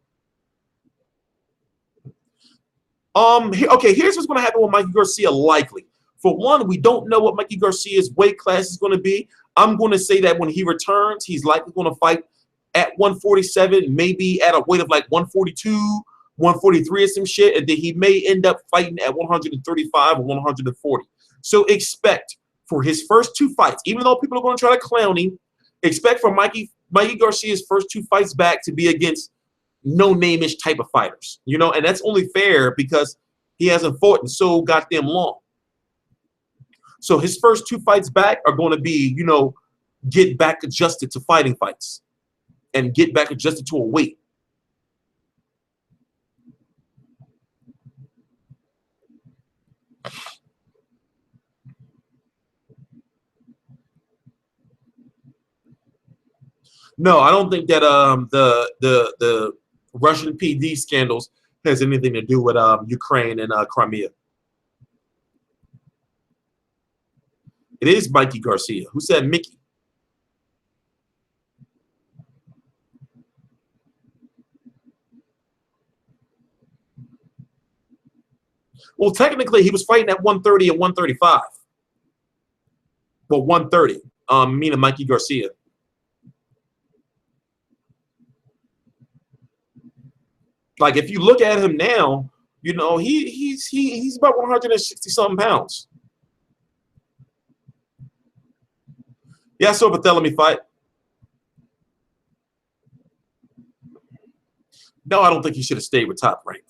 Okay, here's what's going to happen with Mikey Garcia likely. For one, we don't know what Mikey Garcia's weight class is going to be. I'm going to say that when he returns, he's likely going to fight at 147, maybe at a weight of like 142, 143 or some shit, and then he may end up fighting at 135 or 140. So expect for his first two fights, even though people are going to try to clown him, expect for Mikey Garcia's first two fights back to be against no-name-ish type of fighters, you know, and that's only fair because he hasn't fought in so goddamn long. So his first 2 fights back are going to be, you know, get back adjusted to fighting fights and get back adjusted to a weight. No, I don't think that the Russian PD scandals has anything to do with Ukraine and Crimea. It is Mikey Garcia. Who said Mickey? Well, technically, he was fighting at 130 and 135. Well, 130. Meaning Mikey Garcia. Like, if you look at him now, you know, he's about 160 something pounds. Yeah, I saw Barthélemy fight. No, I don't think he should have stayed with Top Rank.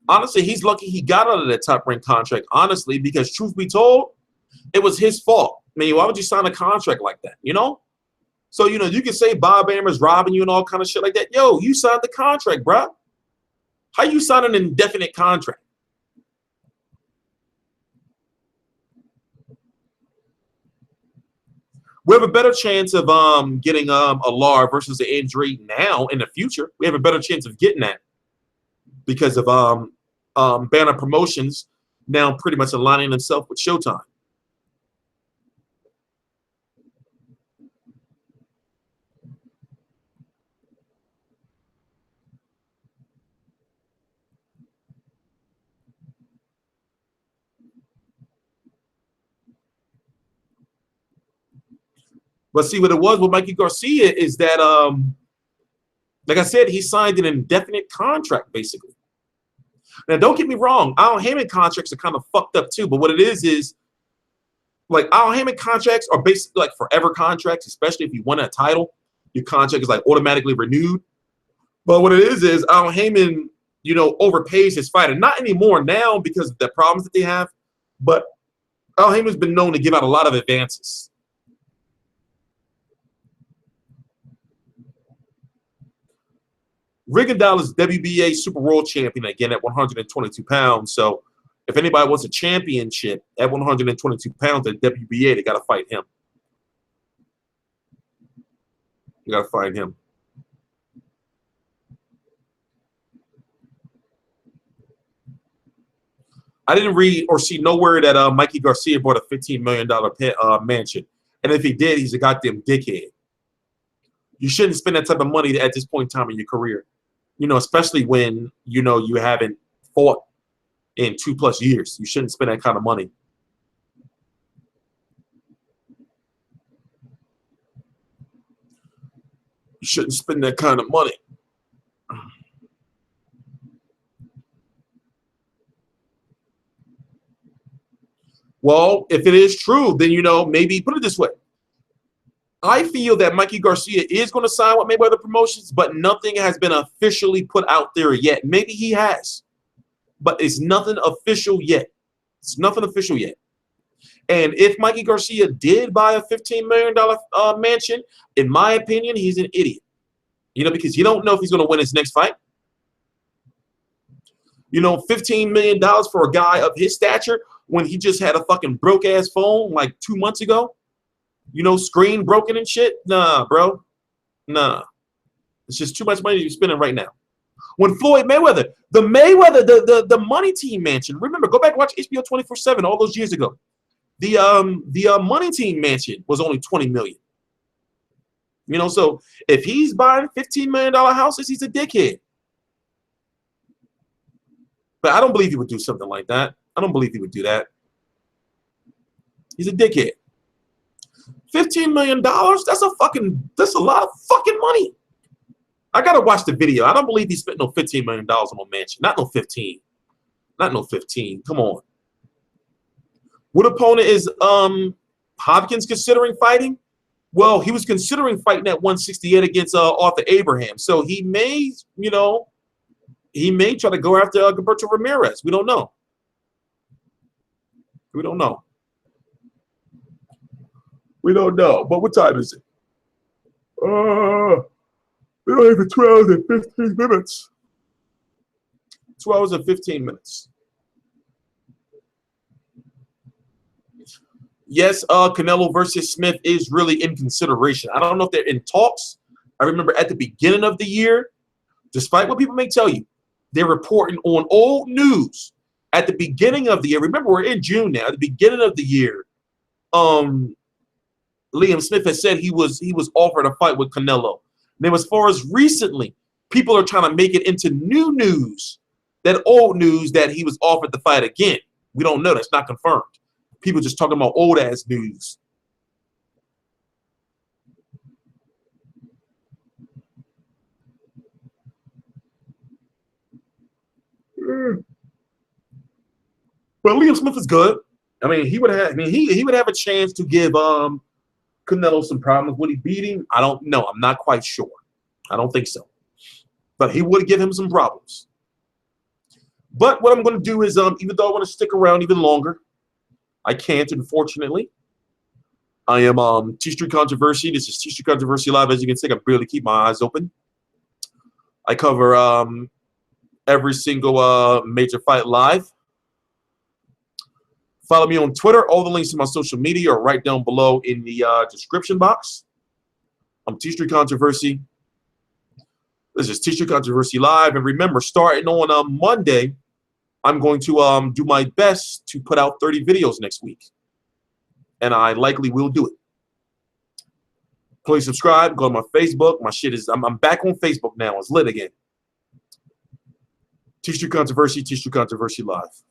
Honestly, he's lucky he got out of that Top Rank contract, honestly, because truth be told, it was his fault. I mean, why would you sign a contract like that, you know? So, you know, you can say Bob Ammer's robbing you and all kind of shit like that. Yo, you signed the contract, bro. How you sign an indefinite contract? We have a better chance of getting a Lar versus an injury now in the future. We have a better chance of getting that because of Banner Promotions now pretty much aligning themselves with Showtime. But see, what it was with Mikey Garcia is that, like I said, he signed an indefinite contract, basically. Now, don't get me wrong. Al Haymon contracts are kind of fucked up, too. But what it is like, Al Haymon contracts are basically like forever contracts, especially if you win a title. Your contract is, like, automatically renewed. But what it is Al Haymon, you know, overpays his fighter. Not anymore now because of the problems that they have. But Al Haymon's been known to give out a lot of advances. Rigondeaux is WBA Super World Champion again at 122 pounds. So if anybody wants a championship at 122 pounds at WBA, they got to fight him. You got to fight him. I didn't read or see nowhere that Mikey Garcia bought a $15 million mansion. And if he did, he's a goddamn dickhead. You shouldn't spend that type of money at this point in time in your career. You know, especially when, you know, you haven't fought in 2+ years. You shouldn't spend that kind of money. You shouldn't spend that kind of money. Well, if it is true, then, you know, maybe put it this way. I feel that Mikey Garcia is going to sign with Mayweather Promotions, but nothing has been officially put out there yet. Maybe he has, but it's nothing official yet. It's nothing official yet. And if Mikey Garcia did buy a $15 million mansion, in my opinion, he's an idiot. You know, because you don't know if he's going to win his next fight. You know, $15 million for a guy of his stature when he just had a fucking broke-ass phone like 2 months ago. You know, screen broken and shit. Nah, bro. Nah. It's just too much money you're spending right now. When Floyd Mayweather, the Money Team mansion. Remember, go back and watch HBO 24/7 all those years ago. The Money Team mansion was only $20 million. You know, so if he's buying $15 million houses, he's a dickhead. But I don't believe he would do something like that. I don't believe he would do that. He's a dickhead. $15 million? That's a lot of fucking money. I gotta watch the video. I don't believe he spent no $15 million on a mansion. Not no 15. Not no 15. Come on. What opponent is Hopkins considering fighting? Well, he was considering fighting at 168 against Arthur Abraham. So he may, you know, he may try to go after Gilberto Ramirez. We don't know. We don't know. We don't know. But what time is it? We don't even 2 hours and 15 minutes. 2 hours and 15 minutes. Yes, Canelo versus Smith is really in consideration. I don't know if they're in talks. I remember at the beginning of the year, despite what people may tell you, they're reporting on old news. At the beginning of the year, remember we're in June now. At the beginning of the year, Liam Smith has said he was offered a fight with Canelo. Now, as far as recently, people are trying to make it into new news, that old news that he was offered the fight again. We don't know. That's not confirmed. People just talking about old ass news. But Liam Smith is good. I mean, he would have. I mean, he would have a chance to give Canelo some problems. Would he beat him? I don't know. I'm not quite sure. I don't think so. But he would give him some problems. But what I'm going to do is, even though I want to stick around even longer, I can't, unfortunately. I am T Street Controversy. This is T Street Controversy Live. As you can see, I can barely keep my eyes open. I cover every single major fight live. Follow me on Twitter. All the links to my social media are right down below in the description box. I'm T Street Controversy. This is T Street Controversy Live. And remember, starting on Monday, I'm going to do my best to put out 30 videos next week. And I likely will do it. Please subscribe. Go to my Facebook. My shit is, I'm back on Facebook now. It's lit again. T Street Controversy, T Street Controversy Live.